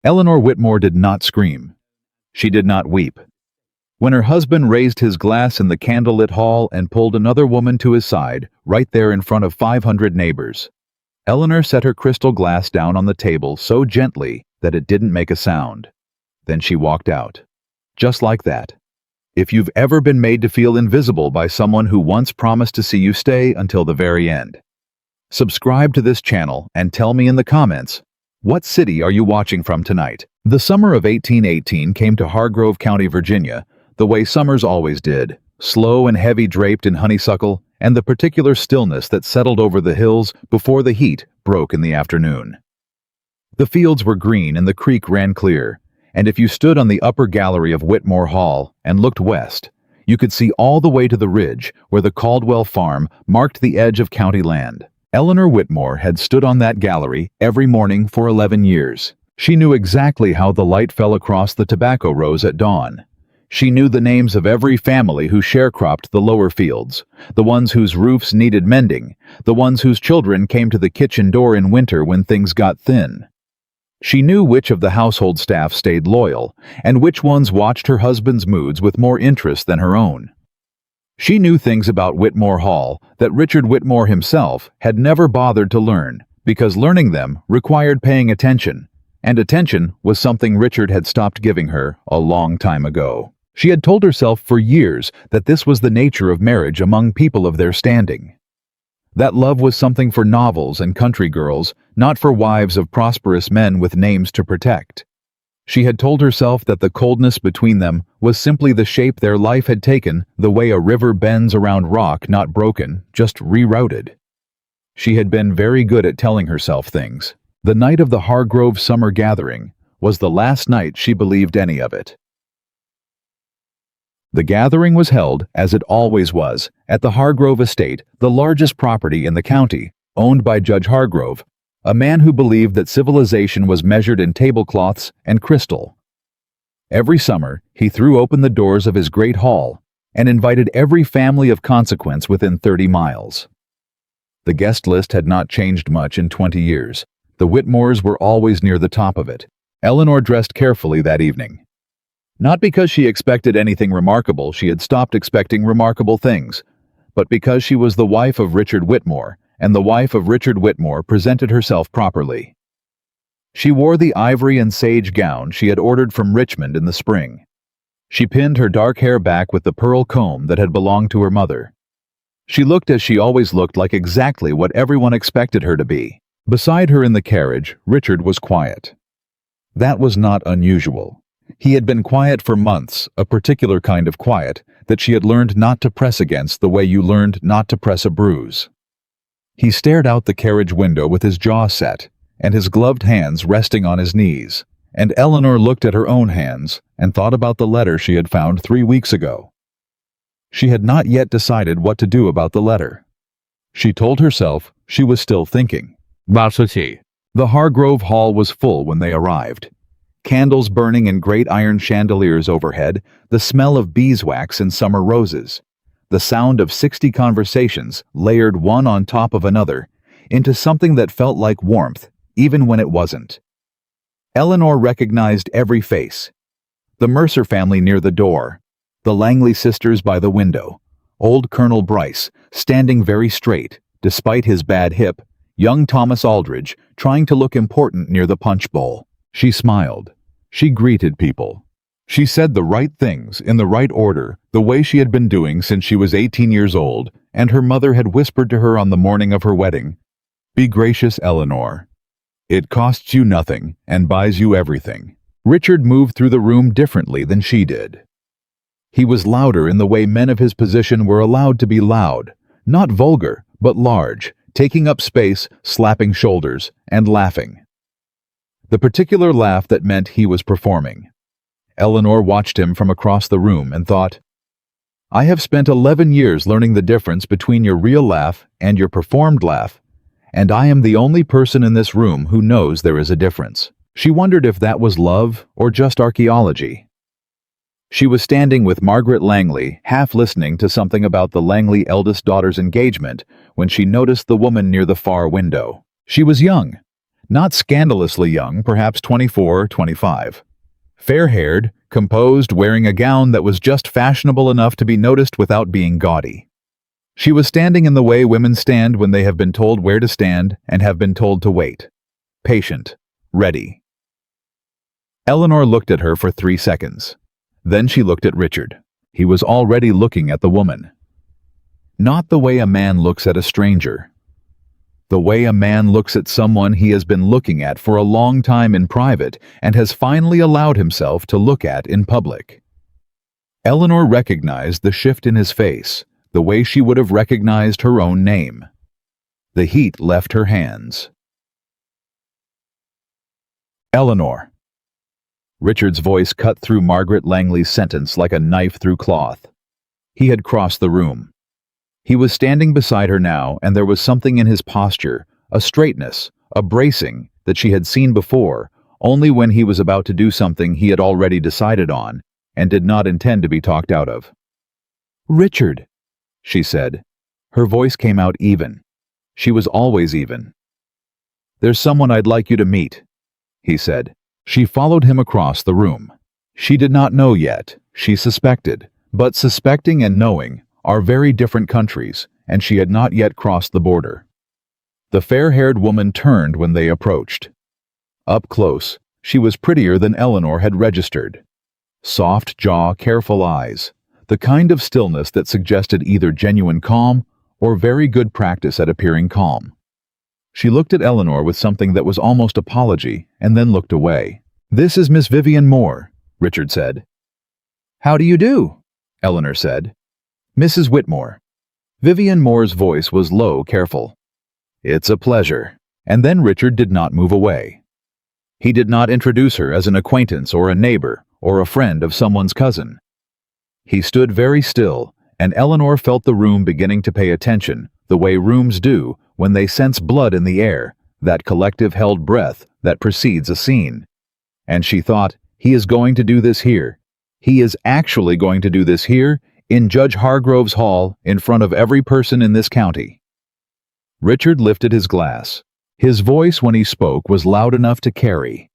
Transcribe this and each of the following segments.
Eleanor Whitmore did not scream. She did not weep. When her husband raised his glass in the candlelit hall and pulled another woman to his side, right there in front of 500 neighbors, Eleanor set her crystal glass down on the table so gently that it didn't make a sound. Then she walked out. Just like that. If you've ever been made to feel invisible by someone who once promised to see you stay until the very end. Subscribe to this channel and tell me in the comments, what city are you watching from tonight? The summer of 1818 came to Hargrove County, Virginia, the way summers always did, slow and heavy, draped in honeysuckle, and the particular stillness that settled over the hills before the heat broke in the afternoon. The fields were green and the creek ran clear, and if you stood on the upper gallery of Whitmore Hall and looked west, you could see all the way to the ridge where the Caldwell farm marked the edge of county land. Eleanor Whitmore had stood on that gallery every morning for 11 years. She knew exactly how the light fell across the tobacco rows at dawn. She knew the names of every family who sharecropped the lower fields, the ones whose roofs needed mending, the ones whose children came to the kitchen door in winter when things got thin. She knew which of the household staff stayed loyal, and which ones watched her husband's moods with more interest than her own. She knew things about Whitmore Hall that Richard Whitmore himself had never bothered to learn, because learning them required paying attention, and attention was something Richard had stopped giving her a long time ago. She had told herself for years that this was the nature of marriage among people of their standing. That love was something for novels and country girls, not for wives of prosperous men with names to protect. She had told herself that the coldness between them was simply the shape their life had taken, the way a river bends around rock not broken, just rerouted. She had been very good at telling herself things. The night of the Hargrove summer gathering was the last night she believed any of it. The gathering was held, as it always was, at the Hargrove estate, the largest property in the county, owned by Judge Hargrove, a man who believed that civilization was measured in tablecloths and crystal. Every summer, he threw open the doors of his great hall and invited every family of consequence within 30 miles. The guest list had not changed much in 20 years. The Whitmores were always near the top of it. Eleanor dressed carefully that evening. Not because she expected anything remarkable, she had stopped expecting remarkable things, but because she was the wife of Richard Whitmore, and the wife of Richard Whitmore presented herself properly. She wore the ivory and sage gown she had ordered from Richmond in the spring. She pinned her dark hair back with the pearl comb that had belonged to her mother. She looked as she always looked, like exactly what everyone expected her to be. Beside her in the carriage, Richard was quiet. That was not unusual. He had been quiet for months, a particular kind of quiet that she had learned not to press against the way you learned not to press a bruise. He stared out the carriage window with his jaw set, and his gloved hands resting on his knees, and Eleanor looked at her own hands and thought about the letter she had found 3 weeks ago. She had not yet decided what to do about the letter. She told herself she was still thinking. The Hargrove Hall was full when they arrived. Candles burning in great iron chandeliers overhead, the smell of beeswax and summer roses, the sound of 60 conversations layered one on top of another into something that felt like warmth, even when it wasn't. Eleanor recognized every face. The Mercer family near the door, the Langley sisters by the window, old Colonel Bryce, standing very straight, despite his bad hip, young Thomas Aldridge, trying to look important near the punch bowl. She smiled. She greeted people. She said the right things in the right order, the way she had been doing since she was 18 years old, and her mother had whispered to her on the morning of her wedding, "Be gracious, Eleanor. It costs you nothing and buys you everything." Richard moved through the room differently than she did. He was louder in the way men of his position were allowed to be loud, not vulgar, but large, taking up space, slapping shoulders, and laughing. The particular laugh that meant he was performing. Eleanor watched him from across the room and thought, "I have spent 11 years learning the difference between your real laugh and your performed laugh, and I am the only person in this room who knows there is a difference." She wondered if that was love or just archaeology. She was standing with Margaret Langley, half listening to something about the Langley eldest daughter's engagement, when she noticed the woman near the far window. She was young, Not scandalously young, perhaps 24, 25. Fair-haired, composed, wearing a gown that was just fashionable enough to be noticed without being gaudy. She was standing in the way women stand when they have been told where to stand and have been told to wait. Patient. Ready. Eleanor looked at her for 3 seconds. Then she looked at Richard. He was already looking at the woman. Not the way a man looks at a stranger. The way a man looks at someone he has been looking at for a long time in private and has finally allowed himself to look at in public. Eleanor recognized the shift in his face, the way she would have recognized her own name. The heat left her hands. Eleanor. Richard's voice cut through Margaret Langley's sentence like a knife through cloth. He had crossed the room. He was standing beside her now, and there was something in his posture, a straightness, a bracing, that she had seen before, only when he was about to do something he had already decided on, and did not intend to be talked out of. "Richard," she said. Her voice came out even. She was always even. "There's someone I'd like you to meet," he said. She followed him across the room. She did not know yet, she suspected, but suspecting and knowing are very different countries, and she had not yet crossed the border. The fair-haired woman turned when they approached. Up close, she was prettier than Eleanor had registered. Soft jaw, careful eyes, the kind of stillness that suggested either genuine calm or very good practice at appearing calm. She looked at Eleanor with something that was almost apology, and then looked away. "This is Miss Vivian Moore," Richard said. "How do you do?" Eleanor said. "Mrs. Whitmore." Vivian Moore's voice was low, careful. "It's a pleasure." And then Richard did not move away. He did not introduce her as an acquaintance or a neighbor or a friend of someone's cousin. He stood very still, and Eleanor felt the room beginning to pay attention, the way rooms do when they sense blood in the air, that collective held breath that precedes a scene. And she thought, he is going to do this here. He is actually going to do this here, in Judge Hargrove's hall, in front of every person in this county. Richard lifted his glass. His voice when he spoke was loud enough to carry.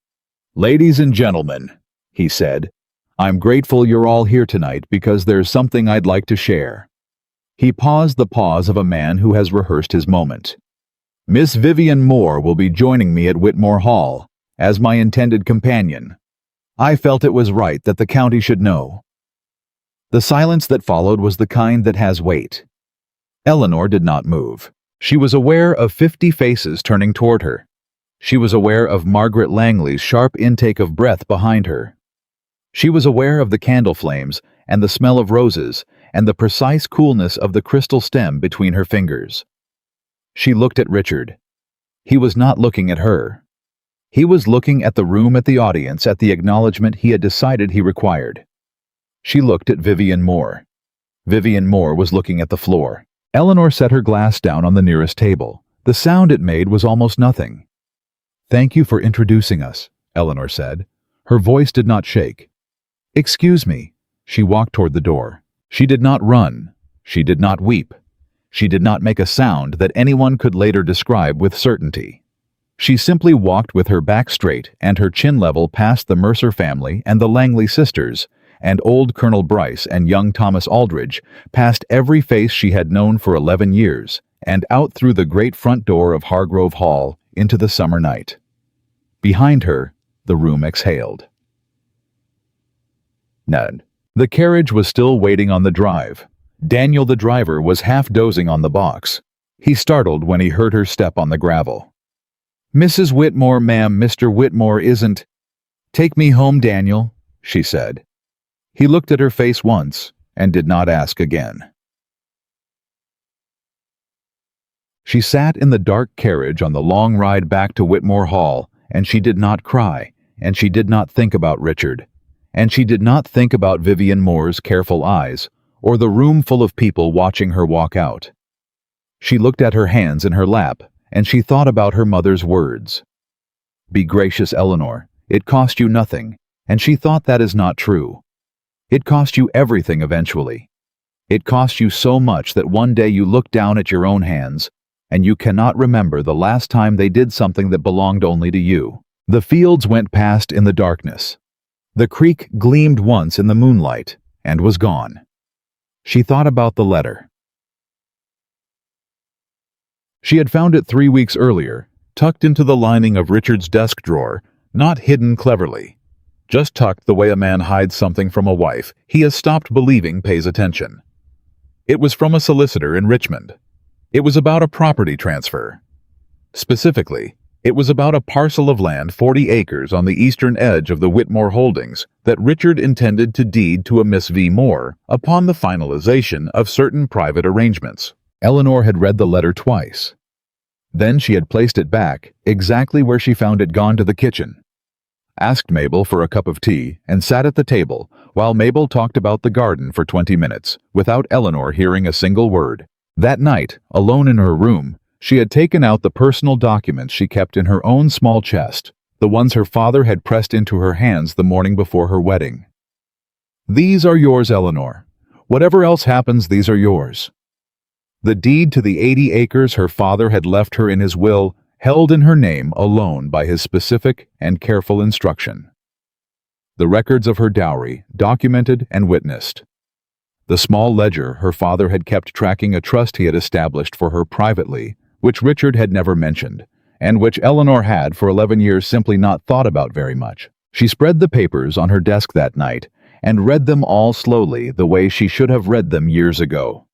"Ladies and gentlemen," he said, "I'm grateful you're all here tonight because there's something I'd like to share." He paused, the pause of a man who has rehearsed his moment. "Miss Vivian Moore will be joining me at Whitmore Hall, as my intended companion. I felt it was right that the county should know." The silence that followed was the kind that has weight. Eleanor did not move. She was aware of 50 faces turning toward her. She was aware of Margaret Langley's sharp intake of breath behind her. She was aware of the candle flames and the smell of roses and the precise coolness of the crystal stem between her fingers. She looked at Richard. He was not looking at her. He was looking at the room, at the audience, at the acknowledgement he had decided he required. She looked at Vivian Moore. Vivian Moore was looking at the floor. Eleanor set her glass down on the nearest table. The sound it made was almost nothing. "Thank you for introducing us," Eleanor said. Her voice did not shake. "Excuse me." She walked toward the door. She did not run. She did not weep. She did not make a sound that anyone could later describe with certainty. She simply walked with her back straight and her chin level past the Mercer family and the Langley sisters, and old Colonel Bryce and young Thomas Aldridge, past every face she had known for 11 years, and out through the great front door of Hargrove Hall into the summer night. Behind her, the room exhaled. None. The carriage was still waiting on the drive. Daniel, the driver, was half dozing on the box. He startled when he heard her step on the gravel. "Mrs. Whitmore, ma'am, Mr. Whitmore isn't—" "Take me home, Daniel," she said. He looked at her face once and did not ask again. She sat in the dark carriage on the long ride back to Whitmore Hall, and she did not cry, and she did not think about Richard, and she did not think about Vivian Moore's careful eyes, or the room full of people watching her walk out. She looked at her hands in her lap, and she thought about her mother's words. "Be gracious, Eleanor. It cost you nothing," and she thought that is not true. It cost you everything eventually. It cost you so much that one day you looked down at your own hands, and you cannot remember the last time they did something that belonged only to you. The fields went past in the darkness. The creek gleamed once in the moonlight and was gone. She thought about the letter. She had found it 3 weeks earlier, tucked into the lining of Richard's desk drawer, not hidden cleverly. Just tucked the way a man hides something from a wife he has stopped believing pays attention. It was from a solicitor in Richmond. It was about a property transfer. Specifically, it was about a parcel of land 40 acres on the eastern edge of the Whitmore holdings that Richard intended to deed to a Miss V. Moore upon the finalization of certain private arrangements. Eleanor had read the letter twice. Then she had placed it back, exactly where she found it gone to the kitchen. Asked Mabel for a cup of tea, and sat at the table while Mabel talked about the garden for 20 minutes, without Eleanor hearing a single word. That night, alone in her room, she had taken out the personal documents she kept in her own small chest, the ones her father had pressed into her hands the morning before her wedding. "These are yours, Eleanor. Whatever else happens, these are yours." The deed to the 80 acres her father had left her in his will, held in her name alone by his specific and careful instruction. The records of her dowry, documented and witnessed. The small ledger her father had kept tracking a trust he had established for her privately, which Richard had never mentioned, and which Eleanor had for 11 years simply not thought about very much. She spread the papers on her desk that night and read them all slowly the way she should have read them years ago.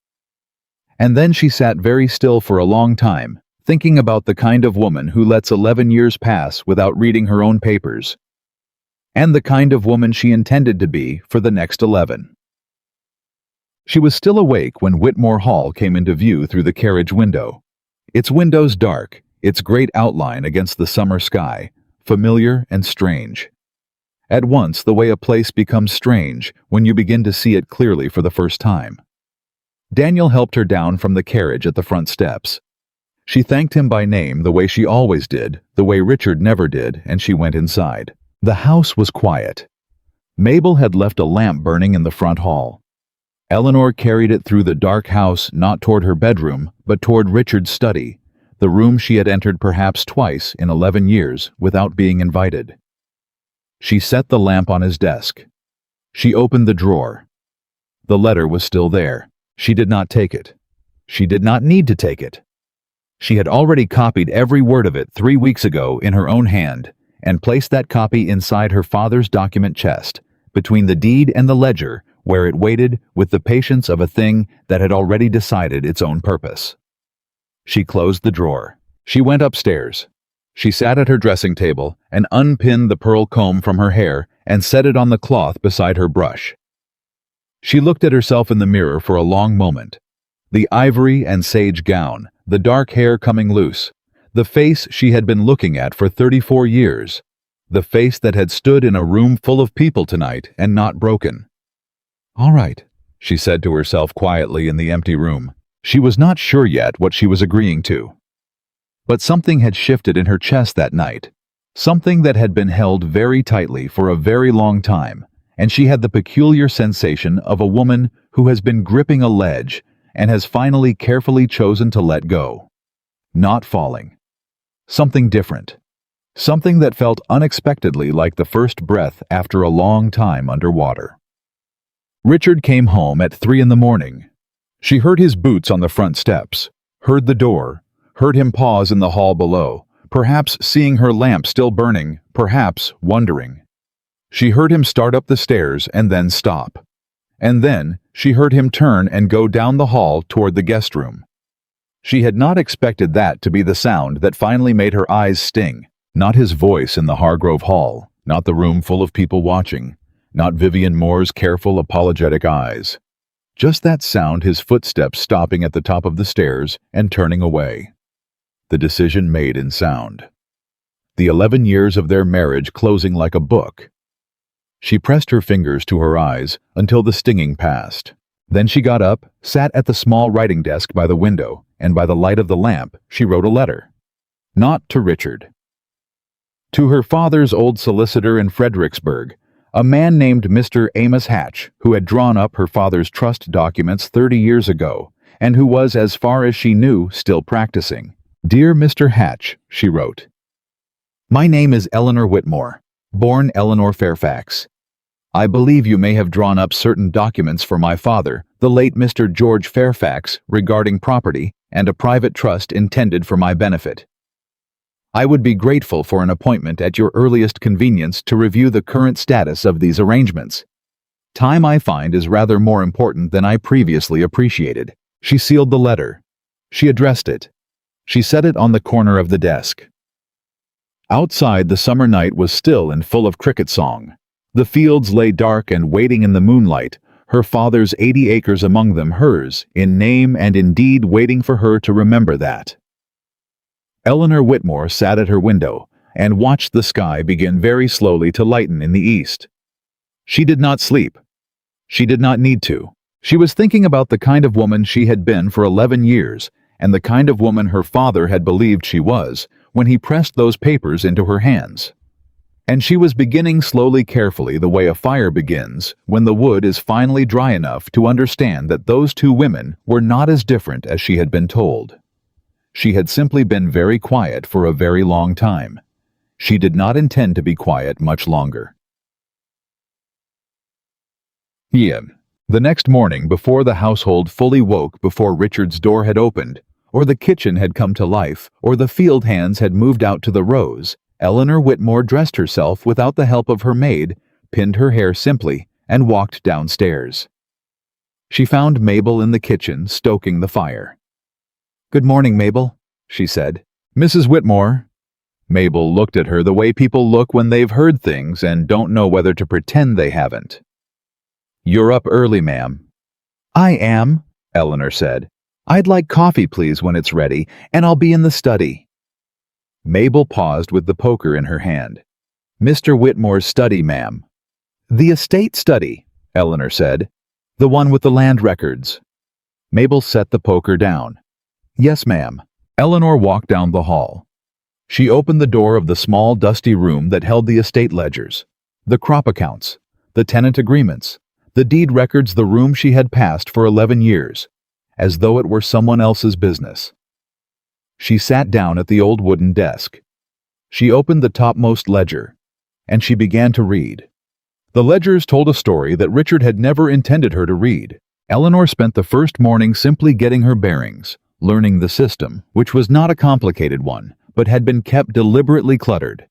And then she sat very still for a long time, thinking about the kind of woman who lets 11 years pass without reading her own papers, and the kind of woman she intended to be for the next 11. She was still awake when Whitmore Hall came into view through the carriage window. Its windows dark, its great outline against the summer sky, familiar and strange. At once, the way a place becomes strange when you begin to see it clearly for the first time. Daniel helped her down from the carriage at the front steps. She thanked him by name the way she always did, the way Richard never did, and she went inside. The house was quiet. Mabel had left a lamp burning in the front hall. Eleanor carried it through the dark house, not toward her bedroom, but toward Richard's study, the room she had entered perhaps twice in 11 years without being invited. She set the lamp on his desk. She opened the drawer. The letter was still there. She did not take it. She did not need to take it. She had already copied every word of it 3 weeks ago in her own hand, and placed that copy inside her father's document chest, between the deed and the ledger, where it waited with the patience of a thing that had already decided its own purpose. She closed the drawer. She went upstairs. She sat at her dressing table and unpinned the pearl comb from her hair and set it on the cloth beside her brush. She looked at herself in the mirror for a long moment. The ivory and sage gown, the dark hair coming loose, the face she had been looking at for 34 years, the face that had stood in a room full of people tonight and not broken. "All right," she said to herself quietly in the empty room. She was not sure yet what she was agreeing to. But something had shifted in her chest that night, something that had been held very tightly for a very long time, and she had the peculiar sensation of a woman who has been gripping a ledge and has finally carefully chosen to let go. Not falling. Something different. Something that felt unexpectedly like the first breath after a long time underwater. Richard came home at 3 in the morning. She heard his boots on the front steps, heard the door, heard him pause in the hall below, perhaps seeing her lamp still burning, perhaps wondering. She heard him start up the stairs and then stop. And then she heard him turn and go down the hall toward the guest room. She had not expected that to be the sound that finally made her eyes sting. Not his voice in the Hargrove hall, not the room full of people watching, not Vivian Moore's careful, apologetic eyes. Just that sound, his footsteps stopping at the top of the stairs and turning away. The decision made in sound. The 11 years of their marriage closing like a book. She pressed her fingers to her eyes until the stinging passed. Then she got up, sat at the small writing desk by the window, and by the light of the lamp, she wrote a letter. Not to Richard. To her father's old solicitor in Fredericksburg, a man named Mr. Amos Hatch, who had drawn up her father's trust documents 30 years ago and who was, as far as she knew, still practicing. "Dear Mr. Hatch," she wrote. "My name is Eleanor Whitmore, born Eleanor Fairfax. I believe you may have drawn up certain documents for my father, the late Mr. George Fairfax, regarding property and a private trust intended for my benefit. I would be grateful for an appointment at your earliest convenience to review the current status of these arrangements. Time, I find, is rather more important than I previously appreciated." She sealed the letter. She addressed it. She set it on the corner of the desk. Outside, the summer night was still and full of cricket song. The fields lay dark and waiting in the moonlight, her father's 80 acres among them hers, in name and in deed, waiting for her to remember that. Eleanor Whitmore sat at her window and watched the sky begin very slowly to lighten in the east. She did not sleep. She did not need to. She was thinking about the kind of woman she had been for 11 years, and the kind of woman her father had believed she was when he pressed those papers into her hands. And she was beginning slowly, carefully, the way a fire begins when the wood is finally dry enough to understand that those two women were not as different as she had been told. She had simply been very quiet for a very long time. She did not intend to be quiet much longer. The next morning, before the household fully woke, before Richard's door had opened, or the kitchen had come to life, or the field hands had moved out to the rows, Eleanor Whitmore dressed herself without the help of her maid, pinned her hair simply, and walked downstairs. She found Mabel in the kitchen, stoking the fire. "Good morning, Mabel," she said. "Mrs. Whitmore." Mabel looked at her the way people look when they've heard things and don't know whether to pretend they haven't. "You're up early, ma'am." "I am," Eleanor said. "I'd like coffee, please, when it's ready, and I'll be in the study." Mabel paused with the poker in her hand. "Mr. Whitmore's study, ma'am." "The estate study," Eleanor said. "The one with the land records." Mabel set the poker down. "Yes, ma'am." Eleanor walked down the hall. She opened the door of the small, dusty room that held the estate ledgers, the crop accounts, the tenant agreements, the deed records, the room she had passed for 11 years, as though it were someone else's business. She sat down at the old wooden desk. She opened the topmost ledger, and she began to read. The ledgers told a story that Richard had never intended her to read. Eleanor spent the first morning simply getting her bearings, learning the system, which was not a complicated one, but had been kept deliberately cluttered.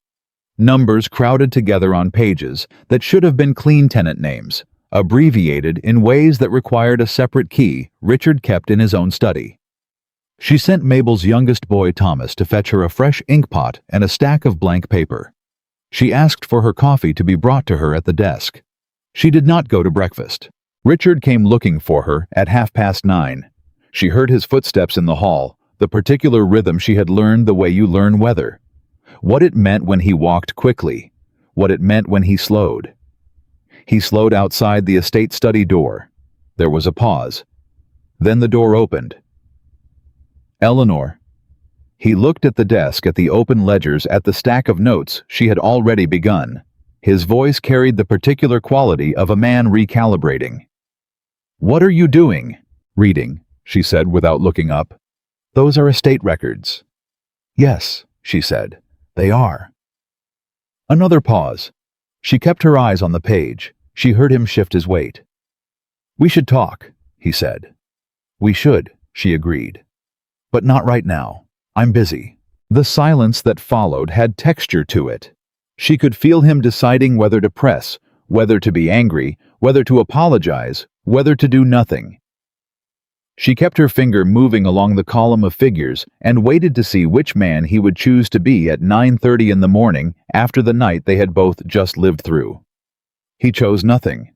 Numbers crowded together on pages that should have been clean tenant names, abbreviated in ways that required a separate key Richard kept in his own study. She sent Mabel's youngest boy, Thomas, to fetch her a fresh ink pot and a stack of blank paper. She asked for her coffee to be brought to her at the desk. She did not go to breakfast. Richard came looking for her at 9:30. She heard his footsteps in the hall, the particular rhythm she had learned the way you learn weather. What it meant when he walked quickly, what it meant when he slowed. He slowed outside the estate study door. There was a pause. Then the door opened. "Eleanor." He looked at the desk, at the open ledgers, at the stack of notes she had already begun. His voice carried the particular quality of a man recalibrating. "What are you doing?" "Reading," she said without looking up. "Those are estate records." "Yes," she said, "they are." Another pause. She kept her eyes on the page. She heard him shift his weight. "We should talk," he said. "We should," she agreed. "But not right now. I'm busy." The silence that followed had texture to it. She could feel him deciding whether to press, whether to be angry, whether to apologize, whether to do nothing. She kept her finger moving along the column of figures and waited to see which man he would choose to be at 9:30 in the morning after the night they had both just lived through. He chose nothing.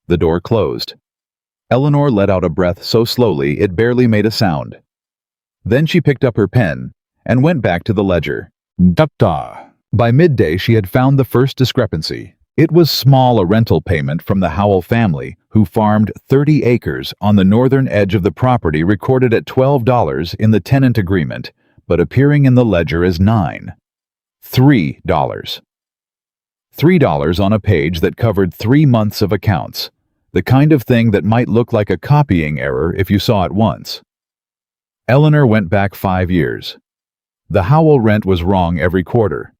The door closed. Eleanor let out a breath so slowly it barely made a sound. Then she picked up her pen and went back to the ledger. Da-da. By midday she had found the first discrepancy. It was small, a rental payment from the Howell family, who farmed 30 acres on the northern edge of the property, recorded at $12 in the tenant agreement, but appearing in the ledger as $3. $3 on a page that covered 3 months of accounts, the kind of thing that might look like a copying error if you saw it once. Eleanor went back 5 years. The Howell rent was wrong every quarter.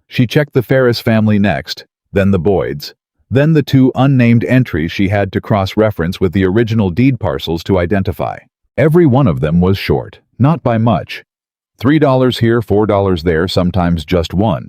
She checked the Ferris family next, then the Boyds, then the 2 unnamed entries she had to cross-reference with the original deed parcels to identify. Every one of them was short, not by much. $3 here, $4 there, sometimes just $1.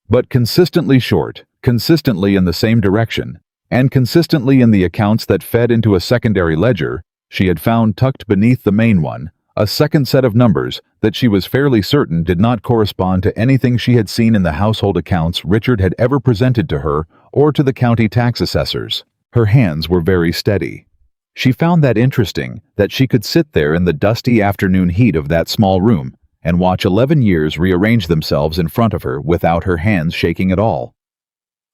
But consistently short, consistently in the same direction, and consistently in the accounts that fed into a secondary ledger. She had found tucked beneath the main one a second set of numbers that she was fairly certain did not correspond to anything she had seen in the household accounts Richard had ever presented to her or to the county tax assessors. Her hands were very steady. She found that interesting, that she could sit there in the dusty afternoon heat of that small room and watch 11 years rearrange themselves in front of her without her hands shaking at all.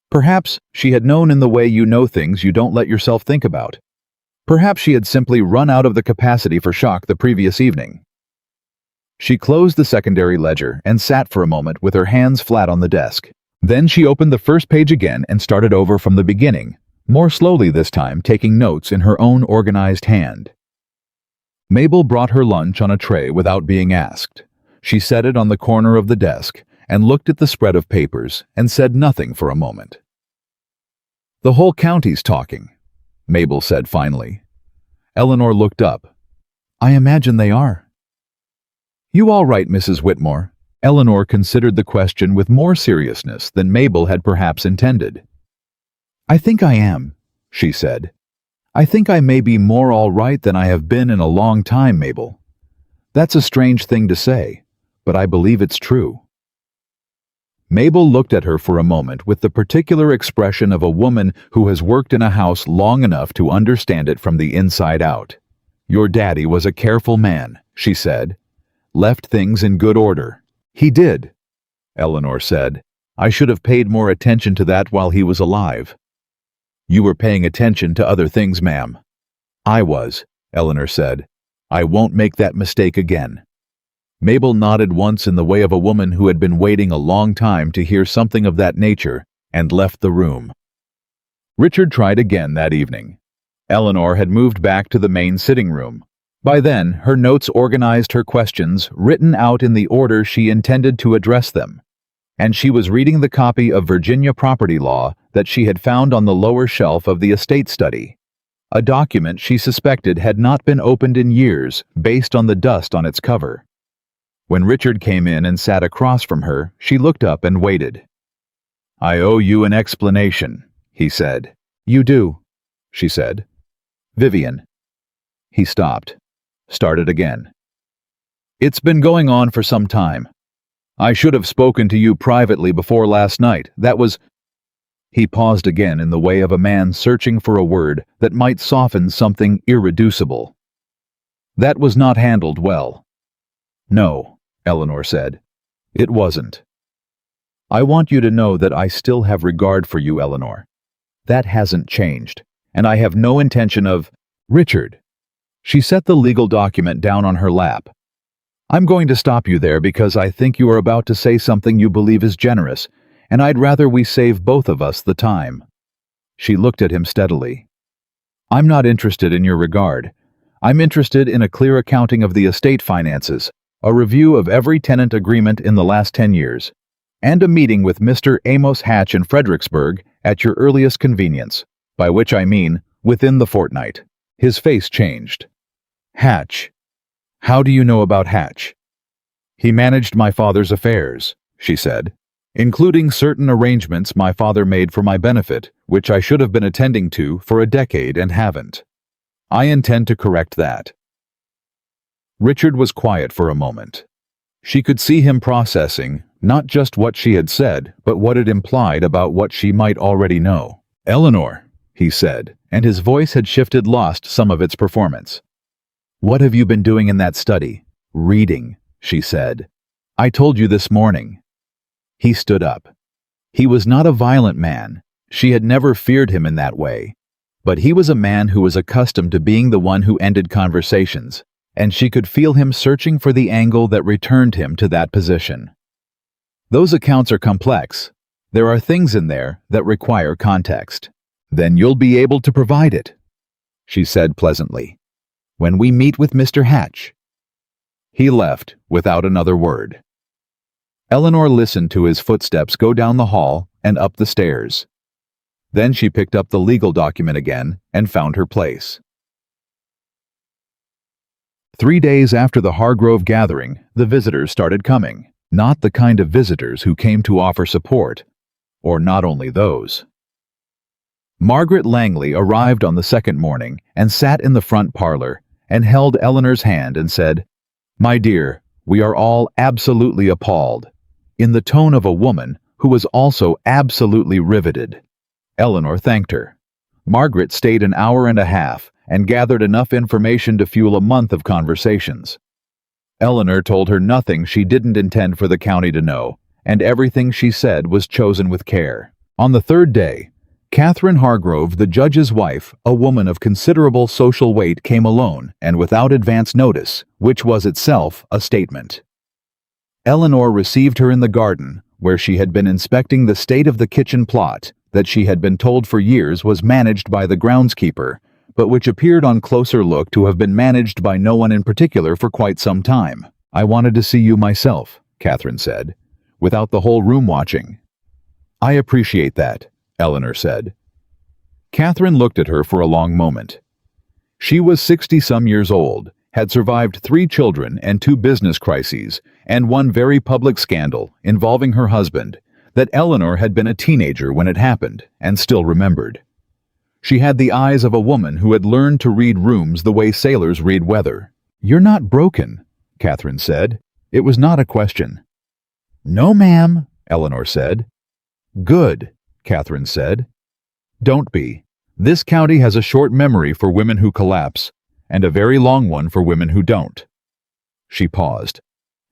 Perhaps she had known in the way you know things you don't let yourself think about. Perhaps she had simply run out of the capacity for shock the previous evening. She closed the secondary ledger and sat for a moment with her hands flat on the desk. Then she opened the first page again and started over from the beginning, more slowly this time, taking notes in her own organized hand. Mabel brought her lunch on a tray without being asked. She set it on the corner of the desk and looked at the spread of papers and said nothing for a moment. "The whole county's talking," Mabel said finally. Eleanor looked up. "I imagine they are." "You all right, Mrs. Whitmore?" Eleanor considered the question with more seriousness than Mabel had perhaps intended. "I think I am," she said. "I think I may be more all right than I have been in a long time, Mabel. That's a strange thing to say, but I believe it's true." Mabel looked at her for a moment with the particular expression of a woman who has worked in a house long enough to understand it from the inside out. "Your daddy was a careful man," she said. "Left things in good order." "He did," Eleanor said. "I should have paid more attention to that while he was alive." "You were paying attention to other things, ma'am." "I was," Eleanor said. "I won't make that mistake again." Mabel nodded once in the way of a woman who had been waiting a long time to hear something of that nature, and left the room. Richard tried again that evening. Eleanor had moved back to the main sitting room. By then, her notes organized her questions, written out in the order she intended to address them, and she was reading the copy of Virginia property law that she had found on the lower shelf of the estate study, a document she suspected had not been opened in years based on the dust on its cover. When Richard came in and sat across from her, she looked up and waited. "I owe you an explanation," he said. "You do," she said. "Vivian." He stopped. Started again. "It's been going on for some time. I should have spoken to you privately before last night. That was—" He paused again in the way of a man searching for a word that might soften something irreducible. "That was not handled well." "No," Eleanor said. "It wasn't. I want you to know that I still have regard for you, Eleanor. That hasn't changed, and I have no intention of—" "Richard." She set the legal document down on her lap. "I'm going to stop you there because I think you are about to say something you believe is generous, and I'd rather we save both of us the time." She looked at him steadily. "I'm not interested in your regard. I'm interested in a clear accounting of the estate finances, a review of every tenant agreement in the last 10 years, and a meeting with Mr. Amos Hatch in Fredericksburg at your earliest convenience, by which I mean within the fortnight." His face changed. "Hatch. How do you know about Hatch?" "He managed my father's affairs," she said, "including certain arrangements my father made for my benefit, which I should have been attending to for a decade and haven't. I intend to correct that." Richard was quiet for a moment. She could see him processing, not just what she had said, but what it implied about what she might already know. "Eleanor," he said, and his voice had shifted, lost some of its performance. "What have you been doing in that study?" "Reading," she said. "I told you this morning." He stood up. He was not a violent man. She had never feared him in that way. But he was a man who was accustomed to being the one who ended conversations, and she could feel him searching for the angle that returned him to that position. "Those accounts are complex. There are things in there that require context." "Then you'll be able to provide it," she said pleasantly. "When we meet with Mr. Hatch." He left without another word. Eleanor listened to his footsteps go down the hall and up the stairs. Then she picked up the legal document again and found her place. 3 days after the Hargrove gathering, the visitors started coming. Not the kind of visitors who came to offer support, or not only those. Margaret Langley arrived on the second morning and sat in the front parlor and held Eleanor's hand and said, "My dear, we are all absolutely appalled," in the tone of a woman who was also absolutely riveted. Eleanor thanked her. Margaret stayed an hour and a half and gathered enough information to fuel a month of conversations. Eleanor told her nothing she didn't intend for the county to know, and everything she said was chosen with care. On the third day, Catherine Hargrove, the judge's wife, a woman of considerable social weight, came alone and without advance notice, which was itself a statement. Eleanor received her in the garden, where she had been inspecting the state of the kitchen plot that she had been told for years was managed by the groundskeeper, but which appeared on closer look to have been managed by no one in particular for quite some time. "I wanted to see you myself," Catherine said, "without the whole room watching." "I appreciate that," Eleanor said. Catherine looked at her for a long moment. She was 60-some years old, had survived 3 children and 2 business crises, and one very public scandal involving her husband, that Eleanor had been a teenager when it happened and still remembered. She had the eyes of a woman who had learned to read rooms the way sailors read weather. "You're not broken," Catherine said. It was not a question. "No, ma'am," Eleanor said. "Good," Catherine said. "Don't be. This county has a short memory for women who collapse, and a very long one for women who don't." She paused.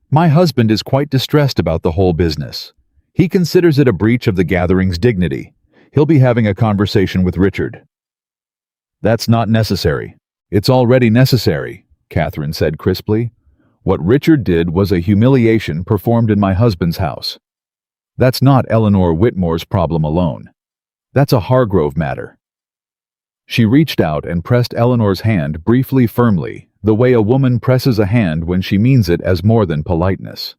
"My husband is quite distressed about the whole business. He considers it a breach of the gathering's dignity. He'll be having a conversation with Richard." "That's not necessary. It's already necessary," Catherine said crisply. "What Richard did was a humiliation performed in my husband's house. That's not Eleanor Whitmore's problem alone. That's a Hargrove matter." She reached out and pressed Eleanor's hand briefly firmly, the way a woman presses a hand when she means it as more than politeness.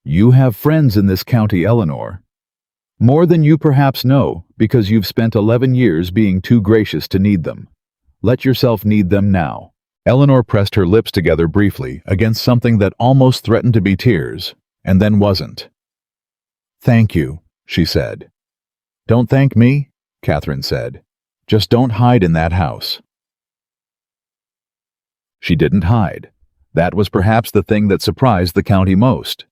"You have friends in this county, Eleanor. More than you perhaps know, because you've spent 11 years being too gracious to need them. Let yourself need them now." Eleanor pressed her lips together briefly against something that almost threatened to be tears, and then wasn't. "Thank you," she said. "Don't thank me," Catherine said. "Just don't hide in that house." She didn't hide. That was perhaps the thing that surprised the county most.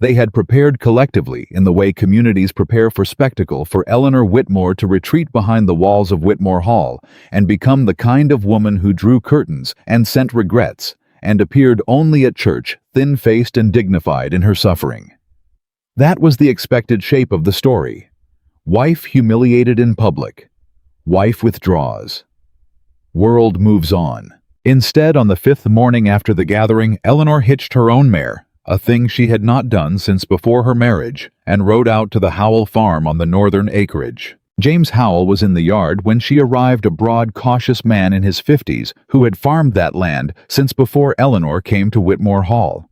They had prepared collectively in the way communities prepare for spectacle for Eleanor Whitmore to retreat behind the walls of Whitmore Hall and become the kind of woman who drew curtains and sent regrets and appeared only at church thin-faced and dignified in her suffering. That was the expected shape of the story. Wife humiliated in public. Wife withdraws. World moves on. Instead, on the 5th morning after the gathering, Eleanor hitched her own mare, a thing she had not done since before her marriage, and rode out to the Howell farm on the northern acreage. James Howell was in the yard when she arrived, a broad, cautious man in his 50s who had farmed that land since before Eleanor came to Whitmore Hall.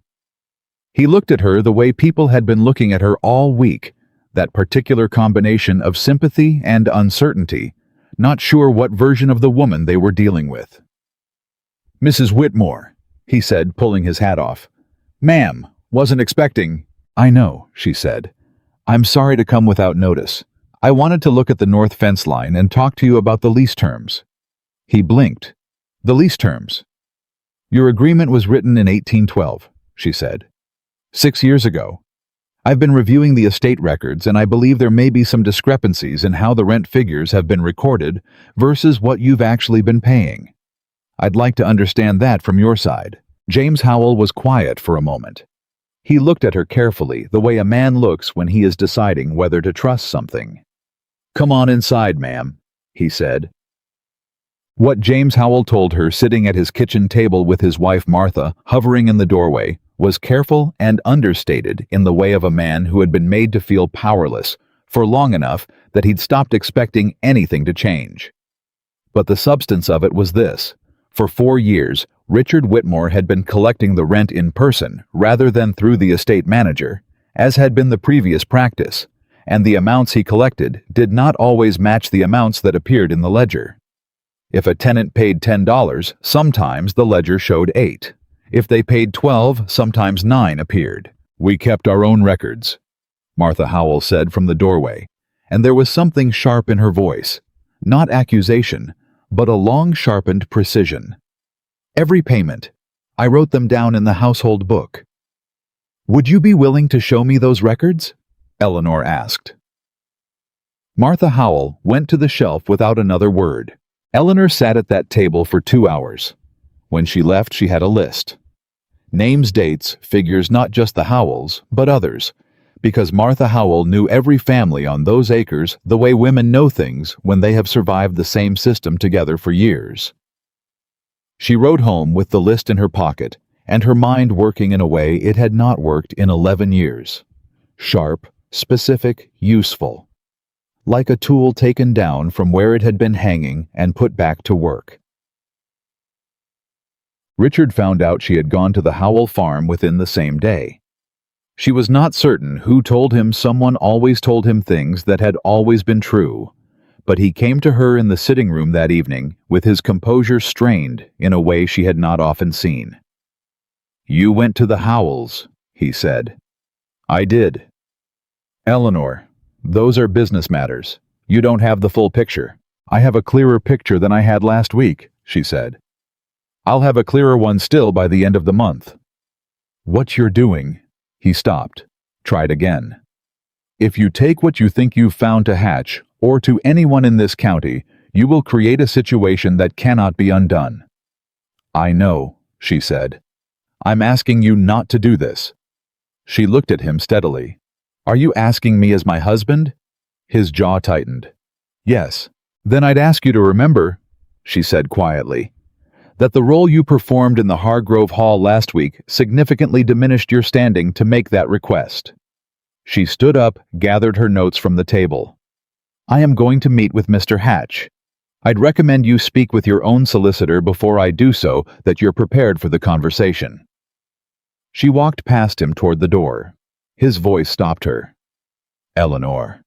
He looked at her the way people had been looking at her all week, that particular combination of sympathy and uncertainty, not sure what version of the woman they were dealing with. "Mrs. Whitmore," he said, pulling his hat off. "Ma'am, wasn't expecting—" "I know," she said. "I'm sorry to come without notice. I wanted to look at the north fence line and talk to you about the lease terms." He blinked. "The lease terms?" "Your agreement was written in 1812, she said. 6 years ago. I've been reviewing the estate records, and I believe there may be some discrepancies in how the rent figures have been recorded versus what you've actually been paying. I'd like to understand that from your side." James Howell was quiet for a moment. He looked at her carefully, the way a man looks when he is deciding whether to trust something. "Come on inside, ma'am," he said. What James Howell told her sitting at his kitchen table with his wife Martha hovering in the doorway was careful and understated in the way of a man who had been made to feel powerless for long enough that he'd stopped expecting anything to change. But the substance of it was this: For 4 years, Richard Whitmore had been collecting the rent in person rather than through the estate manager, as had been the previous practice, and the amounts he collected did not always match the amounts that appeared in the ledger. If a tenant paid $10, sometimes the ledger showed 8. If they paid 12, sometimes 9 appeared. "We kept our own records," Martha Howell said from the doorway, and there was something sharp in her voice, not accusation, but a long-sharpened precision. "Every payment. I wrote them down in the household book." "Would you be willing to show me those records?" Eleanor asked. Martha Howell went to the shelf without another word. Eleanor sat at that table for 2 hours. When she left, she had a list. Names, dates, figures, not just the Howells, but others, because Martha Howell knew every family on those acres the way women know things when they have survived the same system together for years. She rode home with the list in her pocket, and her mind working in a way it had not worked in 11 years. Sharp, specific, useful. Like a tool taken down from where it had been hanging and put back to work. Richard found out she had gone to the Howell farm within the same day. She was not certain who told him someone always told him things that had always been true, but he came to her in the sitting room that evening with his composure strained in a way she had not often seen. "You went to the Howells," he said. "I did." "Eleanor, those are business matters. You don't have the full picture." "I have a clearer picture than I had last week," she said. "I'll have a clearer one still by the end of the month." "What you're doing..." He stopped, tried again. "If you take what you think you've found to Hatch, or to anyone in this county, you will create a situation that cannot be undone." "I know," she said. "I'm asking you not to do this." She looked at him steadily. "Are you asking me as my husband?" His jaw tightened. "Yes." "Then I'd ask you to remember," she said quietly, "that the role you performed in the Hargrove Hall last week significantly diminished your standing to make that request." She stood up, gathered her notes from the table. "I am going to meet with Mr. Hatch. I'd recommend you speak with your own solicitor before I do so, that you're prepared for the conversation." She walked past him toward the door. His voice stopped her. "Eleanor."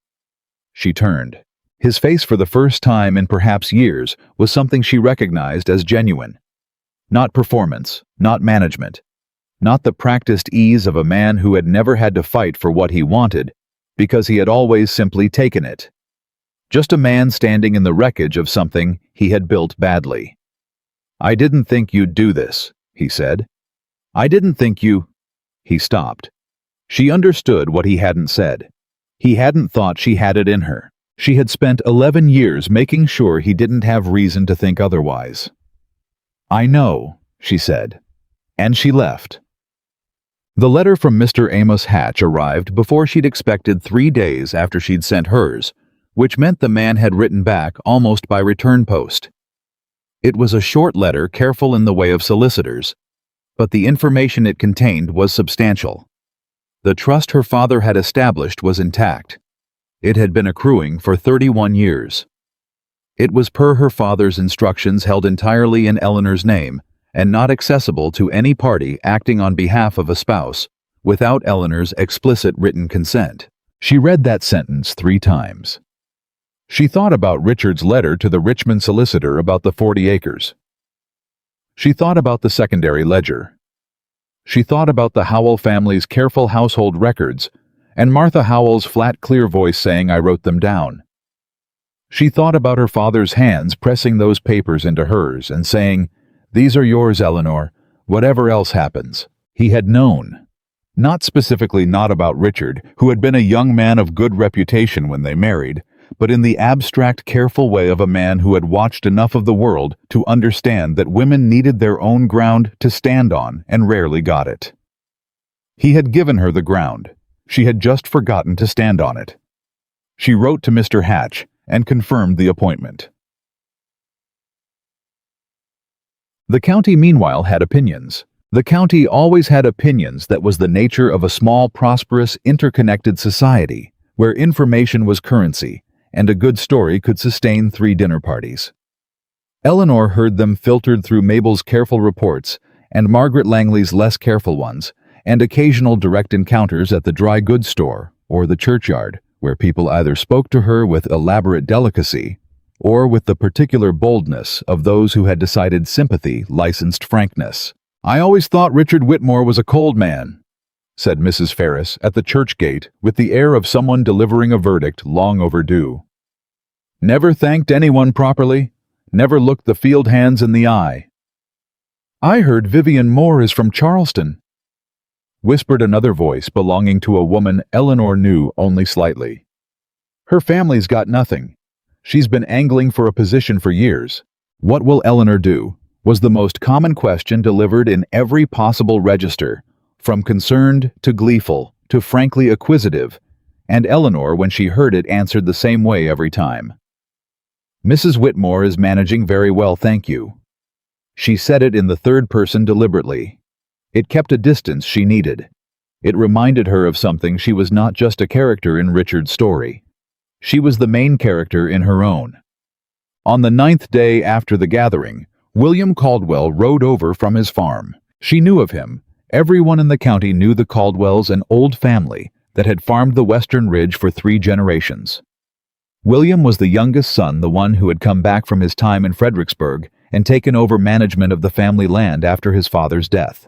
She turned. His face, for the first time in perhaps years, was something she recognized as genuine. Not performance, not management, not the practiced ease of a man who had never had to fight for what he wanted, because he had always simply taken it. Just a man standing in the wreckage of something he had built badly. "I didn't think you'd do this," he said. "I didn't think you..." He stopped. She understood what he hadn't said. He hadn't thought she had it in her. She had spent 11 years making sure he didn't have reason to think otherwise. "I know," she said. And she left. The letter from Mr. Amos Hatch arrived before she'd expected 3 days after she'd sent hers, which meant the man had written back almost by return post. It was a short letter, careful in the way of solicitors, but the information it contained was substantial. The trust her father had established was intact. It had been accruing for 31 years. It was per her father's instructions, held entirely in Eleanor's name, and not accessible to any party acting on behalf of a spouse, without Eleanor's explicit written consent. She read that sentence 3 times. She thought about Richard's letter to the Richmond solicitor about the 40 acres. She thought about the secondary ledger. She thought about the Howell family's careful household records, and Martha Howell's flat, clear voice saying, "I wrote them down." She thought about her father's hands pressing those papers into hers and saying, "These are yours, Eleanor, whatever else happens." He had known. Not specifically, not about Richard, who had been a young man of good reputation when they married, but in the abstract, careful way of a man who had watched enough of the world to understand that women needed their own ground to stand on and rarely got it. He had given her the ground. She had just forgotten to stand on it. She wrote to Mr. Hatch and confirmed the appointment. The county, meanwhile, had opinions. The county always had opinions. That was the nature of a small, prosperous, interconnected society, where information was currency, and a good story could sustain 3 dinner parties. Eleanor heard them filtered through Mabel's careful reports and Margaret Langley's less careful ones, and occasional direct encounters at the dry goods store or the churchyard, where people either spoke to her with elaborate delicacy or with the particular boldness of those who had decided sympathy licensed frankness. "I always thought Richard Whitmore was a cold man," said Mrs. Ferris at the church gate with the air of someone delivering a verdict long overdue. "Never thanked anyone properly, never looked the field hands in the eye." "I heard Vivian Moore is from Charleston," whispered another voice belonging to a woman Eleanor knew only slightly. "Her family's got nothing. She's been angling for a position for years. What will Eleanor do?" was the most common question delivered in every possible register, from concerned to gleeful to frankly acquisitive, and Eleanor, when she heard it, answered the same way every time. "Mrs. Whitmore is managing very well, thank you." She said it in the third person deliberately. It kept a distance she needed. It reminded her of something. She was not just a character in Richard's story. She was the main character in her own. On the 9th day after the gathering, William Caldwell rode over from his farm. She knew of him. Everyone in the county knew the Caldwells, an old family that had farmed the Western Ridge for 3 generations. William was the youngest son, the one who had come back from his time in Fredericksburg and taken over management of the family land after his father's death.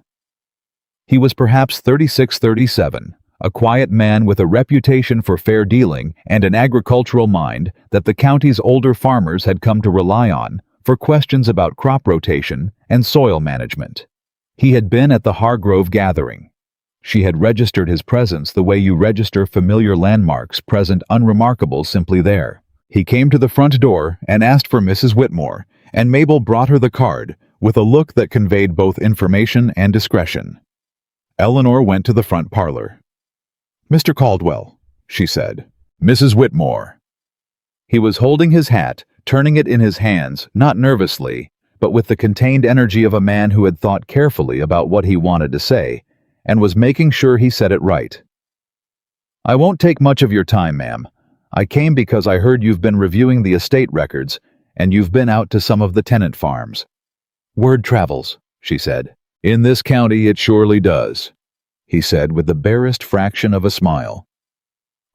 He was perhaps 36-37, a quiet man with a reputation for fair dealing and an agricultural mind that the county's older farmers had come to rely on for questions about crop rotation and soil management. He had been at the Hargrove gathering. She had registered his presence the way you register familiar landmarks present unremarkable simply there. He came to the front door and asked for Mrs. Whitmore, and Mabel brought her the card with a look that conveyed both information and discretion. Eleanor went to the front parlor. "Mr. Caldwell," she said. "Mrs. Whitmore." He was holding his hat, turning it in his hands, not nervously, but with the contained energy of a man who had thought carefully about what he wanted to say, and was making sure he said it right. "I won't take much of your time, ma'am. I came because I heard you've been reviewing the estate records, and you've been out to some of the tenant farms." "Word travels," she said. "In this county it surely does," he said with the barest fraction of a smile.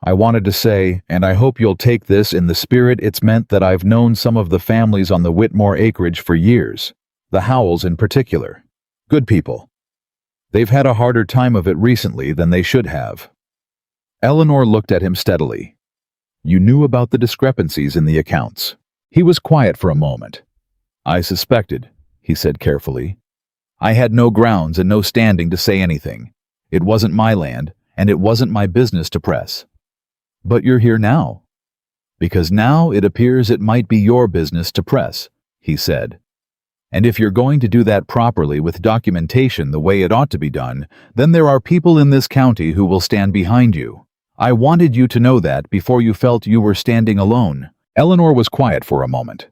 "I wanted to say, and I hope you'll take this in the spirit it's meant, that I've known some of the families on the Whitmore acreage for years, the Howells in particular. Good people. They've had a harder time of it recently than they should have." Eleanor looked at him steadily. "You knew about the discrepancies in the accounts." He was quiet for a moment. "I suspected," he said carefully. "I had no grounds and no standing to say anything. It wasn't my land, and it wasn't my business to press. But you're here now." "Because now it appears it might be your business to press," he said. "And if you're going to do that properly with documentation the way it ought to be done, then there are people in this county who will stand behind you. I wanted you to know that before you felt you were standing alone." Eleanor was quiet for a moment.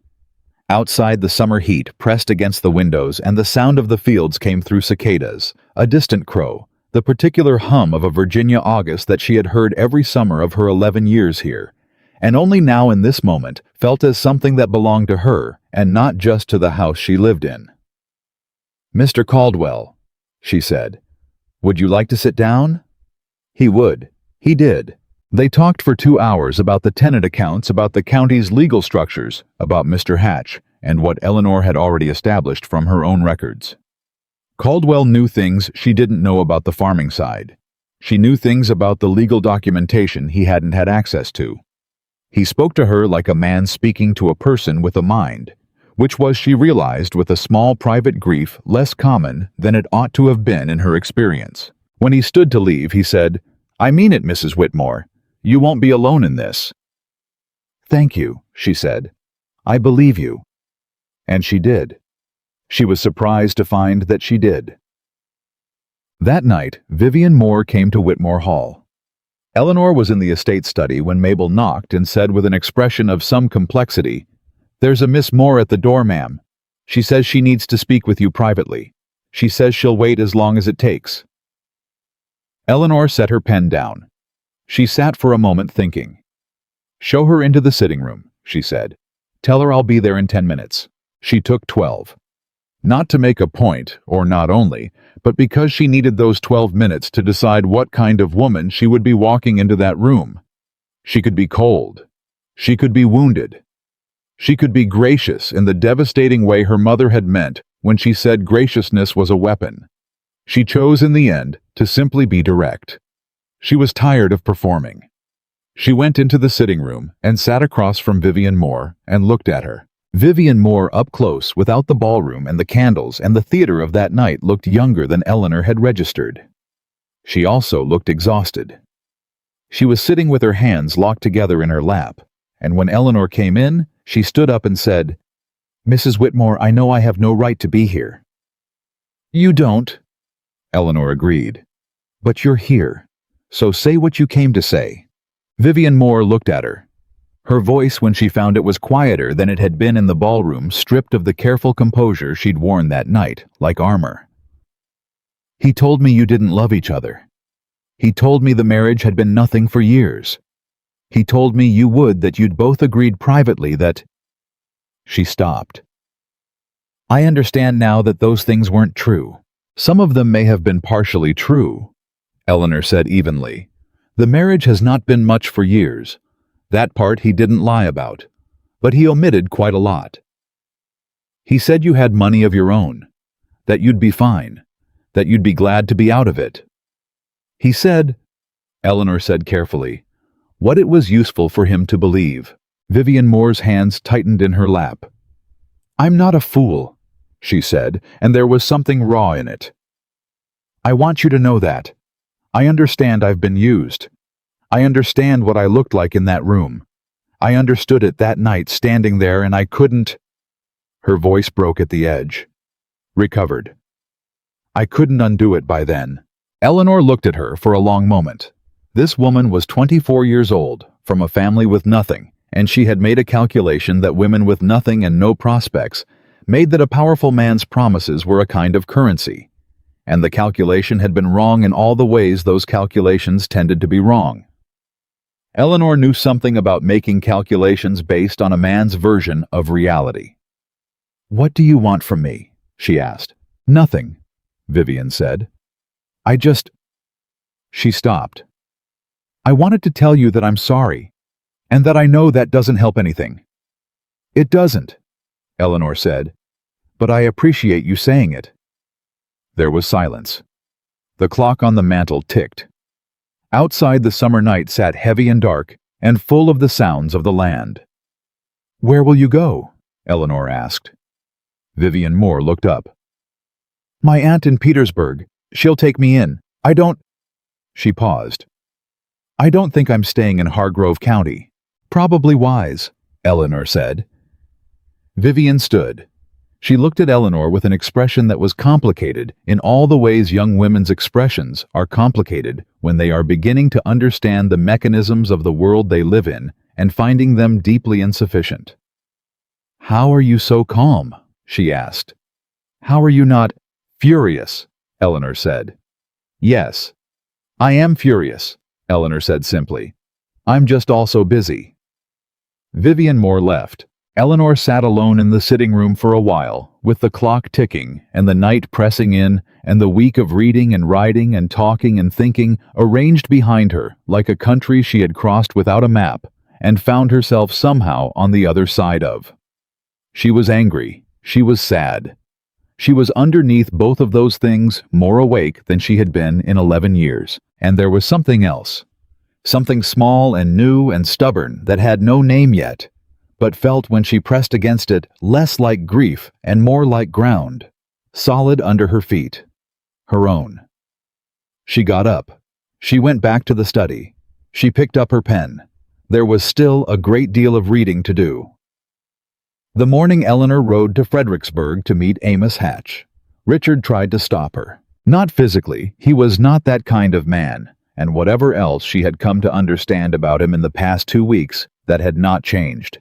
Outside, the summer heat pressed against the windows, and the sound of the fields came through cicadas, a distant crow, the particular hum of a Virginia August that she had heard every summer of her 11 years here, and only now in this moment felt as something that belonged to her and not just to the house she lived in. "Mr. Caldwell," she said, "would you like to sit down?" He would. He did. They talked for 2 hours about the tenant accounts, about the county's legal structures, about Mr. Hatch, and what Eleanor had already established from her own records. Caldwell knew things she didn't know about the farming side. She knew things about the legal documentation he hadn't had access to. He spoke to her like a man speaking to a person with a mind, which was, she realized with a small private grief, less common than it ought to have been in her experience. When he stood to leave, he said, "I mean it, Mrs. Whitmore. You won't be alone in this." "Thank you," she said. "I believe you." And she did. She was surprised to find that she did. That night, Vivian Moore came to Whitmore Hall. Eleanor was in the estate study when Mabel knocked and said with an expression of some complexity, "There's a Miss Moore at the door, ma'am. She says she needs to speak with you privately. She says she'll wait as long as it takes." Eleanor set her pen down. She sat for a moment thinking. "Show her into the sitting room," she said. "Tell her I'll be there in 10 minutes." She took 12. Not to make a point, or not only, but because she needed those 12 minutes to decide what kind of woman she would be walking into that room. She could be cold. She could be wounded. She could be gracious in the devastating way her mother had meant when she said graciousness was a weapon. She chose in the end to simply be direct. She was tired of performing. She went into the sitting room and sat across from Vivian Moore and looked at her. Vivian Moore up close without the ballroom and the candles and the theater of that night looked younger than Eleanor had registered. She also looked exhausted. She was sitting with her hands locked together in her lap, and when Eleanor came in, she stood up and said, "Mrs. Whitmore, I know I have no right to be here." "You don't," Eleanor agreed. "But you're here, so say what you came to say." Vivian Moore looked at her. Her voice, when she found it was quieter than it had been in the ballroom, stripped of the careful composure she'd worn that night, like armor. "He told me you didn't love each other. He told me the marriage had been nothing for years. He told me you would, that you'd both agreed privately that—" She stopped. "I understand now that those things weren't true. Some of them may have been partially true," Eleanor said evenly. "The marriage has not been much for years. That part he didn't lie about, but he omitted quite a lot. He said you had money of your own, that you'd be fine, that you'd be glad to be out of it. He said," Eleanor said carefully, "what it was useful for him to believe." Vivian Moore's hands tightened in her lap. "I'm not a fool," she said, and there was something raw in it. "I want you to know that. I understand I've been used. I understand what I looked like in that room. I understood it that night standing there, and I couldn't—" Her voice broke at the edge. "Recovered. I couldn't undo it by then." Eleanor looked at her for a long moment. This woman was 24 years old, from a family with nothing, and she had made a calculation that women with nothing and no prospects made that a powerful man's promises were a kind of currency, and the calculation had been wrong in all the ways those calculations tended to be wrong. Eleanor knew something about making calculations based on a man's version of reality. "What do you want from me?" she asked. "Nothing," Vivian said. "I just—" She stopped. "I wanted to tell you that I'm sorry, and that I know that doesn't help anything." "It doesn't," Eleanor said, "but I appreciate you saying it." There was silence. The clock on the mantel ticked. Outside, the summer night sat heavy and dark and full of the sounds of the land. "Where will you go?" Eleanor asked. Vivian Moore looked up. "My aunt in Petersburg. She'll take me in. I don't—" She paused. "I don't think I'm staying in Hargrove County." "Probably wise," Eleanor said. Vivian stood. She looked at Eleanor with an expression that was complicated in all the ways young women's expressions are complicated when they are beginning to understand the mechanisms of the world they live in and finding them deeply insufficient. "How are you so calm?" she asked. "How are you not—" "Furious," Eleanor said. "Yes, I am furious," Eleanor said simply. "I'm just also busy." Vivian Moore left. Eleanor sat alone in the sitting room for a while, with the clock ticking and the night pressing in and the week of reading and writing and talking and thinking arranged behind her like a country she had crossed without a map and found herself somehow on the other side of. She was angry. She was sad. She was underneath both of those things more awake than she had been in 11 years, and there was something else. Something small and new and stubborn that had no name yet, but felt when she pressed against it less like grief and more like ground, solid under her feet, her own. She got up. She went back to the study. She picked up her pen. There was still a great deal of reading to do. The morning Eleanor rode to Fredericksburg to meet Amos Hatch. Richard tried to stop her. Not physically, he was not that kind of man, and whatever else she had come to understand about him in the past 2 weeks, that had not changed.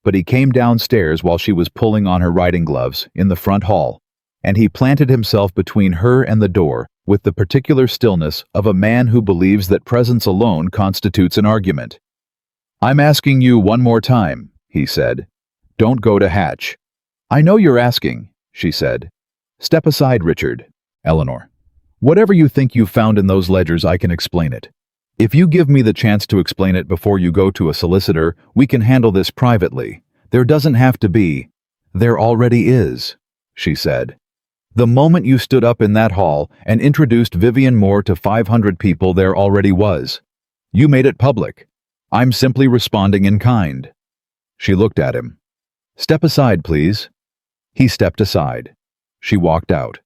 But he came downstairs while she was pulling on her riding gloves in the front hall, and he planted himself between her and the door with the particular stillness of a man who believes that presence alone constitutes an argument. "I'm asking you one more time," he said. "Don't go to Hatch." "I know you're asking," she said. "Step aside, Richard." "Eleanor, whatever you think you've found in those ledgers, I can explain it. If you give me the chance to explain it before you go to a solicitor, we can handle this privately. There doesn't have to be." "There already is," she said. "The moment you stood up in that hall and introduced Vivian Moore to 500 people, there already was. You made it public. I'm simply responding in kind." She looked at him. "Step aside, please." He stepped aside. She walked out.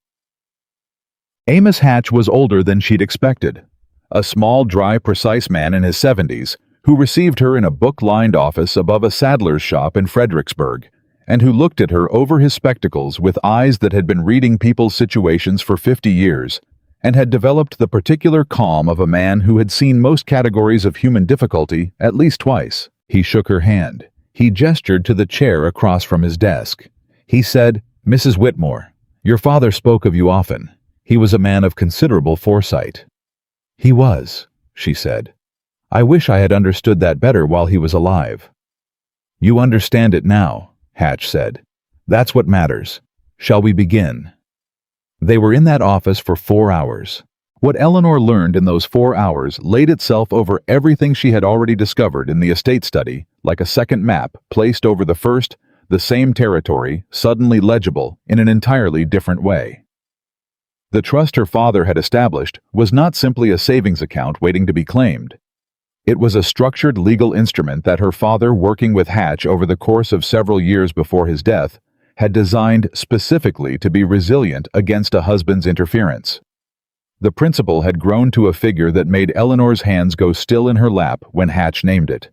Amos Hatch was older than she'd expected. A small, dry, precise man in his 70s who received her in a book-lined office above a saddler's shop in Fredericksburg, and who looked at her over his spectacles with eyes that had been reading people's situations for 50 years, and had developed the particular calm of a man who had seen most categories of human difficulty at least twice. He shook her hand. He gestured to the chair across from his desk. He said, "Mrs. Whitmore, your father spoke of you often. He was a man of considerable foresight." "He was," she said. "I wish I had understood that better while he was alive." "You understand it now," Hatch said. "That's what matters. Shall we begin?" They were in that office for 4 hours. What Eleanor learned in those 4 hours laid itself over everything she had already discovered in the estate study, like a second map placed over the first, the same territory, suddenly legible, in an entirely different way. The trust her father had established was not simply a savings account waiting to be claimed. It was a structured legal instrument that her father, working with Hatch over the course of several years before his death, had designed specifically to be resilient against a husband's interference. The principle had grown to a figure that made Eleanor's hands go still in her lap when Hatch named it.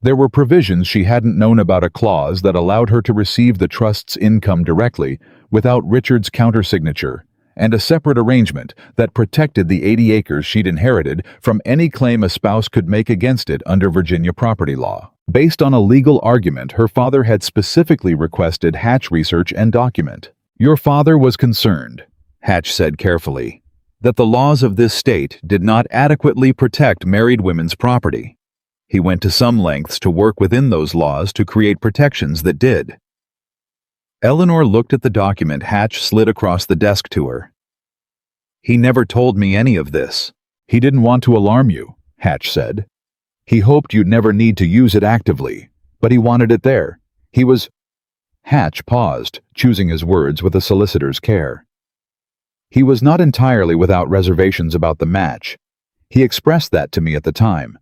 There were provisions she hadn't known about, a clause that allowed her to receive the trust's income directly without Richard's countersignature, and a separate arrangement that protected the 80 acres she'd inherited from any claim a spouse could make against it under Virginia property law. Based on a legal argument her father had specifically requested Hatch research and document. "Your father was concerned," Hatch said carefully, "that the laws of this state did not adequately protect married women's property. He went to some lengths to work within those laws to create protections that did." Eleanor looked at the document Hatch slid across the desk to her. "He never told me any of this. He didn't want to alarm you," Hatch said. "He hoped you'd never need to use it actively, but he wanted it there. He was—" Hatch paused, choosing his words with a solicitor's care. "He was not entirely without reservations about the match. He expressed that to me at the time.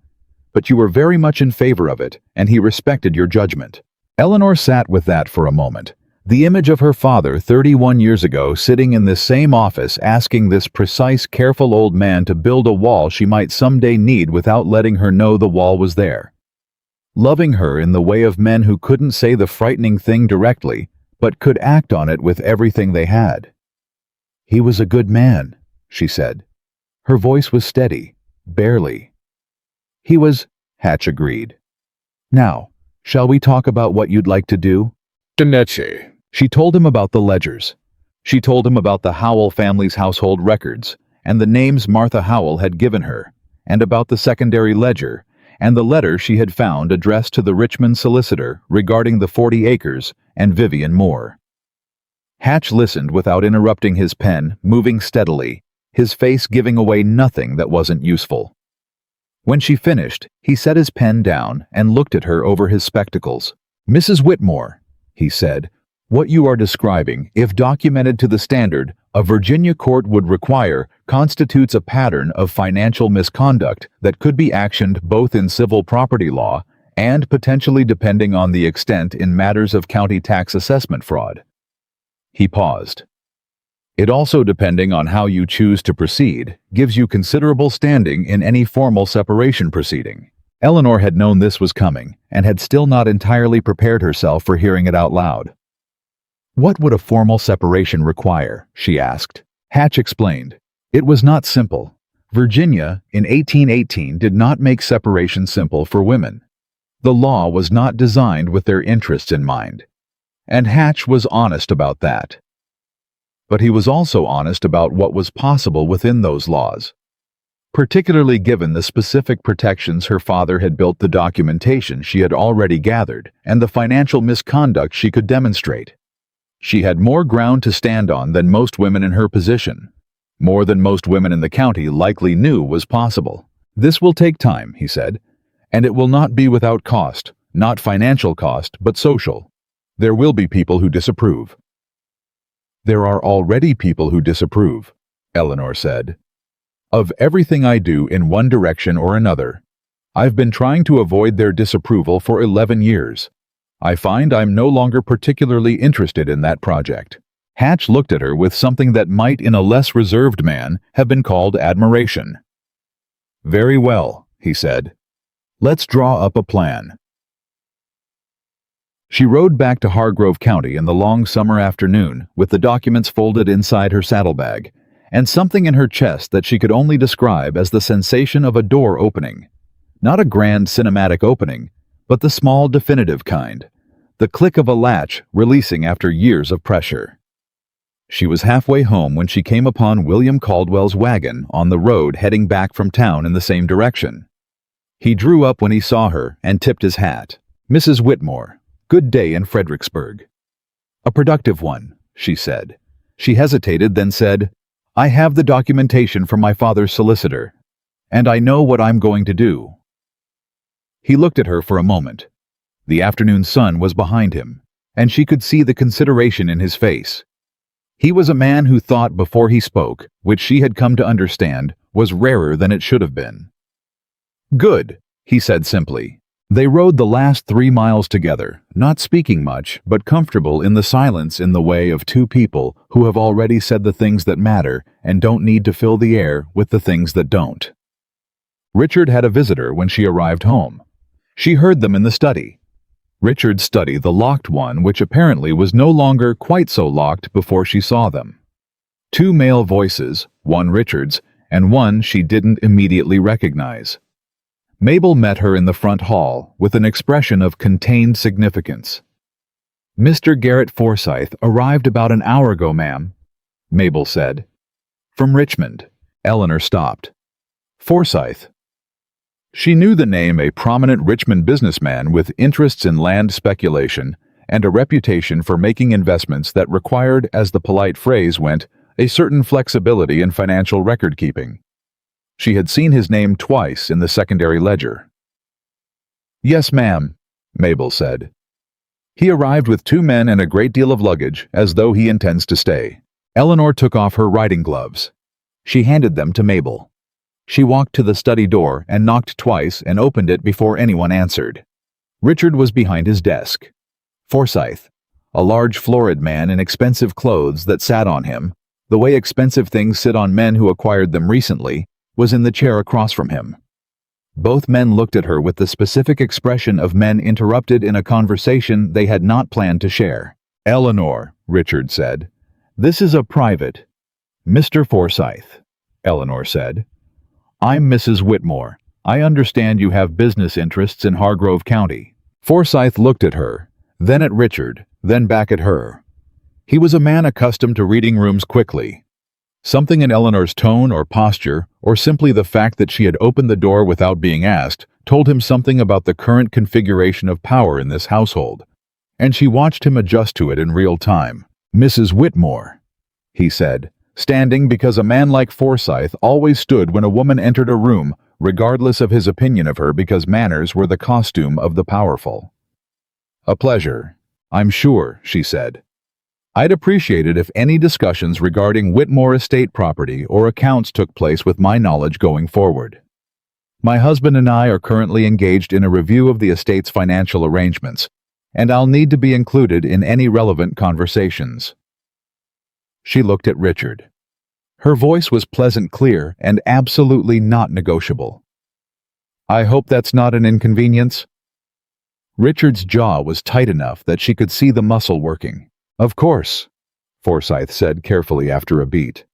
But you were very much in favor of it, and he respected your judgment." Eleanor sat with that for a moment. The image of her father 31 years ago sitting in this same office asking this precise, careful old man to build a wall she might someday need without letting her know the wall was there. Loving her in the way of men who couldn't say the frightening thing directly, but could act on it with everything they had. "He was a good man," she said. Her voice was steady, barely. "He was," Hatch agreed. "Now, shall we talk about what you'd like to do?" Dineche. She told him about the ledgers. She told him about the Howell family's household records, and the names Martha Howell had given her, and about the secondary ledger, and the letter she had found addressed to the Richmond solicitor regarding the 40 acres and Vivian Moore. Hatch listened without interrupting his pen, moving steadily, his face giving away nothing that wasn't useful. When she finished, he set his pen down and looked at her over his spectacles. "Mrs. Whitmore," he said, "what you are describing, if documented to the standard a Virginia court would require, constitutes a pattern of financial misconduct that could be actioned both in civil property law and potentially, depending on the extent, in matters of county tax assessment fraud." He paused. "It also, depending on how you choose to proceed, gives you considerable standing in any formal separation proceeding." Eleanor had known this was coming and had still not entirely prepared herself for hearing it out loud. "What would a formal separation require?" she asked. Hatch explained. It was not simple. Virginia, in 1818, did not make separation simple for women. The law was not designed with their interests in mind. And Hatch was honest about that. But he was also honest about what was possible within those laws. particularly given the specific protections her father had built, the documentation she had already gathered, and the financial misconduct she could demonstrate. She had more ground to stand on than most women in her position, more than most women in the county likely knew was possible. "This will take time," he said, "and it will not be without cost, not financial cost, but social. There will be people who disapprove." "There are already people who disapprove," Eleanor said, "of everything I do in one direction or another. I've been trying to avoid their disapproval for 11 years. I find I'm no longer particularly interested in that project." Hatch looked at her with something that might, in a less reserved man, have been called admiration. "Very well," he said. "Let's draw up a plan." She rode back to Hargrove County in the long summer afternoon with the documents folded inside her saddlebag, and something in her chest that she could only describe as the sensation of a door opening. Not a grand cinematic opening, but the small definitive kind, the click of a latch releasing after years of pressure. She was halfway home when she came upon William Caldwell's wagon on the road heading back from town in the same direction. He drew up when he saw her and tipped his hat. "Mrs. Whitmore, good day in Fredericksburg." "A productive one," she said. She hesitated, then said, "I have the documentation from my father's solicitor, and I know what I'm going to do." He looked at her for a moment. The afternoon sun was behind him, and she could see the consideration in his face. He was a man who thought before he spoke, which she had come to understand was rarer than it should have been. "Good," he said simply. They rode the last 3 miles together, not speaking much, but comfortable in the silence in the way of two people who have already said the things that matter and don't need to fill the air with the things that don't. Richard had a visitor when she arrived home. She heard them in the study. Richard's study, the locked one, which apparently was no longer quite so locked before she saw them. 2 male voices, one Richard's, and one she didn't immediately recognize. Mabel met her in the front hall with an expression of contained significance. "Mr. Garrett Forsythe arrived about an hour ago, ma'am," Mabel said. "From Richmond." Eleanor stopped. "Forsythe." She knew the name, a prominent Richmond businessman with interests in land speculation and a reputation for making investments that required, as the polite phrase went, a certain flexibility in financial record-keeping. She had seen his name twice in the secondary ledger. "Yes, ma'am," Mabel said. "He arrived with 2 men and a great deal of luggage, as though he intends to stay." Eleanor took off her riding gloves. She handed them to Mabel. She walked to the study door and knocked twice and opened it before anyone answered. Richard was behind his desk. Forsythe, a large florid man in expensive clothes that sat on him, the way expensive things sit on men who acquired them recently, was in the chair across from him. Both men looked at her with the specific expression of men interrupted in a conversation they had not planned to share. "Eleanor," Richard said, "this is a private—" "Mr. Forsythe," Eleanor said. "I'm Mrs. Whitmore. I understand you have business interests in Hargrove County." Forsythe looked at her, then at Richard, then back at her. He was a man accustomed to reading rooms quickly. Something in Eleanor's tone or posture, or simply the fact that she had opened the door without being asked, told him something about the current configuration of power in this household, and she watched him adjust to it in real time. "Mrs. Whitmore," he said, standing because a man like Forsythe always stood when a woman entered a room, regardless of his opinion of her, because manners were the costume of the powerful. "A pleasure, I'm sure," she said. "I'd appreciate it if any discussions regarding Whitmore estate property or accounts took place with my knowledge going forward. My husband and I are currently engaged in a review of the estate's financial arrangements, and I'll need to be included in any relevant conversations." She looked at Richard. Her voice was pleasant, clear, and absolutely not negotiable. "I hope that's not an inconvenience?" Richard's jaw was tight enough that she could see the muscle working. "Of course," Forsythe said carefully after a beat.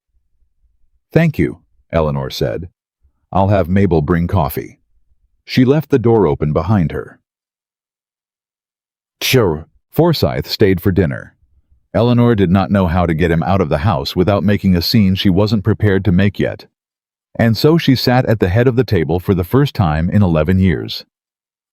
"Thank you," Eleanor said. "I'll have Mabel bring coffee." She left the door open behind her. Sure, Forsythe stayed for dinner. Eleanor did not know how to get him out of the house without making a scene she wasn't prepared to make yet. And so she sat at the head of the table for the first time in 11 years.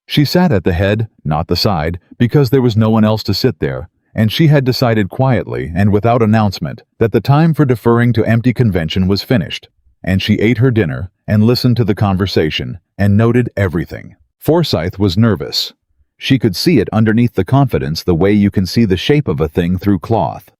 She sat at the head, not the side, because there was no one else to sit there, and she had decided quietly and without announcement that the time for deferring to empty convention was finished, and she ate her dinner and listened to the conversation and noted everything. Forsyth was nervous. She could see it underneath the confidence the way you can see the shape of a thing through cloth.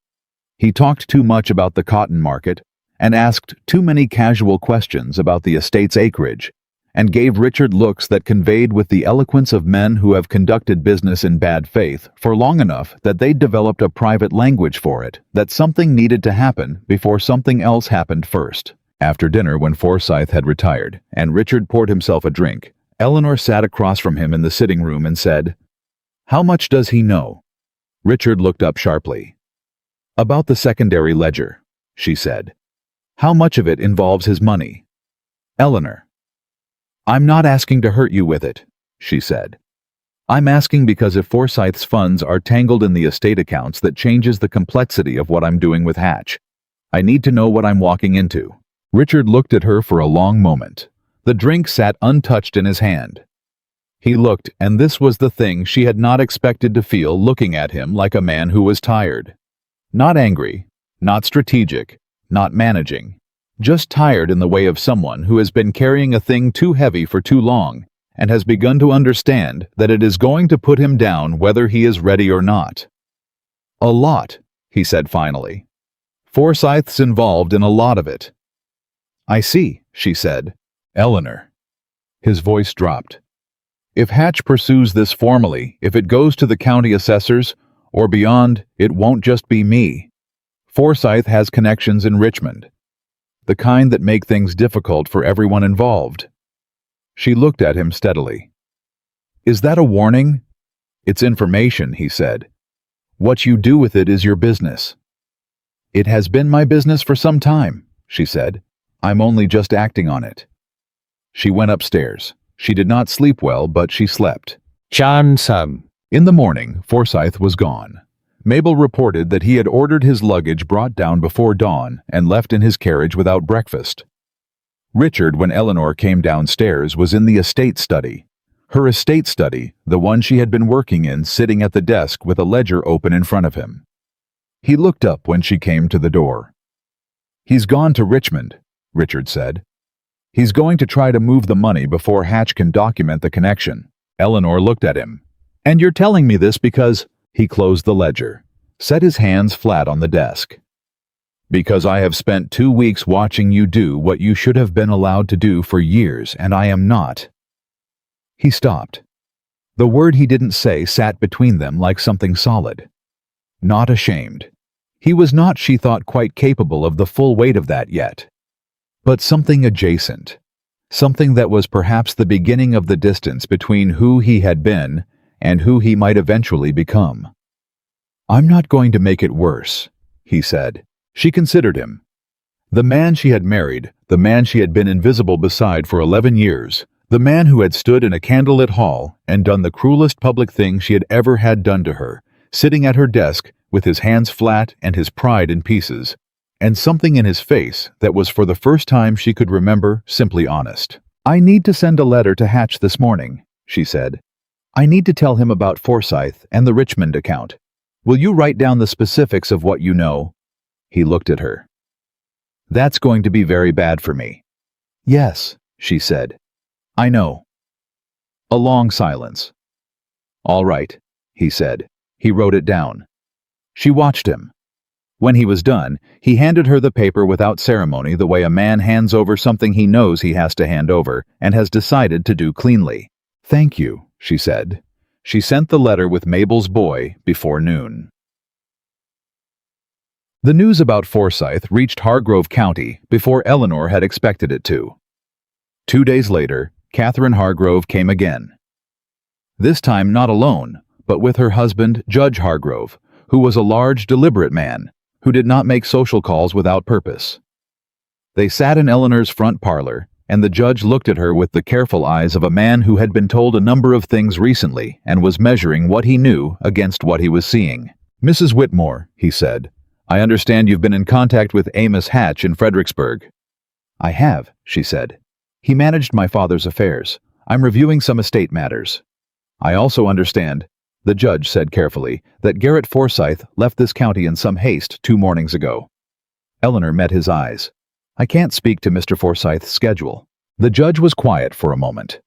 He talked too much about the cotton market and asked too many casual questions about the estate's acreage, and gave Richard looks that conveyed with the eloquence of men who have conducted business in bad faith for long enough that they'd developed a private language for it, that something needed to happen before something else happened first. After dinner, when Forsyth had retired and Richard poured himself a drink, Eleanor sat across from him in the sitting room and said, "How much does he know?" Richard looked up sharply. "About the secondary ledger," she said. "How much of it involves his money?" "Eleanor." "I'm not asking to hurt you with it," she said. "I'm asking because if Forsyth's funds are tangled in the estate accounts, that changes the complexity of what I'm doing with Hatch. I need to know what I'm walking into." Richard looked at her for a long moment. The drink sat untouched in his hand. He looked, and this was the thing she had not expected to feel, looking at him like a man who was tired. Not angry, not strategic, not managing. Just tired in the way of someone who has been carrying a thing too heavy for too long and has begun to understand that it is going to put him down whether he is ready or not. "A lot," he said finally. "Forsyth's involved in a lot of it." "I see," she said. "Eleanor." His voice dropped. "If Hatch pursues this formally, if it goes to the county assessors, or beyond, it won't just be me. Forsyth has connections in Richmond. The kind that make things difficult for everyone involved." She looked at him steadily. "Is that a warning?" "It's information," he said. "What you do with it is your business." "It has been my business for some time," she said. "I'm only just acting on it." She went upstairs. She did not sleep well, but she slept. Chansum. In the morning, Forsyth was gone. Mabel reported that he had ordered his luggage brought down before dawn and left in his carriage without breakfast. Richard, when Eleanor came downstairs, was in the estate study. Her estate study, the one she had been working in, sitting at the desk with a ledger open in front of him. He looked up when she came to the door. "He's gone to Richmond," Richard said. "He's going to try to move the money before Hatch can document the connection." Eleanor looked at him. "And you're telling me this because—" He closed the ledger, set his hands flat on the desk. "Because I have spent 2 weeks watching you do what you should have been allowed to do for years, and I am not." He stopped. The word he didn't say sat between them like something solid. Not ashamed. He was not, she thought, quite capable of the full weight of that yet. But something adjacent. Something that was perhaps the beginning of the distance between who he had been and who he might eventually become. "I'm not going to make it worse," he said. She considered him. The man she had married, the man she had been invisible beside for 11 years, the man who had stood in a candlelit hall and done the cruelest public thing she had ever had done to her, sitting at her desk with his hands flat and his pride in pieces, and something in his face that was for the first time she could remember simply honest. "I need to send a letter to Hatch this morning," she said. "I need to tell him about Forsyth and the Richmond account. Will you write down the specifics of what you know?" He looked at her. "That's going to be very bad for me." "Yes," she said. "I know." A long silence. "All right," he said. He wrote it down. She watched him. When he was done, he handed her the paper without ceremony, the way a man hands over something he knows he has to hand over and has decided to do cleanly. "Thank you," she said. She sent the letter with Mabel's boy before noon. The news about Forsyth reached Hargrove County before Eleanor had expected it to. 2 days later, Catherine Hargrove came again. This time not alone, but with her husband, Judge Hargrove, who was a large, deliberate man, who did not make social calls without purpose. They sat in Eleanor's front parlor, and the judge looked at her with the careful eyes of a man who had been told a number of things recently and was measuring what he knew against what he was seeing. "Mrs. Whitmore," he said, "I understand you've been in contact with Amos Hatch in Fredericksburg." "I have," she said. "He managed my father's affairs. I'm reviewing some estate matters." "I also understand," the judge said carefully, "that Garrett Forsythe left this county in some haste 2 mornings ago." Eleanor met his eyes. "I can't speak to Mr. Forsythe's schedule." The judge was quiet for a moment.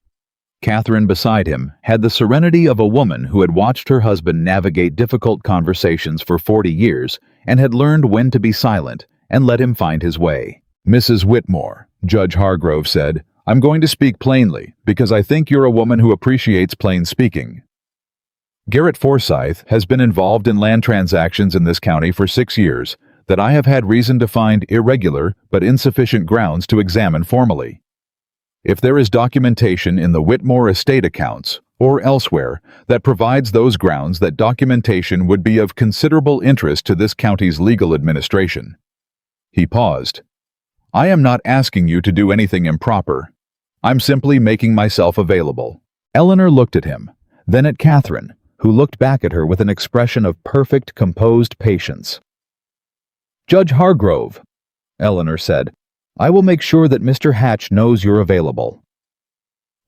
Catherine beside him had the serenity of a woman who had watched her husband navigate difficult conversations for 40 years and had learned when to be silent and let him find his way. "Mrs. Whitmore," Judge Hargrove said, "I'm going to speak plainly because I think you're a woman who appreciates plain speaking. Garrett Forsythe has been involved in land transactions in this county for 6 years that I have had reason to find irregular but insufficient grounds to examine formally. If there is documentation in the Whitmore estate accounts or elsewhere that provides those grounds, that documentation would be of considerable interest to this county's legal administration." He paused. "I am not asking you to do anything improper. I'm simply making myself available." Eleanor looked at him, then at Catherine, who looked back at her with an expression of perfect, composed patience. "Judge Hargrove," Eleanor said, "I will make sure that Mr. Hatch knows you're available."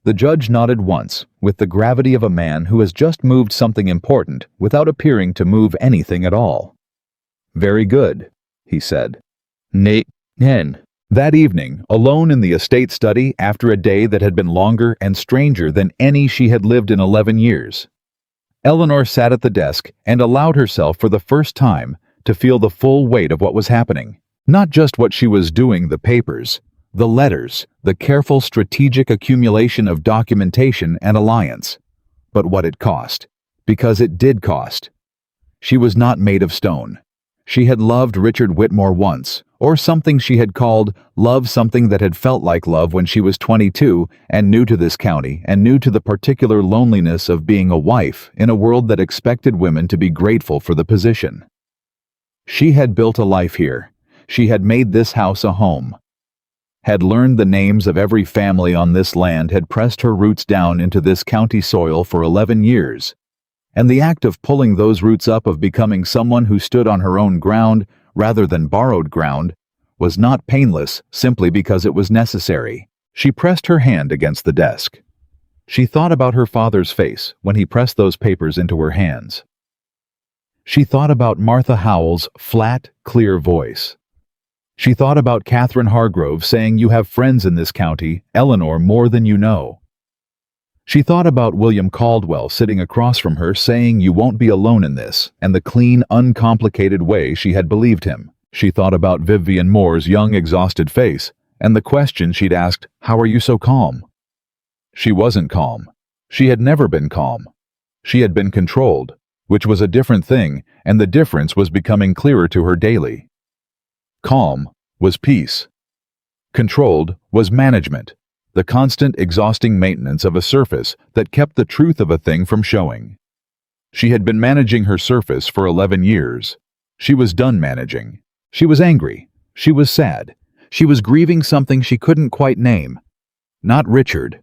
The judge nodded once, with the gravity of a man who has just moved something important without appearing to move anything at all. "Very good," he said. Then, that evening, alone in the estate study after a day that had been longer and stranger than any she had lived in 11 years, Eleanor sat at the desk and allowed herself for the first time to feel the full weight of what was happening. Not just what she was doing, the papers, the letters, the careful strategic accumulation of documentation and alliance, but what it cost, because it did cost. She was not made of stone. She had loved Richard Whitmore once, or something she had called love, something that had felt like love when she was 22 and new to this county and new to the particular loneliness of being a wife in a world that expected women to be grateful for the position. She had built a life here. She had made this house a home, had learned the names of every family on this land, had pressed her roots down into this county soil for 11 years. And the act of pulling those roots up, of becoming someone who stood on her own ground rather than borrowed ground, was not painless simply because it was necessary. She pressed her hand against the desk. She thought about her father's face when he pressed those papers into her hands. She thought about Martha Howell's flat, clear voice. She thought about Catherine Hargrove saying, "You have friends in this county, Eleanor, more than you know." She thought about William Caldwell sitting across from her saying, "You won't be alone in this," and the clean, uncomplicated way she had believed him. She thought about Vivian Moore's young, exhausted face, and the question she'd asked, "How are you so calm?" She wasn't calm. She had never been calm. She had been controlled, which was a different thing, and the difference was becoming clearer to her daily. Calm was peace. Controlled was management, the constant, exhausting maintenance of a surface that kept the truth of a thing from showing. She had been managing her surface for 11 years. She was done managing. She was angry. She was sad. She was grieving something she couldn't quite name. Not Richard.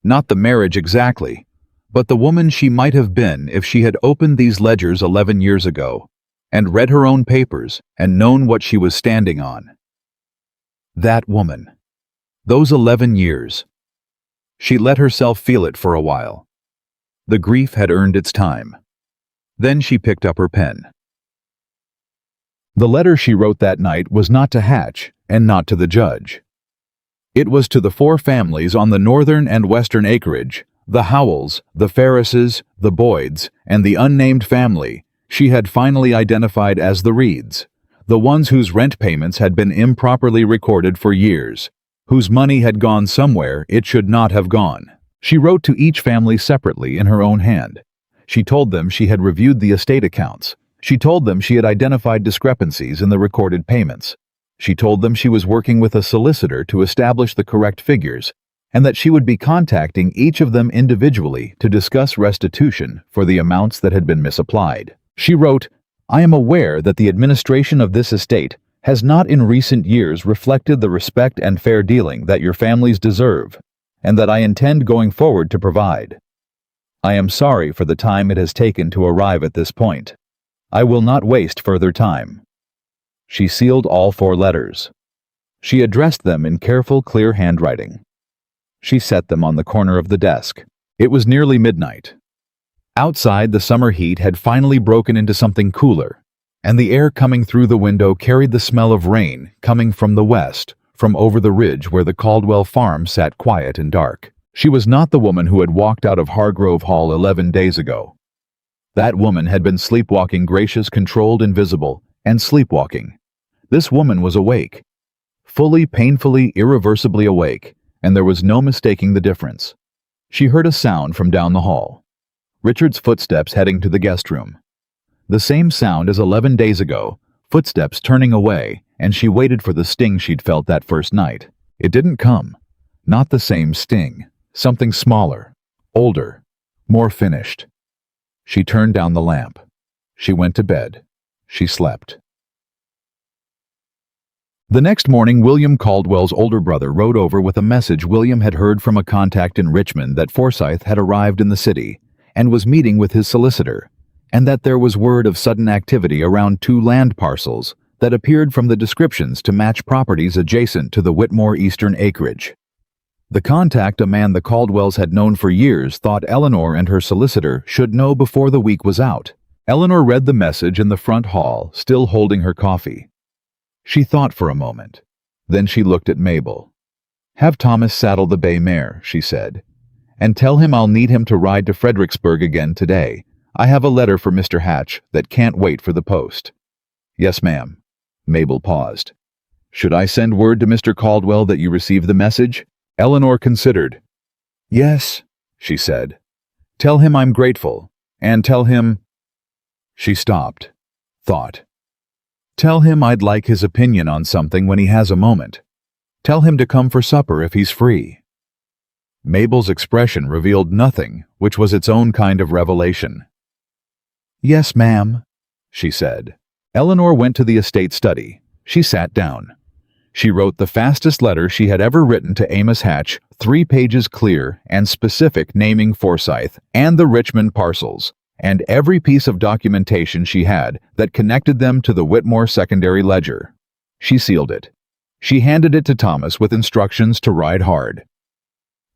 Not the marriage exactly, but the woman she might have been if she had opened these ledgers 11 years ago and read her own papers and known what she was standing on. That woman. Those 11 years. She let herself feel it for a while. The grief had earned its time. Then she picked up her pen. The letter she wrote that night was not to Hatch and not to the judge. It was to the 4 families on the northern and western acreage, the Howells, the Ferrises, the Boyds, and the unnamed family she had finally identified as the Reeds, the ones whose rent payments had been improperly recorded for years, whose money had gone somewhere it should not have gone. She wrote to each family separately in her own hand. She told them she had reviewed the estate accounts. She told them she had identified discrepancies in the recorded payments. She told them she was working with a solicitor to establish the correct figures, and that she would be contacting each of them individually to discuss restitution for the amounts that had been misapplied. She wrote, "I am aware that the administration of this estate has not in recent years reflected the respect and fair dealing that your families deserve, and that I intend going forward to provide. I am sorry for the time it has taken to arrive at this point. I will not waste further time." She sealed all 4 letters. She addressed them in careful, clear handwriting. She set them on the corner of the desk. It was nearly midnight. Outside, the summer heat had finally broken into something cooler, and the air coming through the window carried the smell of rain coming from the west, from over the ridge where the Caldwell farm sat quiet and dark. She was not the woman who had walked out of Hargrove Hall 11 days ago. That woman had been sleepwalking, gracious, controlled, invisible, and sleepwalking. This woman was awake. Fully, painfully, irreversibly awake, and there was no mistaking the difference. She heard a sound from down the hall. Richard's footsteps heading to the guest room. The same sound as 11 days ago, footsteps turning away, and she waited for the sting she'd felt that first night. It didn't come. Not the same sting. Something smaller, older, more finished. She turned down the lamp. She went to bed. She slept. The next morning, William Caldwell's older brother rode over with a message William had heard from a contact in Richmond that Forsyth had arrived in the city and was meeting with his solicitor, and that there was word of sudden activity around 2 land parcels that appeared from the descriptions to match properties adjacent to the Whitmore eastern acreage. The contact, a man the Caldwells had known for years, thought Eleanor and her solicitor should know before the week was out. Eleanor read the message in the front hall, still holding her coffee. She thought for a moment. Then she looked at Mabel. "Have Thomas saddle the bay mare," she said, "and tell him I'll need him to ride to Fredericksburg again today. I have a letter for Mr. Hatch that can't wait for the post." "Yes, ma'am." Mabel paused. "Should I send word to Mr. Caldwell that you received the message?" Eleanor considered. "Yes," she said. "Tell him I'm grateful, and tell him—" She stopped, thought. "Tell him I'd like his opinion on something when he has a moment. Tell him to come for supper if he's free." Mabel's expression revealed nothing, which was its own kind of revelation. "Yes, ma'am," she said. Eleanor went to the estate study. She sat down. She wrote the fastest letter she had ever written to Amos Hatch, 3 pages clear and specific, naming Forsyth and the Richmond parcels, and every piece of documentation she had that connected them to the Whitmore secondary ledger. She sealed it. She handed it to Thomas with instructions to ride hard.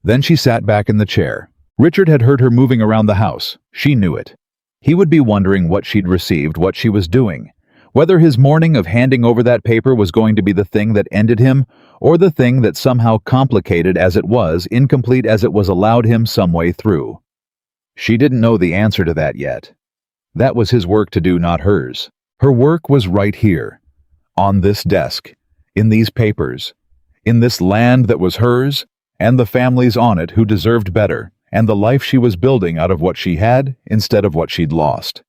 Then she sat back in the chair. Richard had heard her moving around the house. She knew it. He would be wondering what she'd received, what she was doing, whether his morning of handing over that paper was going to be the thing that ended him, or the thing that, somehow complicated as it was, incomplete as it was, allowed him some way through. She didn't know the answer to that yet. That was his work to do, not hers. Her work was right here, on this desk, in these papers, in this land that was hers, and the families on it who deserved better, and the life she was building out of what she had instead of what she'd lost.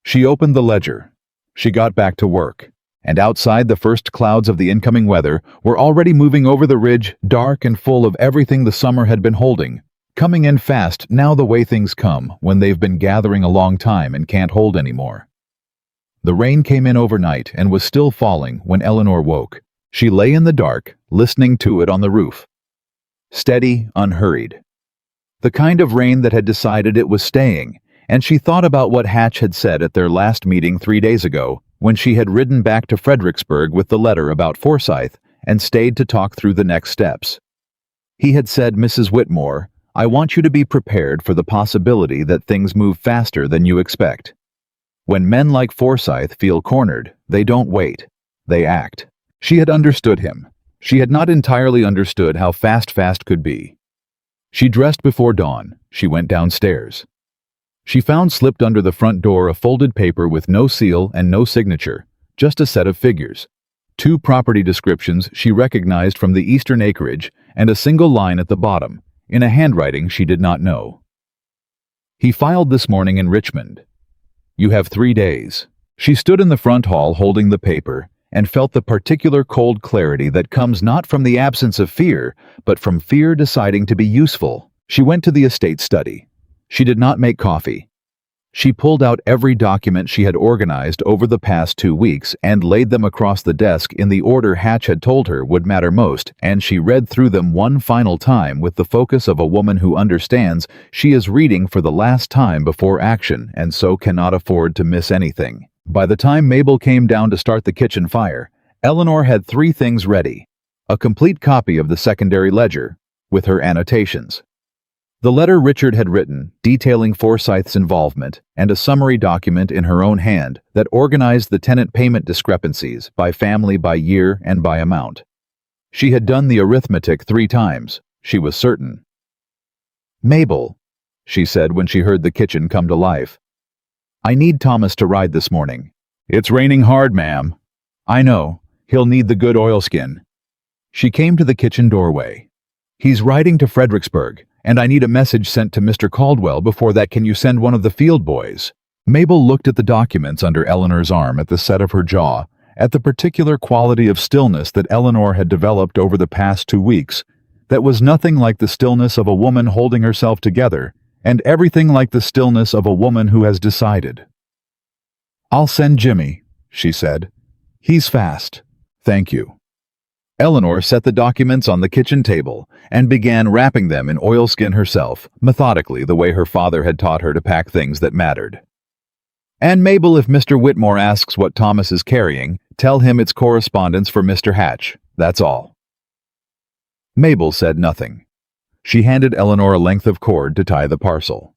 She opened the ledger. She got back to work, and outside, the first clouds of the incoming weather were already moving over the ridge, dark and full of everything the summer had been holding, coming in fast now, the way things come when they've been gathering a long time and can't hold anymore. The rain came in overnight and was still falling when Eleanor woke. She lay in the dark, listening to it on the roof. Steady, unhurried. The kind of rain that had decided it was staying, and she thought about what Hatch had said at their last meeting 3 days ago, when she had ridden back to Fredericksburg with the letter about Forsyth and stayed to talk through the next steps. He had said, "Mrs. Whitmore, I want you to be prepared for the possibility that things move faster than you expect. When men like Forsyth feel cornered, they don't wait. They act." She had understood him. She had not entirely understood how fast could be. She dressed before dawn. She went downstairs. She found slipped under the front door a folded paper with no seal and no signature, just a set of figures. 2 property descriptions she recognized from the eastern acreage, and a single line at the bottom, in a handwriting she did not know. "He filed this morning in Richmond. You have 3 days." She stood in the front hall holding the paper, and felt the particular cold clarity that comes not from the absence of fear, but from fear deciding to be useful. She went to the estate study. She did not make coffee. She pulled out every document she had organized over the past 2 weeks and laid them across the desk in the order Hatch had told her would matter most, and she read through them one final time with the focus of a woman who understands she is reading for the last time before action and so cannot afford to miss anything. By the time Mabel came down to start the kitchen fire, Eleanor had 3 things ready. A complete copy of the secondary ledger, with her annotations. The letter Richard had written, detailing Forsyth's involvement, and a summary document in her own hand that organized the tenant payment discrepancies by family, by year, and by amount. She had done the arithmetic 3 times, she was certain. "Mabel," she said when she heard the kitchen come to life. "I need Thomas to ride this morning." "It's raining hard, ma'am." "I know. He'll need the good oilskin." She came to the kitchen doorway. "He's riding to Fredericksburg, and I need a message sent to Mr. Caldwell before that. Can you send one of the field boys?" Mabel looked at the documents under Eleanor's arm, at the set of her jaw, at the particular quality of stillness that Eleanor had developed over the past 2 weeks, that was nothing like the stillness of a woman holding herself together, and everything like the stillness of a woman who has decided. "I'll send Jimmy," she said. "He's fast." "Thank you." Eleanor set the documents on the kitchen table and began wrapping them in oilskin herself, methodically, the way her father had taught her to pack things that mattered. "And Mabel, if Mr. Whitmore asks what Thomas is carrying, tell him it's correspondence for Mr. Hatch, that's all." Mabel said nothing. She handed Eleanor a length of cord to tie the parcel.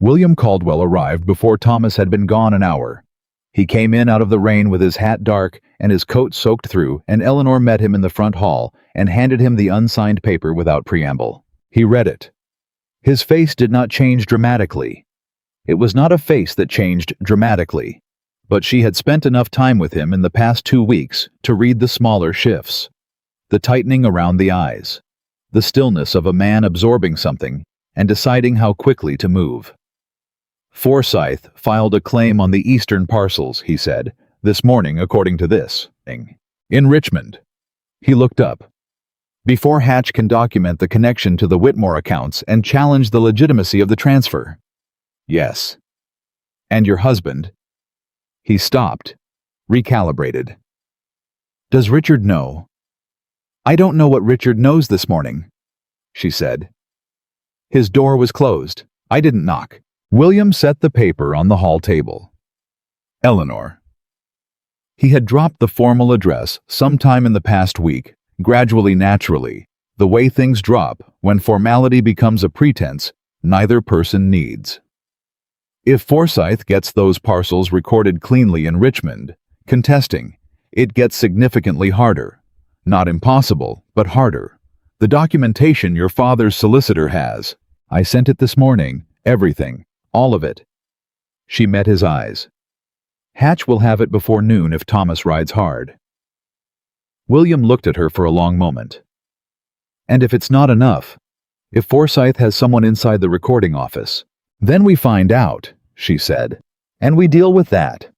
William Caldwell arrived before Thomas had been gone an hour. He came in out of the rain with his hat dark and his coat soaked through, and Eleanor met him in the front hall and handed him the unsigned paper without preamble. He read it. His face did not change dramatically. It was not a face that changed dramatically, but she had spent enough time with him in the past 2 weeks to read the smaller shifts. The tightening around the eyes. The stillness of a man absorbing something and deciding how quickly to move. "Forsyth filed a claim on the eastern parcels," he said, "this morning, according to this thing. In Richmond." He looked up. "Before Hatch can document the connection to the Whitmore accounts and challenge the legitimacy of the transfer." "Yes." "And your husband?" He stopped, recalibrated. "Does Richard know?" "I don't know what Richard knows this morning," she said. "His door was closed. I didn't knock." William set the paper on the hall table. "Eleanor." He had dropped the formal address sometime in the past week, gradually, naturally, the way things drop when formality becomes a pretense neither person needs. If Forsyth gets those parcels recorded cleanly in Richmond, contesting, it gets significantly harder. Not impossible, but harder. "The documentation your father's solicitor has. I sent it this morning, everything. All of it." She met his eyes. "Hatch will have it before noon if Thomas rides hard." William looked at her for a long moment. "And if it's not enough, if Forsyth has someone inside the recording office, then we find out," she said, "and we deal with that.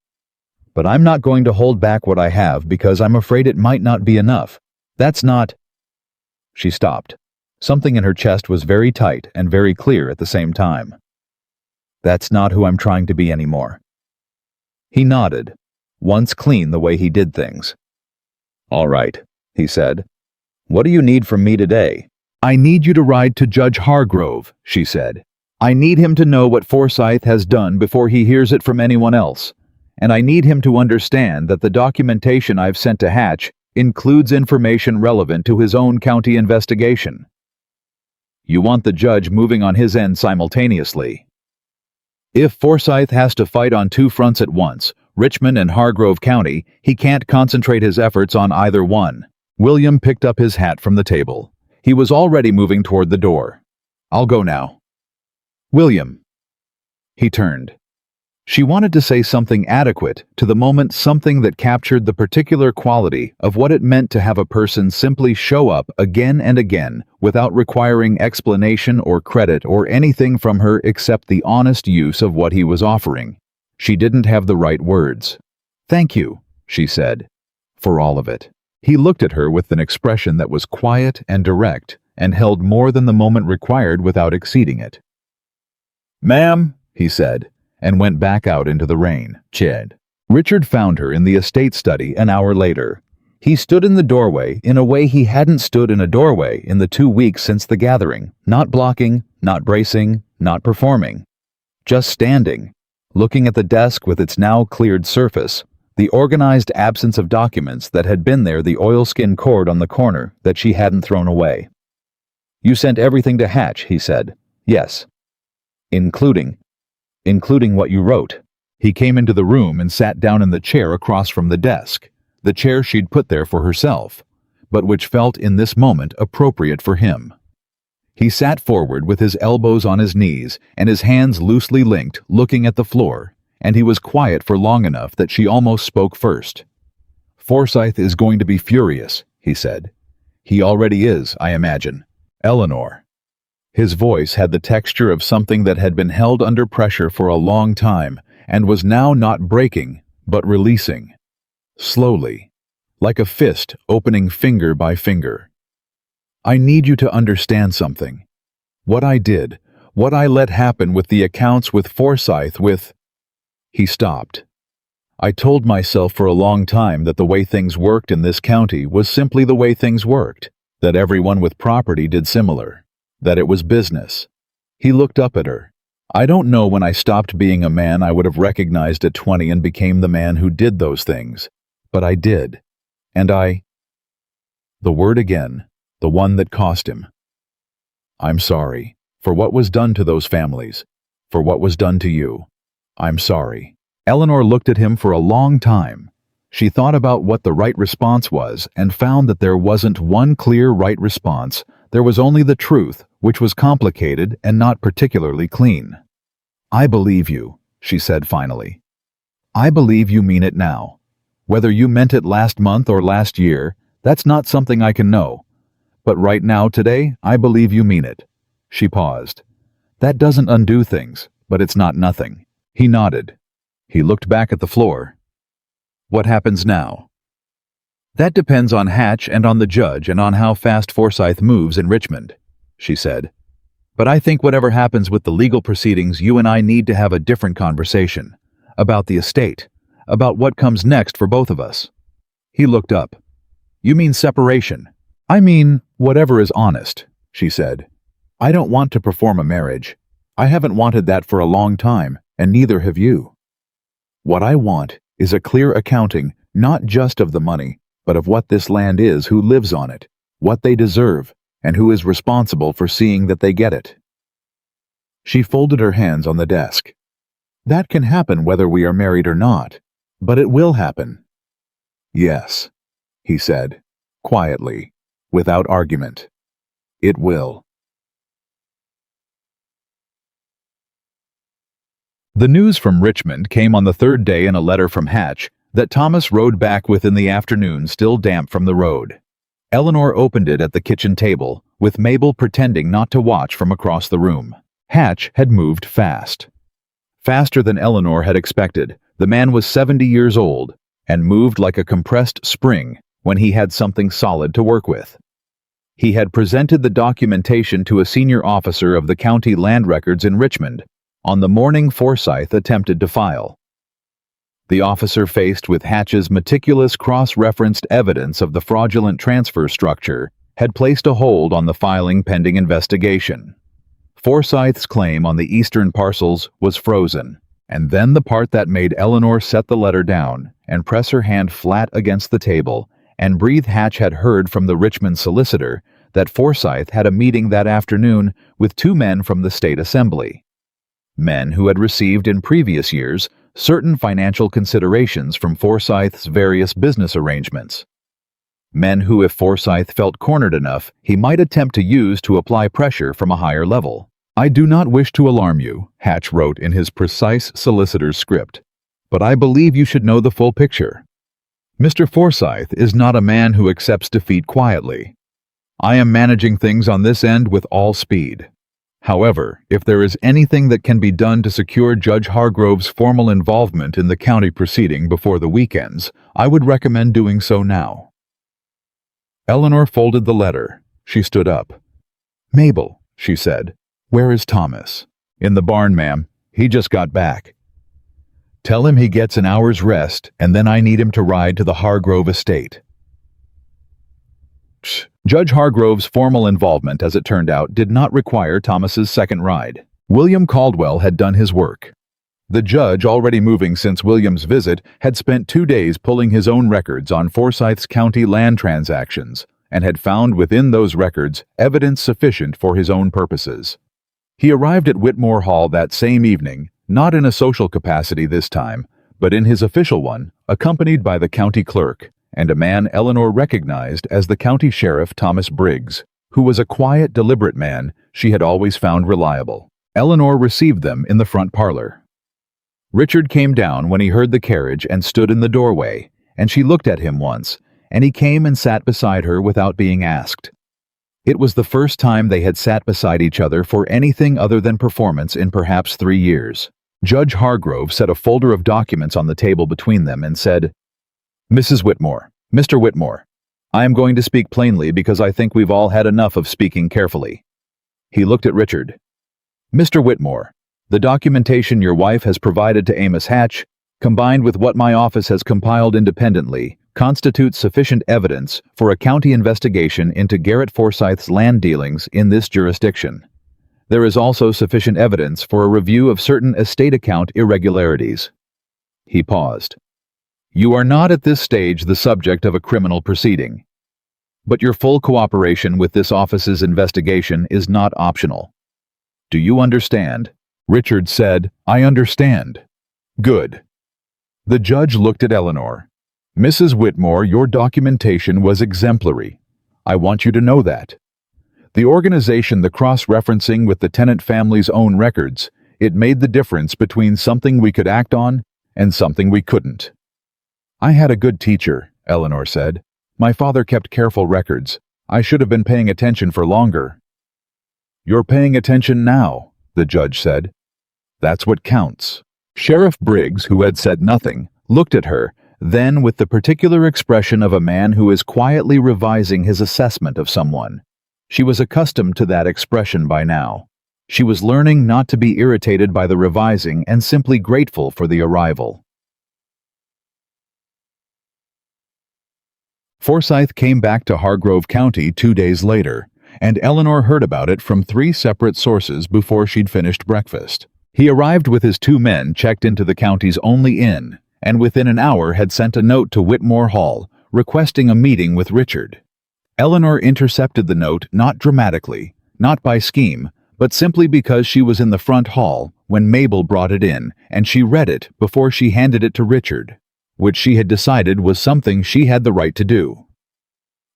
But I'm not going to hold back what I have because I'm afraid it might not be enough. That's not—" She stopped. Something in her chest was very tight and very clear at the same time. "That's not who I'm trying to be anymore." He nodded, once clean the way he did things. "All right," he said. "What do you need from me today?" "I need you to ride to Judge Hargrove," she said. "I need him to know what Forsyth has done before he hears it from anyone else. And I need him to understand that the documentation I've sent to Hatch includes information relevant to his own county investigation. You want the judge moving on his end simultaneously. If Forsyth has to fight on 2 fronts at once, Richmond and Hargrove County, he can't concentrate his efforts on either one." William picked up his hat from the table. He was already moving toward the door. "I'll go now." "William." He turned. She wanted to say something adequate to the moment, something that captured the particular quality of what it meant to have a person simply show up again and again without requiring explanation or credit or anything from her except the honest use of what he was offering. She didn't have the right words. "Thank you," she said, "for all of it." He looked at her with an expression that was quiet and direct and held more than the moment required without exceeding it. "Ma'am," he said, and went back out into the rain. Ched. Richard found her in the estate study an hour later. He stood in the doorway in a way he hadn't stood in a doorway in the 2 weeks since the gathering, not blocking, not bracing, not performing. Just standing, looking at the desk with its now cleared surface, The organized absence of documents that had been there, the oilskin cord on the corner that she hadn't thrown away. "You sent everything to Hatch," he said. "Yes." Including what you wrote." He came into the room and sat down in the chair across from the desk, the chair she'd put there for herself, but which felt in this moment appropriate for him. He sat forward with his elbows on his knees and his hands loosely linked, looking at the floor, and he was quiet for long enough that she almost spoke first. "Forsyth is going to be furious," he said. "He already is, I imagine. Eleanor." His voice had the texture of something that had been held under pressure for a long time and was now not breaking, but releasing. Slowly, like a fist opening finger by finger. "I need you to understand something. What I did, what I let happen with the accounts with Forsyth, with—" He stopped. "I told myself for a long time that the way things worked in this county was simply the way things worked, that everyone with property did similar, that it was business." He looked up at her. "I don't know when I stopped being a man I would have recognized at 20 and became the man who did those things, but I did. And I—" The word again, the one that cost him. "I'm sorry, for what was done to those families, for what was done to you. I'm sorry." Eleanor looked at him for a long time. She thought about what the right response was and found that there wasn't one clear right response. There was only the truth, which was complicated and not particularly clean. "I believe you," she said finally. "I believe you mean it now. Whether you meant it last month or last year, that's not something I can know. But right now, today, I believe you mean it." She paused. "That doesn't undo things, but it's not nothing." He nodded. He looked back at the floor. "What happens now?" "That depends on Hatch and on the judge and on how fast Forsyth moves in Richmond," she said. "But I think whatever happens with the legal proceedings, you and I need to have a different conversation. About the estate. About what comes next for both of us." He looked up. "You mean separation?" "I mean, whatever is honest," she said. "I don't want to perform a marriage. I haven't wanted that for a long time, and neither have you. What I want is a clear accounting, not just of the money, but of what this land is, who lives on it, what they deserve, and who is responsible for seeing that they get it." She folded her hands on the desk. "That can happen whether we are married or not, but it will happen." "Yes," he said, quietly, without argument. "It will." The news from Richmond came on the third day in a letter from Hatch that Thomas rode back with in the afternoon, still damp from the road. Eleanor opened it at the kitchen table, with Mabel pretending not to watch from across the room. Hatch had moved fast. Faster than Eleanor had expected. The man was 70 years old, and moved like a compressed spring when he had something solid to work with. He had presented the documentation to a senior officer of the county land records in Richmond on the morning Forsyth attempted to file. The officer, faced with Hatch's meticulous cross-referenced evidence of the fraudulent transfer structure, had placed a hold on the filing pending investigation. Forsyth's claim on the eastern parcels was frozen, and then the part that made Eleanor set the letter down and press her hand flat against the table and breathe. Hatch had heard from the Richmond solicitor that Forsyth had a meeting that afternoon with two men from the state assembly. Men who had received in previous years certain financial considerations from Forsyth's various business arrangements. Men who, if Forsyth felt cornered enough, he might attempt to use to apply pressure from a higher level. "I do not wish to alarm you," Hatch wrote in his precise solicitor's script, "but I believe you should know the full picture. Mr. Forsyth is not a man who accepts defeat quietly. I am managing things on this end with all speed. However, if there is anything that can be done to secure Judge Hargrove's formal involvement in the county proceeding before the weekends, I would recommend doing so now." Eleanor folded the letter. She stood up. "Mabel," she said, "where is Thomas?" "In the barn, ma'am. He just got back." "Tell him he gets an hour's rest, and then I need him to ride to the Hargrove estate." Judge Hargrove's formal involvement, as it turned out, did not require Thomas's second ride. William Caldwell had done his work. The judge, already moving since William's visit, had spent 2 days pulling his own records on Forsyth's county land transactions and had found within those records evidence sufficient for his own purposes. He arrived at Whitmore Hall that same evening, not in a social capacity this time, but in his official one, accompanied by the county clerk and a man Eleanor recognized as the county sheriff Thomas Briggs, who was a quiet, deliberate man she had always found reliable. Eleanor received them in the front parlor. Richard came down when he heard the carriage and stood in the doorway, and she looked at him once, and he came and sat beside her without being asked. It was the first time they had sat beside each other for anything other than performance in perhaps 3 years. Judge Hargrove set a folder of documents on the table between them and said, "Mrs. Whitmore, Mr. Whitmore, I am going to speak plainly because I think we've all had enough of speaking carefully." He looked at Richard. "Mr. Whitmore, the documentation your wife has provided to Amos Hatch, combined with what my office has compiled independently, constitutes sufficient evidence for a county investigation into Garrett Forsyth's land dealings in this jurisdiction. There is also sufficient evidence for a review of certain estate account irregularities." He paused. "You are not at this stage the subject of a criminal proceeding, but your full cooperation with this office's investigation is not optional. Do you understand?" Richard said, "I understand." "Good." The judge looked at Eleanor. "Mrs. Whitmore, your documentation was exemplary. I want you to know that. The organization, the cross-referencing with the tenant family's own records, it made the difference between something we could act on and something we couldn't." "I had a good teacher," Eleanor said. "My father kept careful records. I should have been paying attention for longer." "You're paying attention now," the judge said. "That's what counts." Sheriff Briggs, who had said nothing, looked at her, then with the particular expression of a man who is quietly revising his assessment of someone. She was accustomed to that expression by now. She was learning not to be irritated by the revising and simply grateful for the arrival. Forsyth came back to Hargrove County 2 days later, and Eleanor heard about it from 3 separate sources before she'd finished breakfast. He arrived with his 2 men checked into the county's only inn, and within an hour had sent a note to Whitmore Hall requesting a meeting with Richard. Eleanor intercepted the note not dramatically, not by scheme, but simply because she was in the front hall when Mabel brought it in, and she read it before she handed it to Richard, which she had decided was something she had the right to do.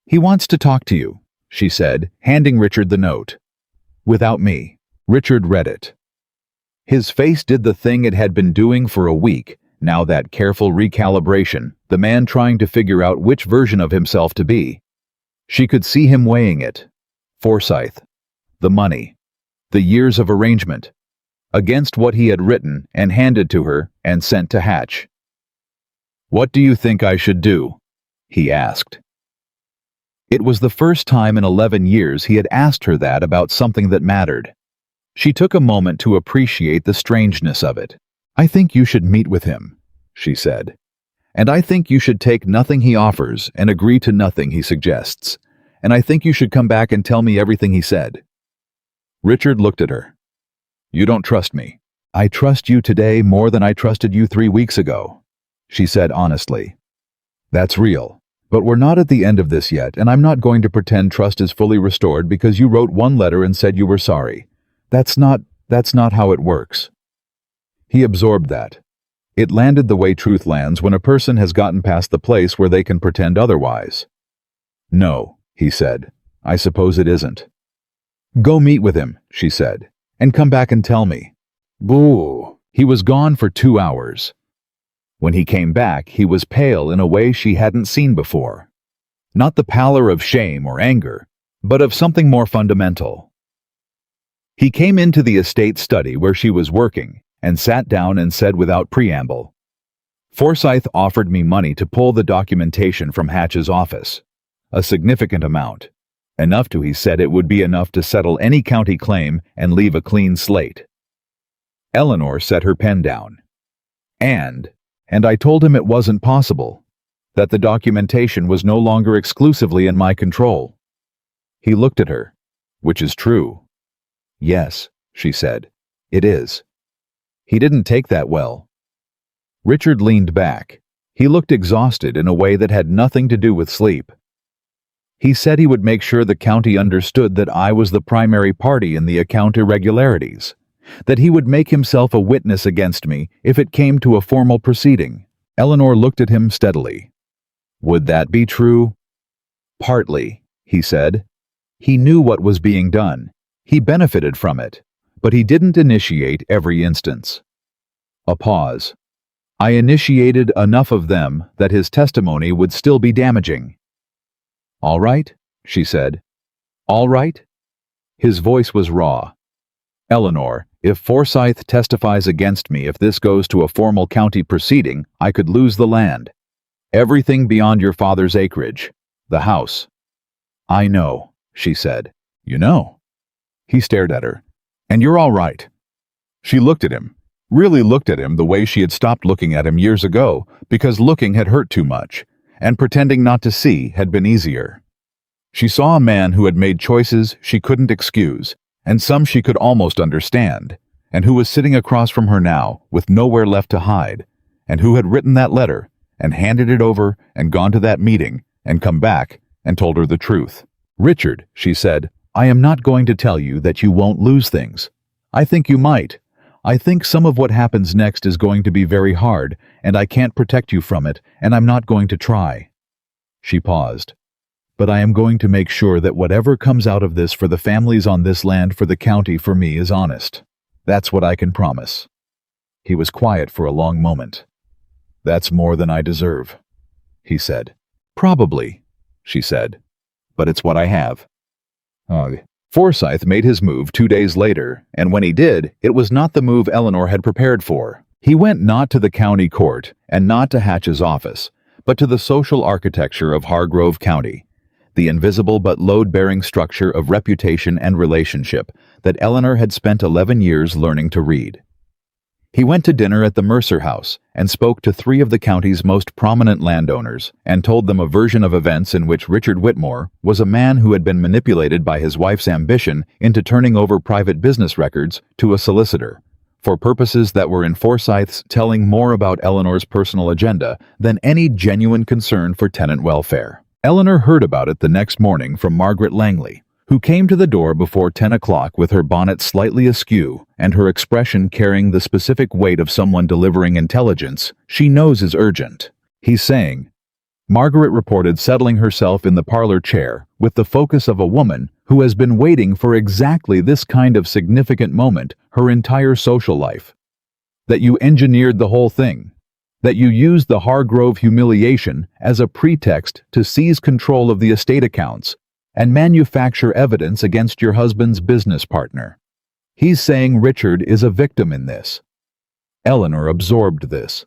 "He wants to talk to you," she said, handing Richard the note. "Without me." Richard read it. His face did the thing it had been doing for a week, now that careful recalibration, the man trying to figure out which version of himself to be. She could see him weighing it. Forsyth, the money, the years of arrangement, against what he had written and handed to her and sent to Hatch. "What do you think I should do?" he asked. It was the first time in 11 years he had asked her that about something that mattered. She took a moment to appreciate the strangeness of it. "I think you should meet with him," she said. "And I think you should take nothing he offers and agree to nothing he suggests. And I think you should come back and tell me everything he said." Richard looked at her. "You don't trust me." "I trust you today more than I trusted you 3 weeks ago," she said honestly. "That's real. But we're not at the end of this yet, and I'm not going to pretend trust is fully restored because you wrote one letter and said you were sorry. That's not how it works." He absorbed that. It landed the way truth lands when a person has gotten past the place where they can pretend otherwise. "No," he said. "I suppose it isn't." "Go meet with him," she said, "and come back and tell me." Boo! He was gone for 2 hours. When he came back, he was pale in a way she hadn't seen before. Not the pallor of shame or anger, but of something more fundamental. He came into the estate study where she was working and sat down and said without preamble, "Forsyth offered me money to pull the documentation from Hatch's office. A significant amount. Enough to, he said, it would be enough to settle any county claim and leave a clean slate." Eleanor set her pen down. And I told him it wasn't possible, that the documentation was no longer exclusively in my control." He looked at her. "Which is true." "Yes," she said, "it is." He didn't take that well. Richard leaned back. He looked exhausted in a way that had nothing to do with sleep. He said he would make sure the county understood that I was the primary party in the account irregularities, that he would make himself a witness against me if it came to a formal proceeding. Eleanor looked at him steadily. Would that be true? Partly, he said. He knew what was being done. He benefited from it, but he didn't initiate every instance. A pause. I initiated enough of them that his testimony would still be damaging. All right, she said. All right? His voice was raw. Eleanor, if Forsyth testifies against me if this goes to a formal county proceeding, I could lose the land. Everything beyond your father's acreage. The house. I know, she said. You know? He stared at her. And you're all right. She looked at him, really looked at him the way she had stopped looking at him years ago because looking had hurt too much, and pretending not to see had been easier. She saw a man who had made choices she couldn't excuse, and some she could almost understand, and who was sitting across from her now with nowhere left to hide, and who had written that letter and handed it over and gone to that meeting and come back and told her the truth. Richard, she said, I am not going to tell you that you won't lose things. I think you might. I think some of what happens next is going to be very hard, and I can't protect you from it, and I'm not going to try. She paused. But I am going to make sure that whatever comes out of this for the families on this land for the county for me is honest. That's what I can promise. He was quiet for a long moment. That's more than I deserve, he said. Probably, she said. But it's what I have. Forsyth made his move 2 days later, and when he did, it was not the move Eleanor had prepared for. He went not to the county court and not to Hatch's office, but to the social architecture of Hargrove County, the invisible but load-bearing structure of reputation and relationship that Eleanor had spent 11 years learning to read. He went to dinner at the Mercer House and spoke to 3 of the county's most prominent landowners and told them a version of events in which Richard Whitmore was a man who had been manipulated by his wife's ambition into turning over private business records to a solicitor, for purposes that were in Forsyth's telling more about Eleanor's personal agenda than any genuine concern for tenant welfare. Eleanor heard about it the next morning from Margaret Langley, who came to the door before 10 o'clock with her bonnet slightly askew and her expression carrying the specific weight of someone delivering intelligence she knows is urgent. He's saying, Margaret reported, settling herself in the parlor chair with the focus of a woman who has been waiting for exactly this kind of significant moment her entire social life. That you engineered the whole thing. That you used the Hargrove humiliation as a pretext to seize control of the estate accounts and manufacture evidence against your husband's business partner. He's saying Richard is a victim in this. Eleanor absorbed this.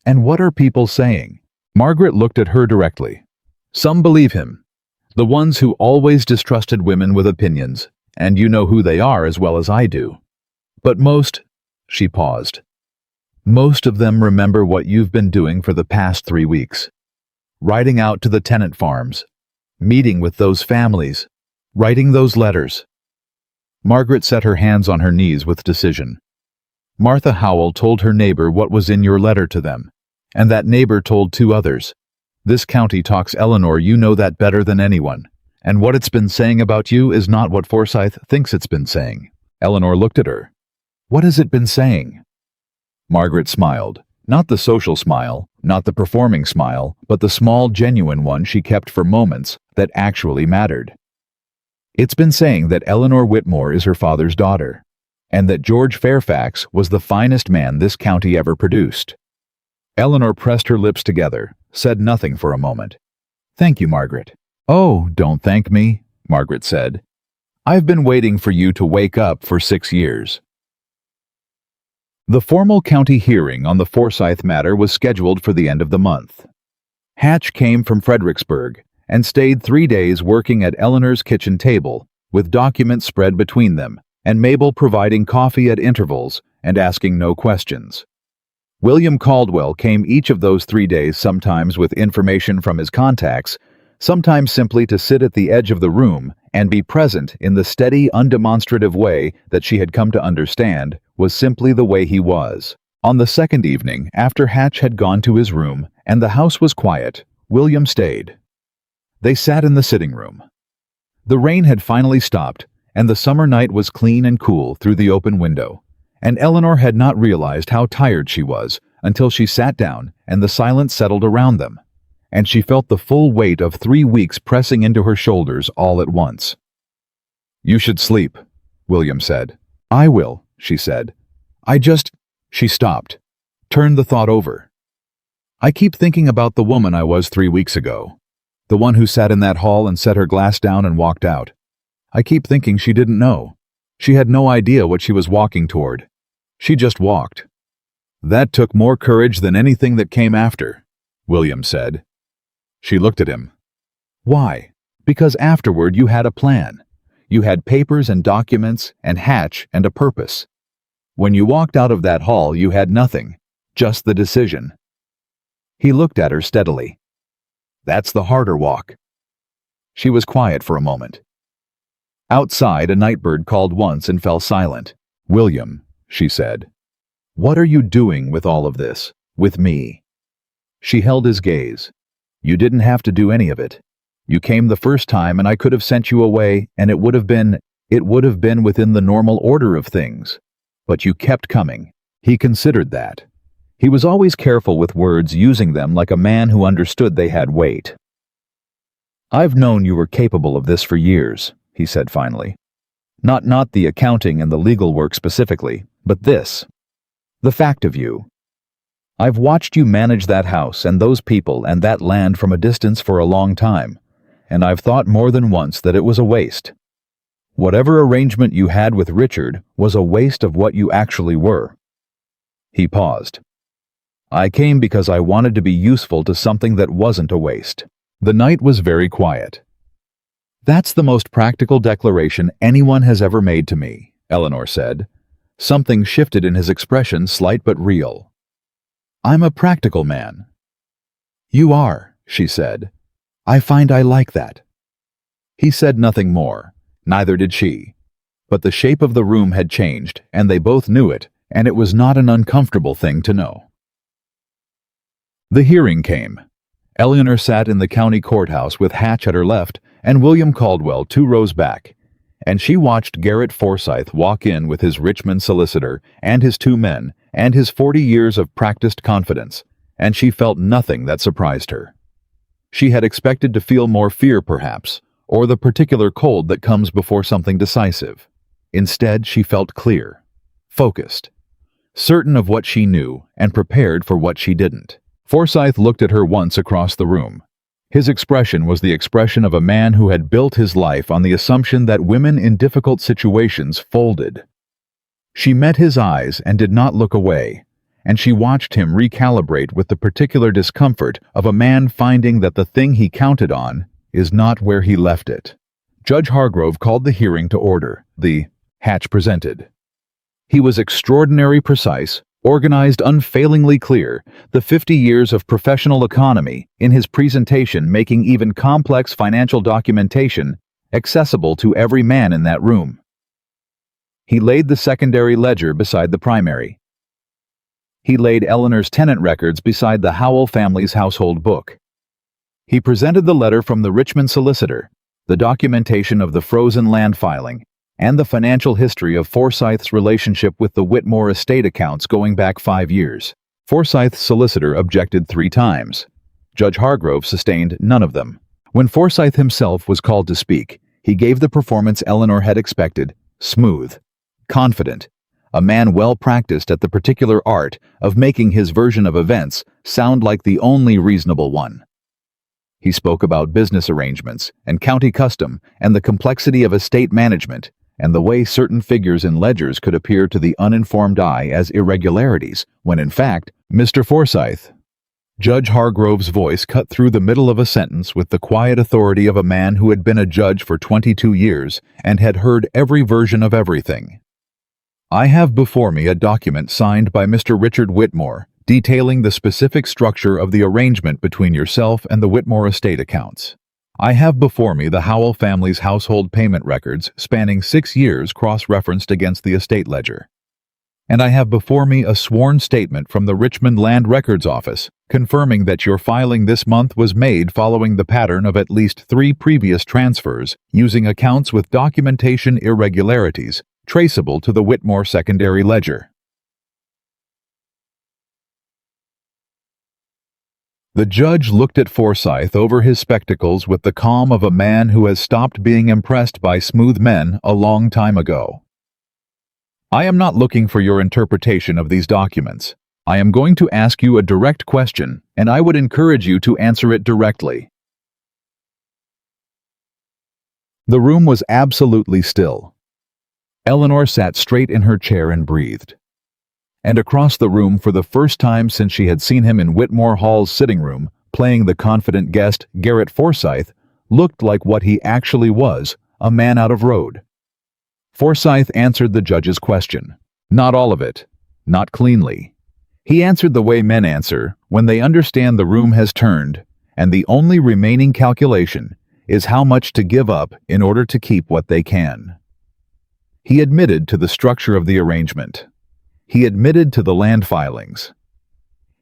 And what are people saying? Margaret looked at her directly. Some believe him. The ones who always distrusted women with opinions, and you know who they are as well as I do. But most, she paused, most of them remember what you've been doing for the past 3 weeks. Riding out to the tenant farms, meeting with those families, writing those letters. Margaret set her hands on her knees with decision. Martha Howell told her neighbor what was in your letter to them, and that neighbor told 2 others. This county talks, Eleanor, you know that better than anyone, and what it's been saying about you is not what Forsyth thinks it's been saying. Eleanor looked at her. What has it been saying? Margaret smiled. Not the social smile, not the performing smile, but the small, genuine one she kept for moments that actually mattered. It's been saying that Eleanor Whitmore is her father's daughter, and that George Fairfax was the finest man this county ever produced. Eleanor pressed her lips together, said nothing for a moment. Thank you, Margaret. Oh, don't thank me, Margaret said. I've been waiting for you to wake up for 6 years. The formal county hearing on the Forsyth matter was scheduled for the end of the month. Hatch came from Fredericksburg and stayed 3 days working at Eleanor's kitchen table, with documents spread between them, and Mabel providing coffee at intervals and asking no questions. William Caldwell came each of those 3 days, sometimes with information from his contacts, sometimes simply to sit at the edge of the room and be present in the steady, undemonstrative way that she had come to understand was simply the way he was. On the second evening, after Hatch had gone to his room and the house was quiet, William stayed. They sat in the sitting room. The rain had finally stopped, and the summer night was clean and cool through the open window, and Eleanor had not realized how tired she was until she sat down and the silence settled around them, and she felt the full weight of 3 weeks pressing into her shoulders all at once. "You should sleep," William said. "I will," she said. She stopped, turned the thought over. "I keep thinking about the woman I was 3 weeks ago. The one who sat in that hall and set her glass down and walked out. I keep thinking she didn't know. She had no idea what she was walking toward. She just walked." "That took more courage than anything that came after," William said. She looked at him. "Why?" "Because afterward you had a plan. You had papers and documents and Hatch and a purpose. When you walked out of that hall you had nothing, just the decision." He looked at her steadily. "That's the harder walk." She was quiet for a moment. Outside, a nightbird called once and fell silent. "William," she said, "what are you doing with all of this, with me?" She held his gaze. "You didn't have to do any of it. You came the first time and I could have sent you away and it would have been within the normal order of things. But you kept coming." He considered that. He was always careful with words, using them like a man who understood they had weight. "I've known you were capable of this for years," he said finally. Not the accounting and the legal work specifically, but this. The fact of you. I've watched you manage that house and those people and that land from a distance for a long time, and I've thought more than once that it was a waste. Whatever arrangement you had with Richard was a waste of what you actually were." He paused. "I came because I wanted to be useful to something that wasn't a waste." The night was very quiet. "That's the most practical declaration anyone has ever made to me," Eleanor said. Something shifted in his expression, slight but real. "I'm a practical man." "You are," she said. "I find I like that." He said nothing more. Neither did she. But the shape of the room had changed, and they both knew it, and it was not an uncomfortable thing to know. The hearing came. Eleanor sat in the county courthouse with Hatch at her left and William Caldwell 2 rows back, and she watched Garrett Forsythe walk in with his Richmond solicitor and his 2 men and his 40 years of practiced confidence, and she felt nothing that surprised her. She had expected to feel more fear, perhaps, or the particular cold that comes before something decisive. Instead, she felt clear, focused, certain of what she knew and prepared for what she didn't. Forsythe looked at her once across the room. His expression was the expression of a man who had built his life on the assumption that women in difficult situations folded. She met his eyes and did not look away, and she watched him recalibrate with the particular discomfort of a man finding that the thing he counted on is not where he left it. Judge Hargrove called the hearing to order. The Hatch presented. He was extraordinarily precise, organized, unfailingly clear, the 50 years of professional economy in his presentation, making even complex financial documentation accessible to every man in that room. He laid the secondary ledger beside the primary. He laid Eleanor's tenant records beside the Howell family's household book. He presented the letter from the Richmond solicitor, the documentation of the frozen land filing, and the financial history of Forsythe's relationship with the Whitmore estate accounts going back 5 years. Forsythe's solicitor objected 3 times. Judge Hargrove sustained none of them. When Forsythe himself was called to speak, he gave the performance Eleanor had expected, smooth, confident, a man well practiced at the particular art of making his version of events sound like the only reasonable one. He spoke about business arrangements and county custom and the complexity of estate management and the way certain figures in ledgers could appear to the uninformed eye as irregularities, when in fact, Mr. Forsythe. Judge Hargrove's voice cut through the middle of a sentence with the quiet authority of a man who had been a judge for 22 years and had heard every version of everything. I have before me a document signed by Mr. Richard Whitmore, detailing the specific structure of the arrangement between yourself and the Whitmore estate accounts. I have before me the Howell family's household payment records spanning 6 years cross-referenced against the estate ledger. And I have before me a sworn statement from the Richmond Land Records Office confirming that your filing this month was made following the pattern of at least 3 previous transfers using accounts with documentation irregularities traceable to the Whitmore secondary ledger. The judge looked at Forsyth over his spectacles with the calm of a man who has stopped being impressed by smooth men a long time ago. I am not looking for your interpretation of these documents. I am going to ask you a direct question, and I would encourage you to answer it directly. The room was absolutely still. Eleanor sat straight in her chair and breathed. And across the room, for the first time since she had seen him in Whitmore Hall's sitting room, playing the confident guest, Garrett Forsyth, looked like what he actually was, a man out of road. Forsyth answered the judge's question. Not all of it. Not cleanly. He answered the way men answer when they understand the room has turned, and the only remaining calculation is how much to give up in order to keep what they can. He admitted to the structure of the arrangement. He admitted to the land filings.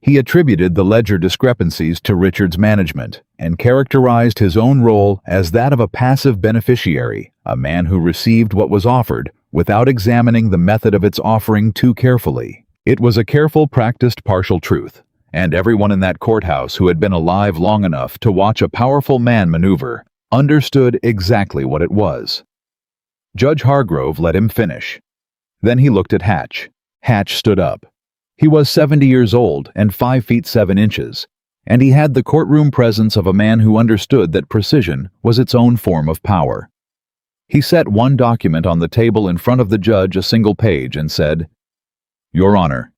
He attributed the ledger discrepancies to Richard's management and characterized his own role as that of a passive beneficiary, a man who received what was offered without examining the method of its offering too carefully. It was a careful, practiced partial truth, and everyone in that courthouse who had been alive long enough to watch a powerful man maneuver understood exactly what it was. Judge Hargrove let him finish. Then he looked at Hatch. Hatch stood up. He was 70 years old and 5 feet 7 inches, and he had the courtroom presence of a man who understood that precision was its own form of power. He set one document on the table in front of the judge, a single page, and said, "Your Honor,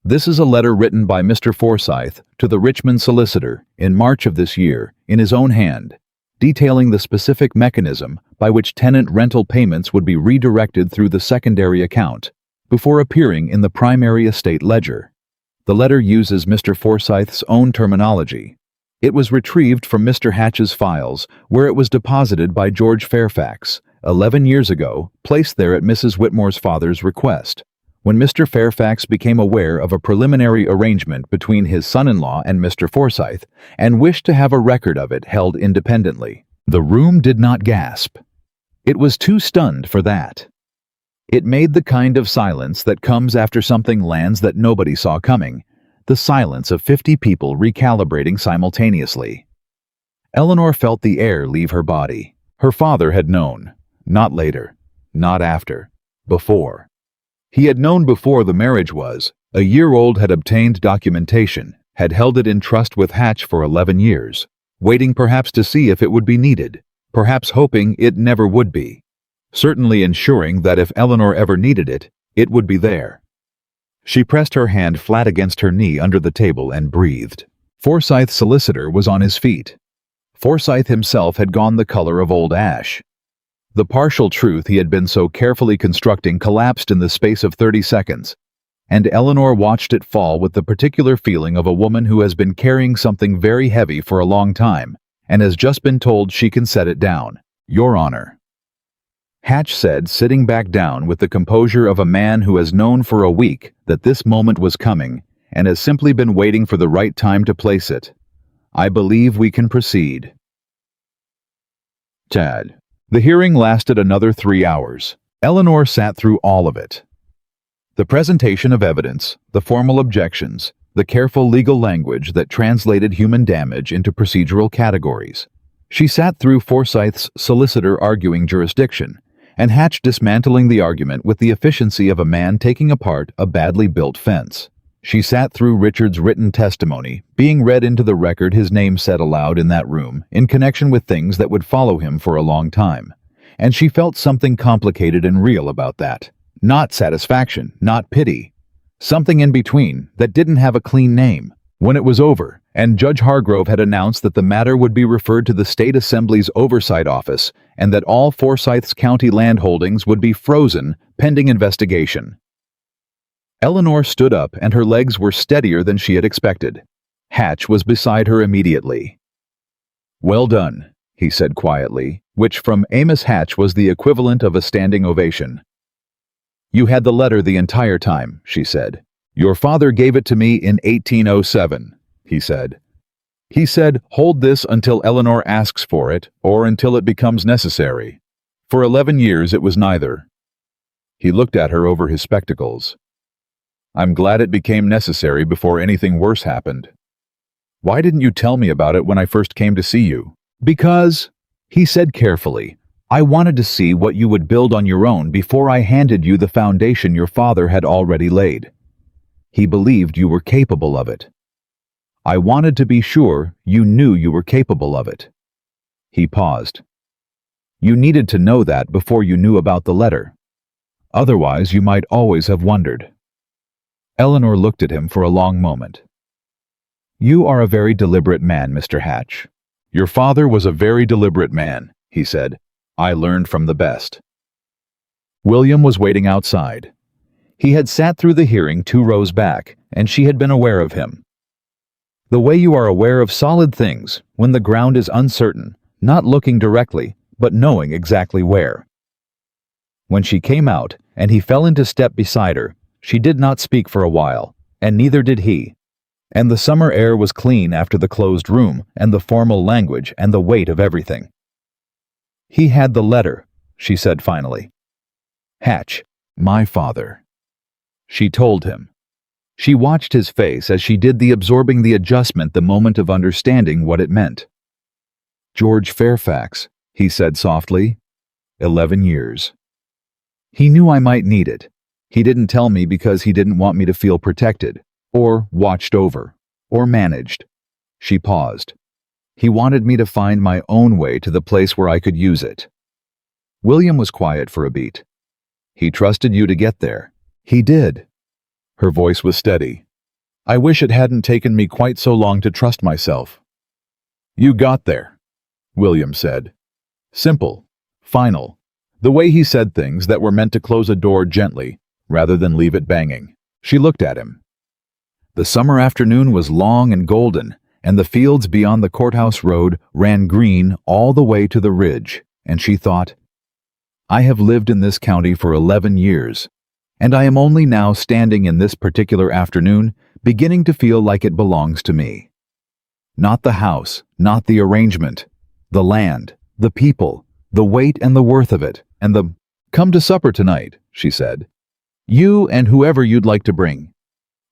this is a letter written by Mr. Forsyth to the Richmond solicitor in March of this year in his own hand, detailing the specific mechanism by which tenant rental payments would be redirected through the secondary account before appearing in the primary estate ledger." The letter uses Mr. Forsyth's own terminology. It was retrieved from Mr. Hatch's files, where it was deposited by George Fairfax, 11 years ago, placed there at Mrs. Whitmore's father's request, when Mr. Fairfax became aware of a preliminary arrangement between his son-in-law and Mr. Forsyth, and wished to have a record of it held independently. The room did not gasp. It was too stunned for that. It made the kind of silence that comes after something lands that nobody saw coming, the silence of 50 people recalibrating simultaneously. Eleanor felt the air leave her body. Her father had known. Not later. Not after. Before. He had known before the marriage was. A year-old had obtained documentation, had held it in trust with Hatch for 11 years, waiting perhaps to see if it would be needed, perhaps hoping it never would be. Certainly ensuring that if Eleanor ever needed it, it would be there. She pressed her hand flat against her knee under the table and breathed. Forsyth's solicitor was on his feet. Forsyth himself had gone the color of old ash. The partial truth he had been so carefully constructing collapsed in the space of 30 seconds, and Eleanor watched it fall with the particular feeling of a woman who has been carrying something very heavy for a long time and has just been told she can set it down. "Your Honor," Hatch said, sitting back down with the composure of a man who has known for a week that this moment was coming and has simply been waiting for the right time to place it. "I believe we can proceed." Tad. The hearing lasted another 3 hours. Eleanor sat through all of it. The presentation of evidence, the formal objections, the careful legal language that translated human damage into procedural categories. She sat through Forsyth's solicitor arguing jurisdiction, and Hatch dismantling the argument with the efficiency of a man taking apart a badly built fence. She sat through Richard's written testimony, being read into the record his name said aloud in that room, in connection with things that would follow him for a long time. And she felt something complicated and real about that. Not satisfaction, not pity. Something in between that didn't have a clean name. When it was over, and Judge Hargrove had announced that the matter would be referred to the State Assembly's Oversight Office, and that all Forsyth's county land holdings would be frozen pending investigation. Eleanor stood up, and her legs were steadier than she had expected. Hatch was beside her immediately. "Well done," he said quietly, which from Amos Hatch was the equivalent of a standing ovation. You had the letter the entire time, she said. Your father gave it to me in 1807, he said. He said, hold this until Eleanor asks for it, or until it becomes necessary. For 11 years it was neither. He looked at her over his spectacles. I'm glad it became necessary before anything worse happened. Why didn't you tell me about it when I first came to see you? Because, he said carefully, I wanted to see what you would build on your own before I handed you the foundation your father had already laid. He believed you were capable of it. I wanted to be sure you knew you were capable of it. He paused. You needed to know that before you knew about the letter. Otherwise, you might always have wondered. Eleanor looked at him for a long moment. You are a very deliberate man, Mr. Hatch. Your father was a very deliberate man, he said. I learned from the best. William was waiting outside. He had sat through the hearing 2 rows back, and she had been aware of him. The way you are aware of solid things, when the ground is uncertain, not looking directly, but knowing exactly where. When she came out, and he fell into step beside her, she did not speak for a while, and neither did he. And the summer air was clean after the closed room, and the formal language, and the weight of everything. He had the letter, she said finally. Hatch, my father. She told him. She watched his face as she did the absorbing the adjustment the moment of understanding what it meant. George Fairfax, he said softly. 11 years. He knew I might need it. He didn't tell me because he didn't want me to feel protected, or watched over, or managed. She paused. He wanted me to find my own way to the place where I could use it. William was quiet for a beat. He trusted you to get there. He did. Her voice was steady. I wish it hadn't taken me quite so long to trust myself. You got there, William said. Simple, final. The way he said things that were meant to close a door gently, rather than leave it banging. She looked at him. The summer afternoon was long and golden, and the fields beyond the courthouse road ran green all the way to the ridge, and she thought, I have lived in this county for 11 years, and I am only now standing in this particular afternoon, beginning to feel like it belongs to me. Not the house, not the arrangement, the land, the people, the weight and the worth of it, and the, come to supper tonight, she said. You and whoever you'd like to bring.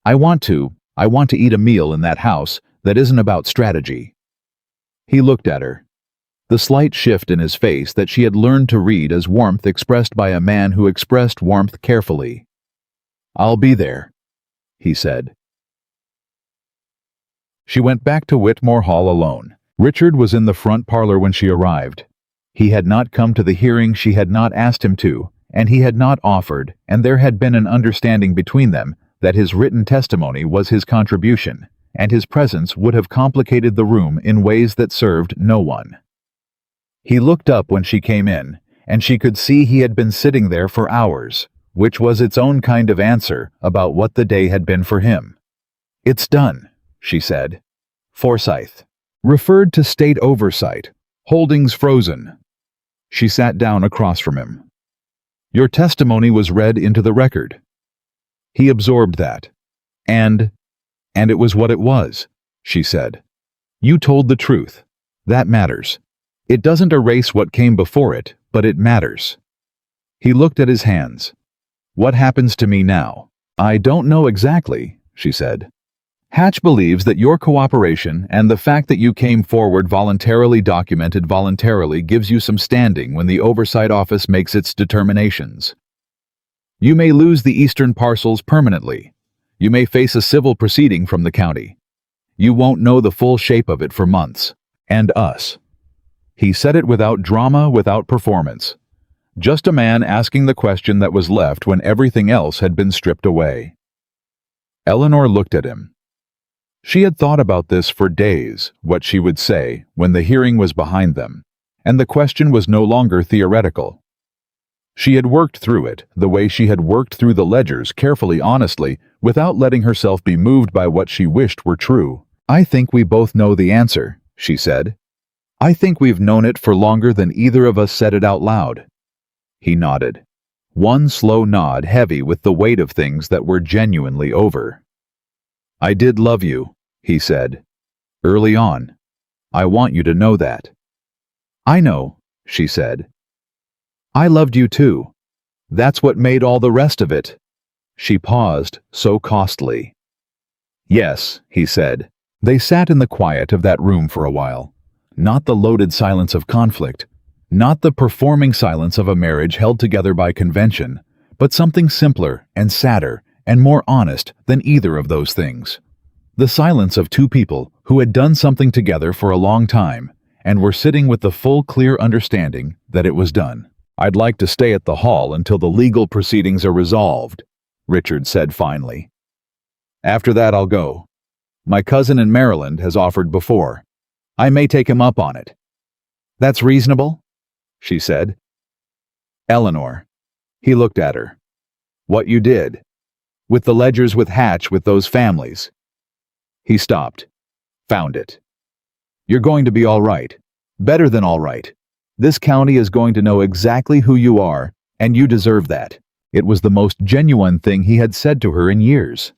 I want to eat a meal in that house that isn't about strategy. He looked at her. The slight shift in his face that she had learned to read as warmth expressed by a man who expressed warmth carefully. I'll be there, he said. She went back to Whitmore Hall alone. Richard was in the front parlor when she arrived. He had not come to the hearing she had not asked him to, and he had not offered, and there had been an understanding between them that his written testimony was his contribution, and his presence would have complicated the room in ways that served no one. He looked up when she came in, and she could see he had been sitting there for hours, which was its own kind of answer about what the day had been for him. It's done, she said. Forsyth. Referred to state oversight. Holdings frozen. She sat down across from him. Your testimony was read into the record. He absorbed that. And it was what it was, she said. You told the truth. That matters. It doesn't erase what came before it, but it matters. He looked at his hands. What happens to me now? I don't know exactly, she said. Hatch believes that your cooperation and the fact that you came forward voluntarily documented voluntarily gives you some standing when the Oversight Office makes its determinations. You may lose the eastern parcels permanently. You may face a civil proceeding from the county. You won't know the full shape of it for months. And us. He said it without drama, without performance. Just a man asking the question that was left when everything else had been stripped away. Eleanor looked at him. She had thought about this for days, what she would say when the hearing was behind them, and the question was no longer theoretical. She had worked through it the way she had worked through the ledgers carefully, honestly, without letting herself be moved by what she wished were true. I think we both know the answer, she said. I think we've known it for longer than either of us said it out loud. He nodded. One slow nod heavy with the weight of things that were genuinely over. I did love you, he said. Early on. I want you to know that. I know, she said. I loved you too. That's what made all the rest of it. She paused, so costly. Yes, he said. They sat in the quiet of that room for a while. Not the loaded silence of conflict, not the performing silence of a marriage held together by convention, but something simpler and sadder and more honest than either of those things. The silence of two people who had done something together for a long time and were sitting with the full, clear understanding that it was done. I'd like to stay at the hall until the legal proceedings are resolved, Richard said finally. After that I'll go. My cousin in Maryland has offered before. I may take him up on it. That's reasonable, she said. Eleanor. He looked at her. What you did. With the ledgers with Hatch with those families. He stopped. Found it. You're going to be all right. Better than all right. This county is going to know exactly who you are, and you deserve that. It was the most genuine thing he had said to her in years.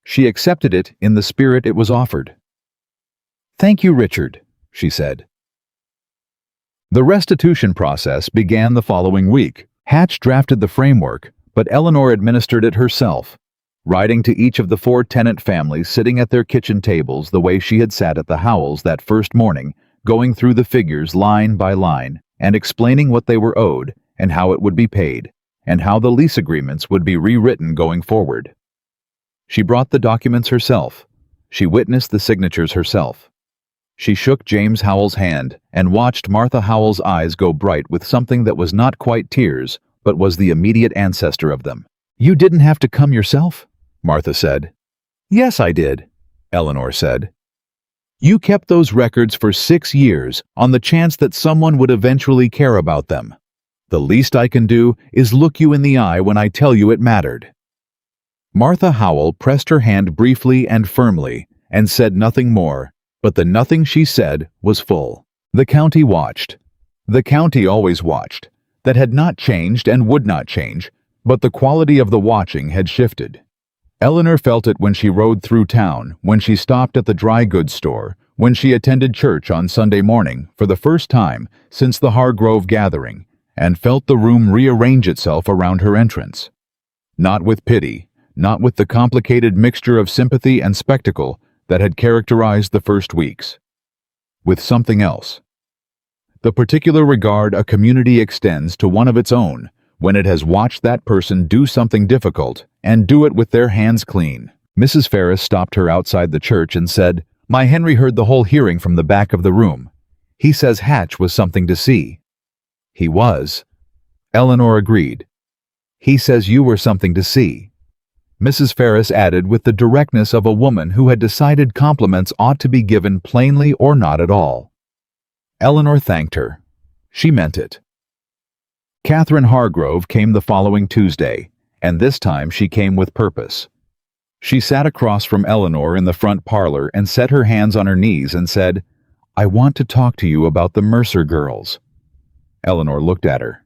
She accepted it in the spirit it was offered. Thank you, Richard, she said. The restitution process began the following week. Hatch drafted the framework, but Eleanor administered it herself, writing to each of the 4 tenant families sitting at their kitchen tables the way she had sat at the Howells that first morning, going through the figures line by line and explaining what they were owed and how it would be paid, and how the lease agreements would be rewritten going forward. She brought the documents herself. She witnessed the signatures herself. She shook James Howell's hand and watched Martha Howell's eyes go bright with something that was not quite tears, but was the immediate ancestor of them. You didn't have to come yourself? Martha said. Yes, I did, Eleanor said. You kept those records for 6 years on the chance that someone would eventually care about them. The least I can do is look you in the eye when I tell you it mattered. Martha Howell pressed her hand briefly and firmly and said nothing more, but the nothing she said was full. The county watched. The county always watched. That had not changed and would not change, but the quality of the watching had shifted. Eleanor felt it when she rode through town, when she stopped at the dry goods store, when she attended church on Sunday morning for the first time since the Hargrove gathering, and felt the room rearrange itself around her entrance. Not with pity, not with the complicated mixture of sympathy and spectacle that had characterized the first weeks. With something else. The particular regard a community extends to one of its own when it has watched that person do something difficult and do it with their hands clean. Mrs. Ferris stopped her outside the church and said, My Henry heard the whole hearing from the back of the room. He says Hatch was something to see. He was. Eleanor agreed. He says you were something to see. Mrs. Ferris added with the directness of a woman who had decided compliments ought to be given plainly or not at all. Eleanor thanked her. She meant it. Catherine Hargrove came the following Tuesday, and this time she came with purpose. She sat across from Eleanor in the front parlor and set her hands on her knees and said, I want to talk to you about the Mercer girls. Eleanor looked at her.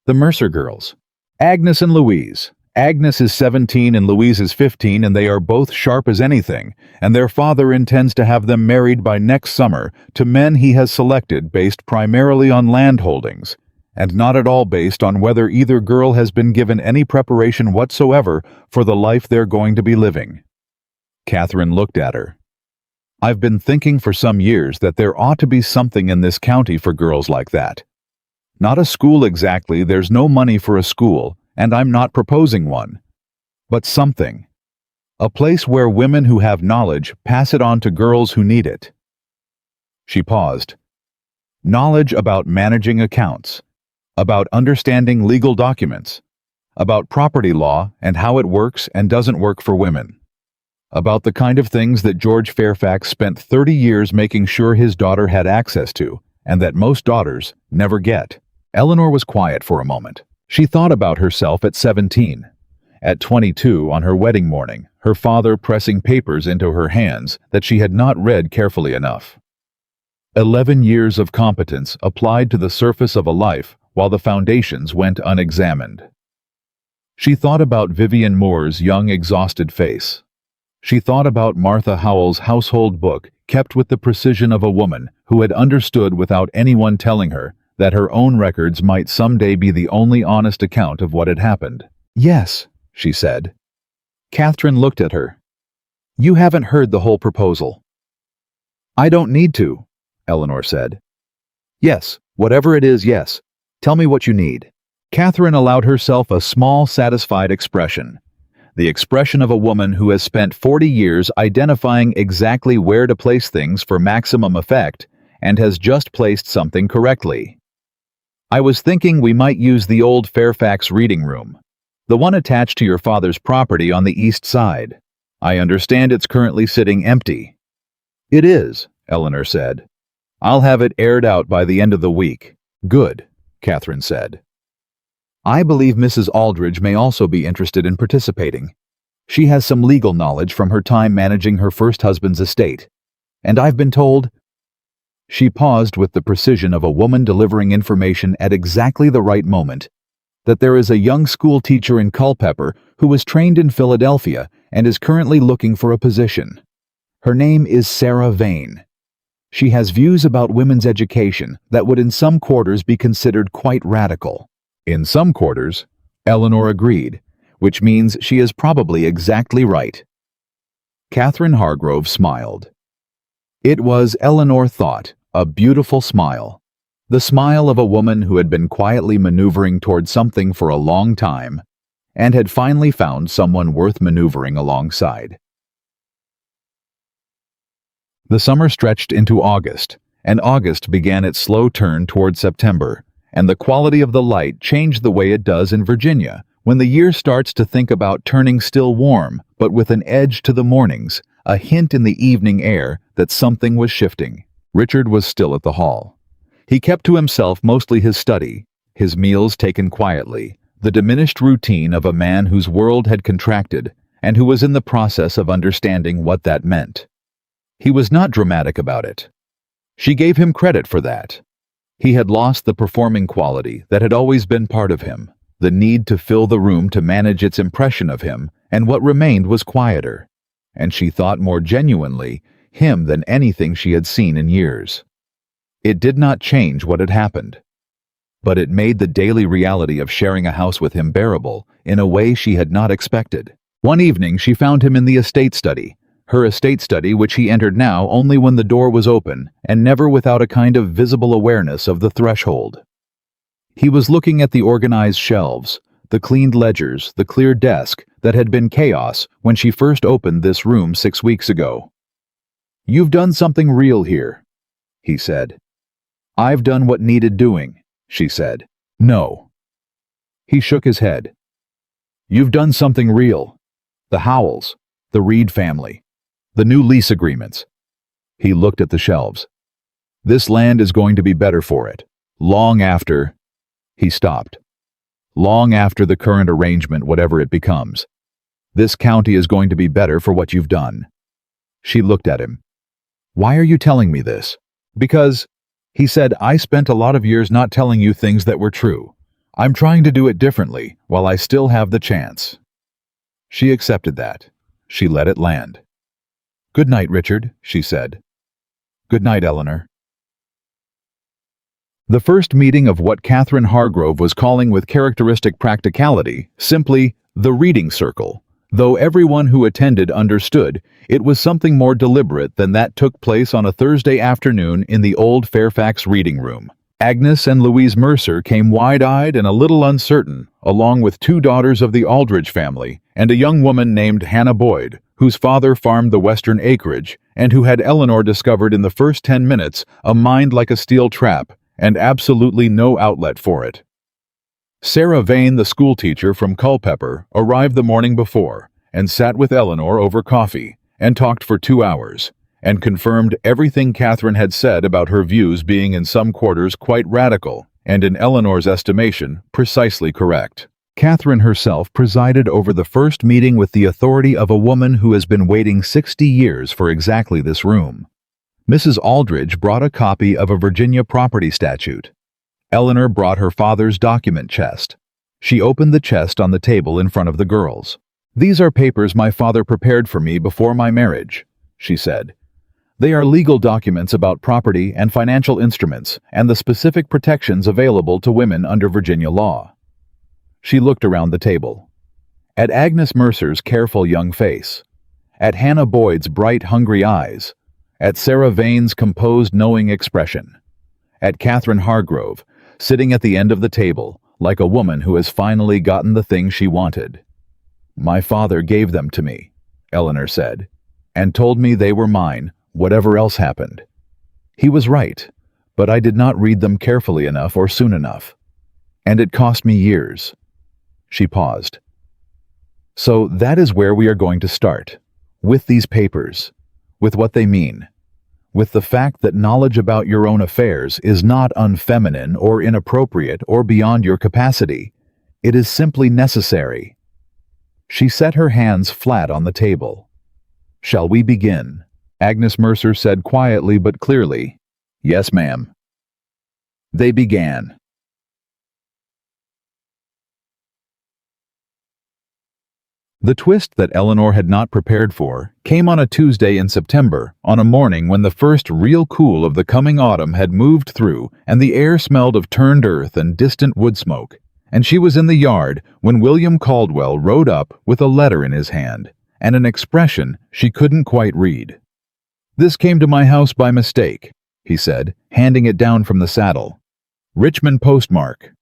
The Mercer girls. Agnes and Louise. Agnes is 17 and Louise is 15, and they are both sharp as anything, and their father intends to have them married by next summer to men he has selected based primarily on land holdings, and not at all based on whether either girl has been given any preparation whatsoever for the life they're going to be living. Catherine looked at her. I've been thinking for some years that there ought to be something in this county for girls like that. Not a school exactly, there's no money for a school, and I'm not proposing one. But something. A place where women who have knowledge pass it on to girls who need it. She paused. Knowledge about managing accounts, about understanding legal documents, about property law and how it works and doesn't work for women, about the kind of things that George Fairfax spent 30 years making sure his daughter had access to, and that most daughters never get. Eleanor was quiet for a moment. She thought about herself at 17. At 22, on her wedding morning, her father pressing papers into her hands that she had not read carefully enough. 11 years of competence applied to the surface of a life while the foundations went unexamined. She thought about Vivian Moore's young, exhausted face. She thought about Martha Howell's household book kept with the precision of a woman who had understood without anyone telling her that her own records might someday be the only honest account of what had happened. "Yes," she said. Catherine looked at her. "You haven't heard the whole proposal." "I don't need to," Eleanor said. "Yes, whatever it is, yes. Tell me what you need." Catherine allowed herself a small, satisfied expression. The expression of a woman who has spent 40 years identifying exactly where to place things for maximum effect and has just placed something correctly. "I was thinking we might use the old Fairfax reading room, the one attached to your father's property on the east side. I understand it's currently sitting empty." "It is," Eleanor said. "I'll have it aired out by the end of the week." "Good," Catherine said. "I believe Mrs. Aldridge may also be interested in participating. She has some legal knowledge from her time managing her first husband's estate. And I've been told—" She paused with the precision of a woman delivering information at exactly the right moment, that there is a young school teacher in Culpeper who was trained in Philadelphia and is currently looking for a position. Her name is Sarah Vane. She has views about women's education that would in some quarters be considered quite radical. "In some quarters," Eleanor agreed, which means she is probably exactly right. Catherine Hargrove smiled. It was, Eleanor thought, a beautiful smile. The smile of a woman who had been quietly maneuvering toward something for a long time and had finally found someone worth maneuvering alongside. The summer stretched into August, and August began its slow turn toward September, and the quality of the light changed the way it does in Virginia when the year starts to think about turning still warm, but with an edge to the mornings, a hint in the evening air that something was shifting. Richard was still at the hall. He kept to himself mostly his study, his meals taken quietly, the diminished routine of a man whose world had contracted and who was in the process of understanding what that meant. He was not dramatic about it. She gave him credit for that. He had lost the performing quality that had always been part of him, the need to fill the room to manage its impression of him, and what remained was quieter, and she thought more genuinely him than anything she had seen in years. It did not change what had happened, but it made the daily reality of sharing a house with him bearable in a way she had not expected. One evening she found him in the estate study, her estate study which he entered now only when the door was open and never without a kind of visible awareness of the threshold. He was looking at the organized shelves, the cleaned ledgers, the clear desk that had been chaos when she first opened this room 6 weeks ago. "You've done something real here," he said. "I've done what needed doing," she said. "No." He shook his head. "You've done something real. The Howells, the Reed family, the new lease agreements." He looked at the shelves. "This land is going to be better for it. Long after—" He stopped. "Long after the current arrangement, whatever it becomes. This county is going to be better for what you've done." She looked at him. "Why are you telling me this?" "Because," he said, "I spent a lot of years not telling you things that were true. I'm trying to do it differently while I still have the chance." She accepted that. She let it land. "Good night, Richard," she said. "Good night, Eleanor." The first meeting of what Catherine Hargrove was calling with characteristic practicality simply the reading circle, though everyone who attended understood it was something more deliberate than that, took place on a Thursday afternoon in the old Fairfax reading room. Agnes and Louise Mercer came wide-eyed and a little uncertain, along with 2 daughters of the Aldridge family and a young woman named Hannah Boyd, whose father farmed the western acreage and who had, Eleanor discovered in the first 10 minutes, a mind like a steel trap and absolutely no outlet for it. Sarah Vane, the schoolteacher from Culpeper, arrived the morning before and sat with Eleanor over coffee and talked for 2 hours and confirmed everything Catherine had said about her views being in some quarters quite radical and, in Eleanor's estimation, precisely correct. Catherine herself presided over the first meeting with the authority of a woman who has been waiting 60 years for exactly this room. Mrs. Aldridge brought a copy of a Virginia property statute. Eleanor brought her father's document chest. She opened the chest on the table in front of the girls. "These are papers my father prepared for me before my marriage," she said. "They are legal documents about property and financial instruments and the specific protections available to women under Virginia law." She looked around the table. At Agnes Mercer's careful young face. At Hannah Boyd's bright, hungry eyes. At Sarah Vane's composed, knowing expression. At Catherine Hargrove, sitting at the end of the table, like a woman who has finally gotten the thing she wanted. "My father gave them to me," Eleanor said, "and told me they were mine, whatever else happened. He was right, but I did not read them carefully enough or soon enough. And it cost me years." She paused. "So that is where we are going to start, with these papers, with what they mean, with the fact that knowledge about your own affairs is not unfeminine or inappropriate or beyond your capacity. It is simply necessary." She set her hands flat on the table. "Shall we begin?" Agnes Mercer said quietly but clearly. "Yes, ma'am." They began. The twist that Eleanor had not prepared for came on a Tuesday in September, on a morning when the first real cool of the coming autumn had moved through and the air smelled of turned earth and distant wood smoke, and she was in the yard when William Caldwell rode up with a letter in his hand and an expression she couldn't quite read. "This came to my house by mistake," he said, handing it down from the saddle. "Richmond postmark."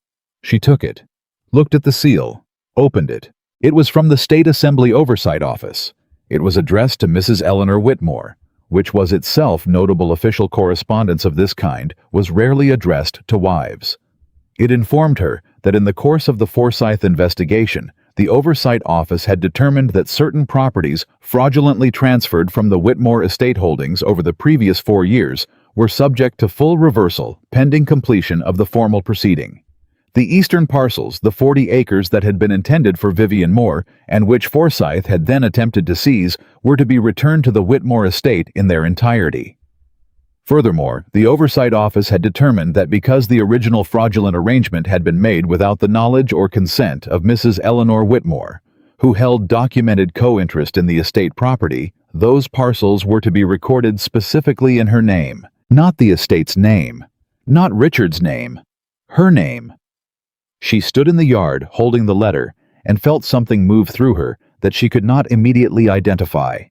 She took it, looked at the seal, opened it. It was from the State Assembly Oversight Office. It was addressed to Mrs. Eleanor Whitmore, which was itself notable. Official correspondence of this kind was rarely addressed to wives. It informed her that in the course of the Forsyth investigation, the Oversight Office had determined that certain properties fraudulently transferred from the Whitmore estate holdings over the previous 4 years were subject to full reversal pending completion of the formal proceeding. The eastern parcels, the 40 acres that had been intended for Vivian Moore and which Forsyth had then attempted to seize, were to be returned to the Whitmore estate in their entirety. Furthermore, the Oversight Office had determined that because the original fraudulent arrangement had been made without the knowledge or consent of Mrs. Eleanor Whitmore, who held documented co-interest in the estate property, those parcels were to be recorded specifically in her name, not the estate's name, not Richard's name, her name. She stood in the yard holding the letter and felt something move through her that she could not immediately identify.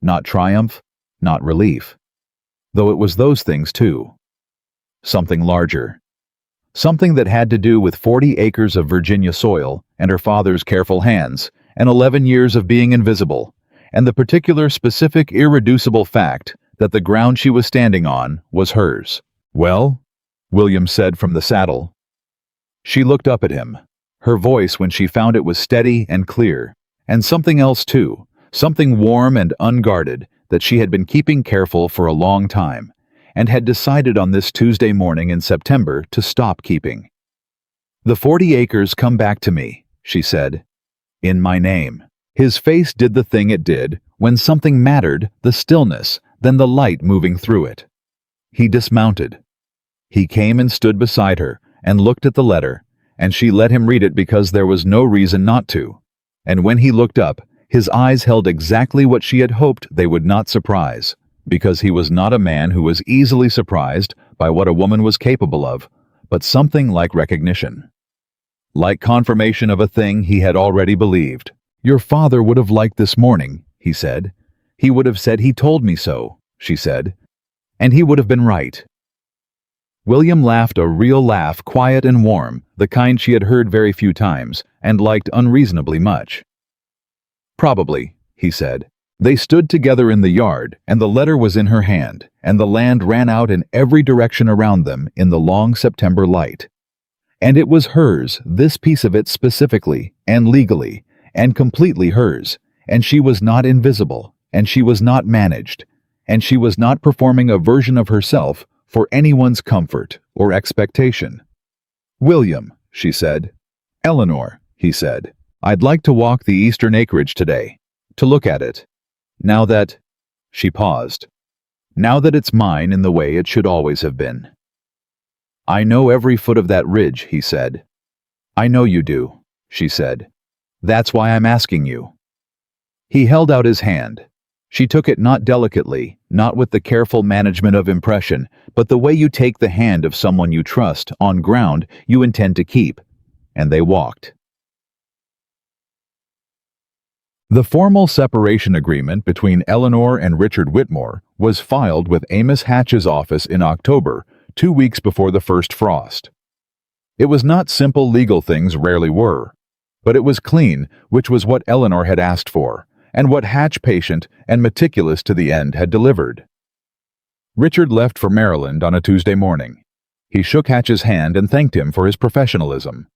Not triumph, not relief. Though it was those things too. Something larger. Something that had to do with 40 acres of Virginia soil and her father's careful hands and 11 years of being invisible, and the particular specific irreducible fact that the ground she was standing on was hers. "Well?" William said from the saddle. She looked up at him. Her voice, when she found it, was steady and clear. And something else too, something warm and unguarded that she had been keeping careful for a long time, and had decided on this Tuesday morning in September to stop keeping. "The 40 acres come back to me," she said. "In my name." His face did the thing it did when something mattered, the stillness, then the light moving through it. He dismounted. He came and stood beside her, and looked at the letter, and she let him read it because there was no reason not to. And when he looked up, his eyes held exactly what she had hoped they would not surprise, because he was not a man who was easily surprised by what a woman was capable of, but something like recognition. Like confirmation of a thing he had already believed. "Your father would have liked this morning," he said. "He would have said he told me so," she said. "And he would have been right." William laughed a real laugh, quiet and warm, the kind she had heard very few times, and liked unreasonably much. "Probably," he said. They stood together in the yard, and the letter was in her hand, and the land ran out in every direction around them in the long September light. And it was hers, this piece of it specifically, and legally, and completely hers, and she was not invisible, and she was not managed, and she was not performing a version of herself for anyone's comfort or expectation. "William," she said. "Eleanor," he said, "I'd like to walk the eastern acreage today, to look at it. Now that—" She paused. now that it's mine in the way it should always have been. I know every foot of that ridge, he said. I know you do, she said. That's why I'm asking you. He held out his hand. She took it not delicately, not with the careful management of impression, but the way you take the hand of someone you trust on ground you intend to keep. And they walked. The formal separation agreement between Eleanor and Richard Whitmore was filed with Amos Hatch's office in October, 2 weeks before the first frost. It was not simple legal things rarely were, but it was clean, which was what Eleanor had asked for, and what Hatch, patient and meticulous to the end, had delivered. Richard left for Maryland on a Tuesday morning. He shook Hatch's hand and thanked him for his professionalism.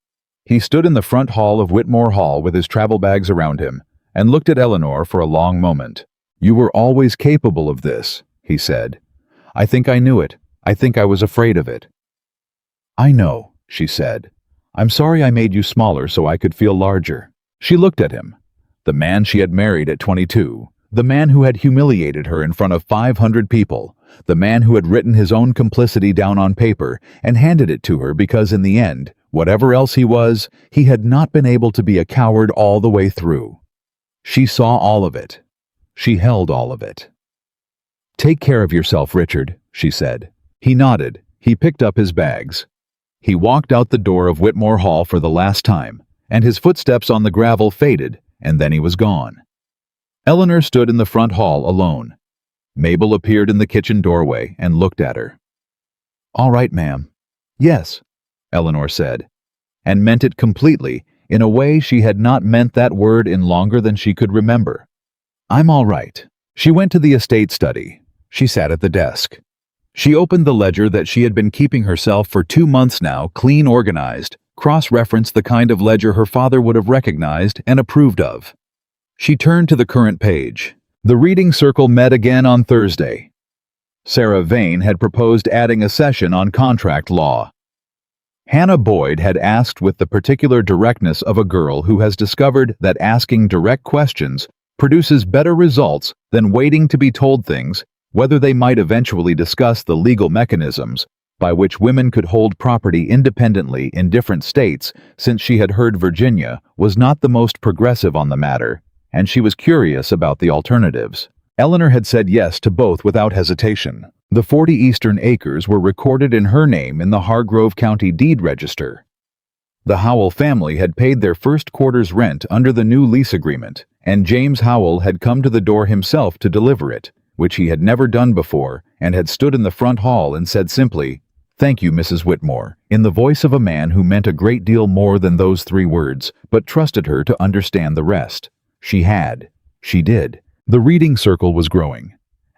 He stood in the front hall of Whitmore Hall with his travel bags around him, and looked at Eleanor for a long moment. You were always capable of this, he said. I think I knew it. I think I was afraid of it. I know, she said. I'm sorry I made you smaller so I could feel larger. She looked at him. The man she had married at 22, the man who had humiliated her in front of 500 people, the man who had written his own complicity down on paper and handed it to her because in the end, whatever else he was, he had not been able to be a coward all the way through. She saw all of it. She held all of it. Take care of yourself, Richard, she said. He nodded. He picked up his bags. He walked out the door of Whitmore Hall for the last time, and his footsteps on the gravel faded, and then he was gone. Eleanor stood in the front hall alone. Mabel appeared in the kitchen doorway and looked at her. All right, ma'am. Yes, Eleanor said, and meant it completely, in a way she had not meant that word in longer than she could remember. I'm all right. She went to the estate study. She sat at the desk. She opened the ledger that she had been keeping herself for 2 months now, clean organized, cross-referenced the kind of ledger her father would have recognized and approved of. She turned to the current page. The reading circle met again on Thursday. Sarah Vane had proposed adding a session on contract law. Hannah Boyd had asked with the particular directness of a girl who has discovered that asking direct questions produces better results than waiting to be told things, whether they might eventually discuss the legal mechanisms by which women could hold property independently in different states, since she had heard Virginia was not the most progressive on the matter, and she was curious about the alternatives. Eleanor had said yes to both without hesitation. The 40 Eastern acres were recorded in her name in the Hargrove County deed register. The Howell family had paid their first quarter's rent under the new lease agreement, and James Howell had come to the door himself to deliver it, which he had never done before, and had stood in the front hall and said simply, "Thank you, Mrs. Whitmore," in the voice of a man who meant a great deal more than those 3 words, but trusted her to understand the rest. She had. She did. The reading circle was growing.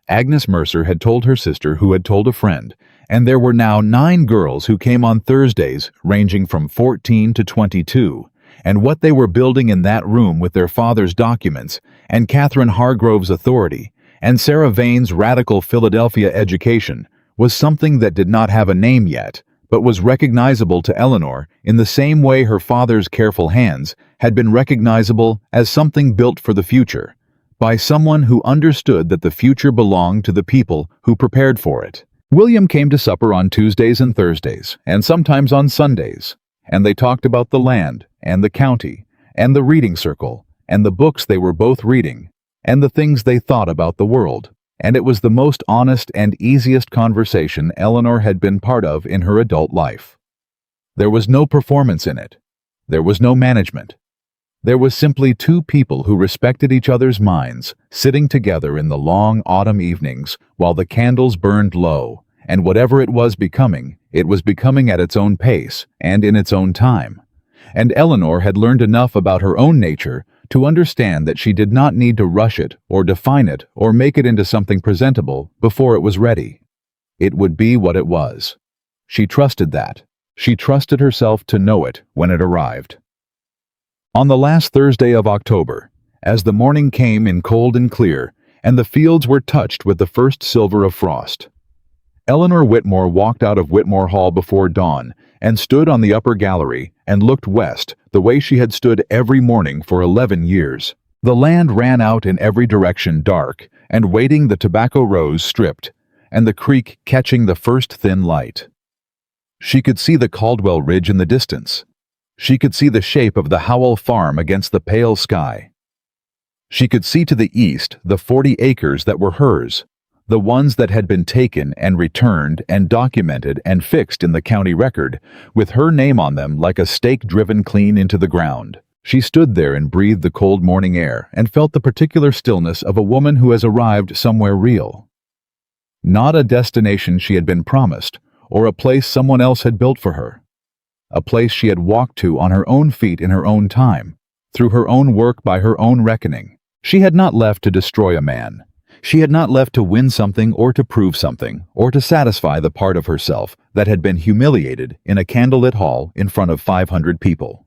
Agnes Mercer had told her sister, who had told a friend, and there were now 9 girls who came on Thursdays, ranging from 14 to 22, and what they were building in that room with their father's documents, and Catherine Hargrove's authority, and Sarah Vane's radical Philadelphia education, was something that did not have a name yet, but was recognizable to Eleanor in the same way her father's careful hands had been recognizable as something built for the future, by someone who understood that the future belonged to the people who prepared for it. William came to supper on Tuesdays and Thursdays, and sometimes on Sundays, and they talked about the land, and the county, and the reading circle, and the books they were both reading, and the things they thought about the world, and it was the most honest and easiest conversation Eleanor had been part of in her adult life. There was no performance in it. There was no management. There was simply 2 people who respected each other's minds, sitting together in the long autumn evenings while the candles burned low, and whatever it was becoming at its own pace and in its own time. And Eleanor had learned enough about her own nature to understand that she did not need to rush it or define it or make it into something presentable before it was ready. It would be what it was. She trusted that. She trusted herself to know it when it arrived. On the last Thursday of October, as the morning came in cold and clear, and the fields were touched with the first silver of frost, Eleanor Whitmore walked out of Whitmore Hall before dawn and stood on the upper gallery and looked west the way she had stood every morning for 11 years. The land ran out in every direction dark, and waiting the tobacco rows stripped, and the creek catching the first thin light. She could see the Caldwell Ridge in the distance. She could see the shape of the Howell farm against the pale sky. She could see to the east the 40 acres that were hers, the ones that had been taken and returned and documented and fixed in the county record, with her name on them like a stake driven clean into the ground. She stood there and breathed the cold morning air and felt the particular stillness of a woman who has arrived somewhere real. Not a destination she had been promised, or a place someone else had built for her. A place she had walked to on her own feet in her own time, through her own work by her own reckoning. She had not left to destroy a man. She had not left to win something or to prove something, or to satisfy the part of herself that had been humiliated in a candlelit hall in front of 500 people.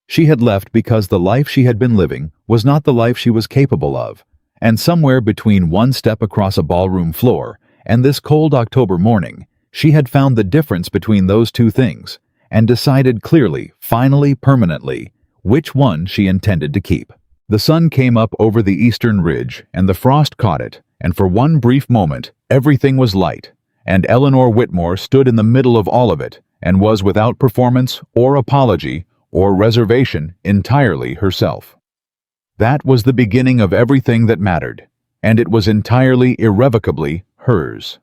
She had left because the life she had been living was not the life she was capable of, and somewhere between one step across a ballroom floor and this cold October morning, she had found the difference between those two things and decided clearly, finally, permanently, which one she intended to keep. The sun came up over the eastern ridge, and the frost caught it, and for one brief moment, everything was light, and Eleanor Whitmore stood in the middle of all of it, and was without performance or apology or reservation entirely herself. That was the beginning of everything that mattered, and it was entirely, irrevocably hers.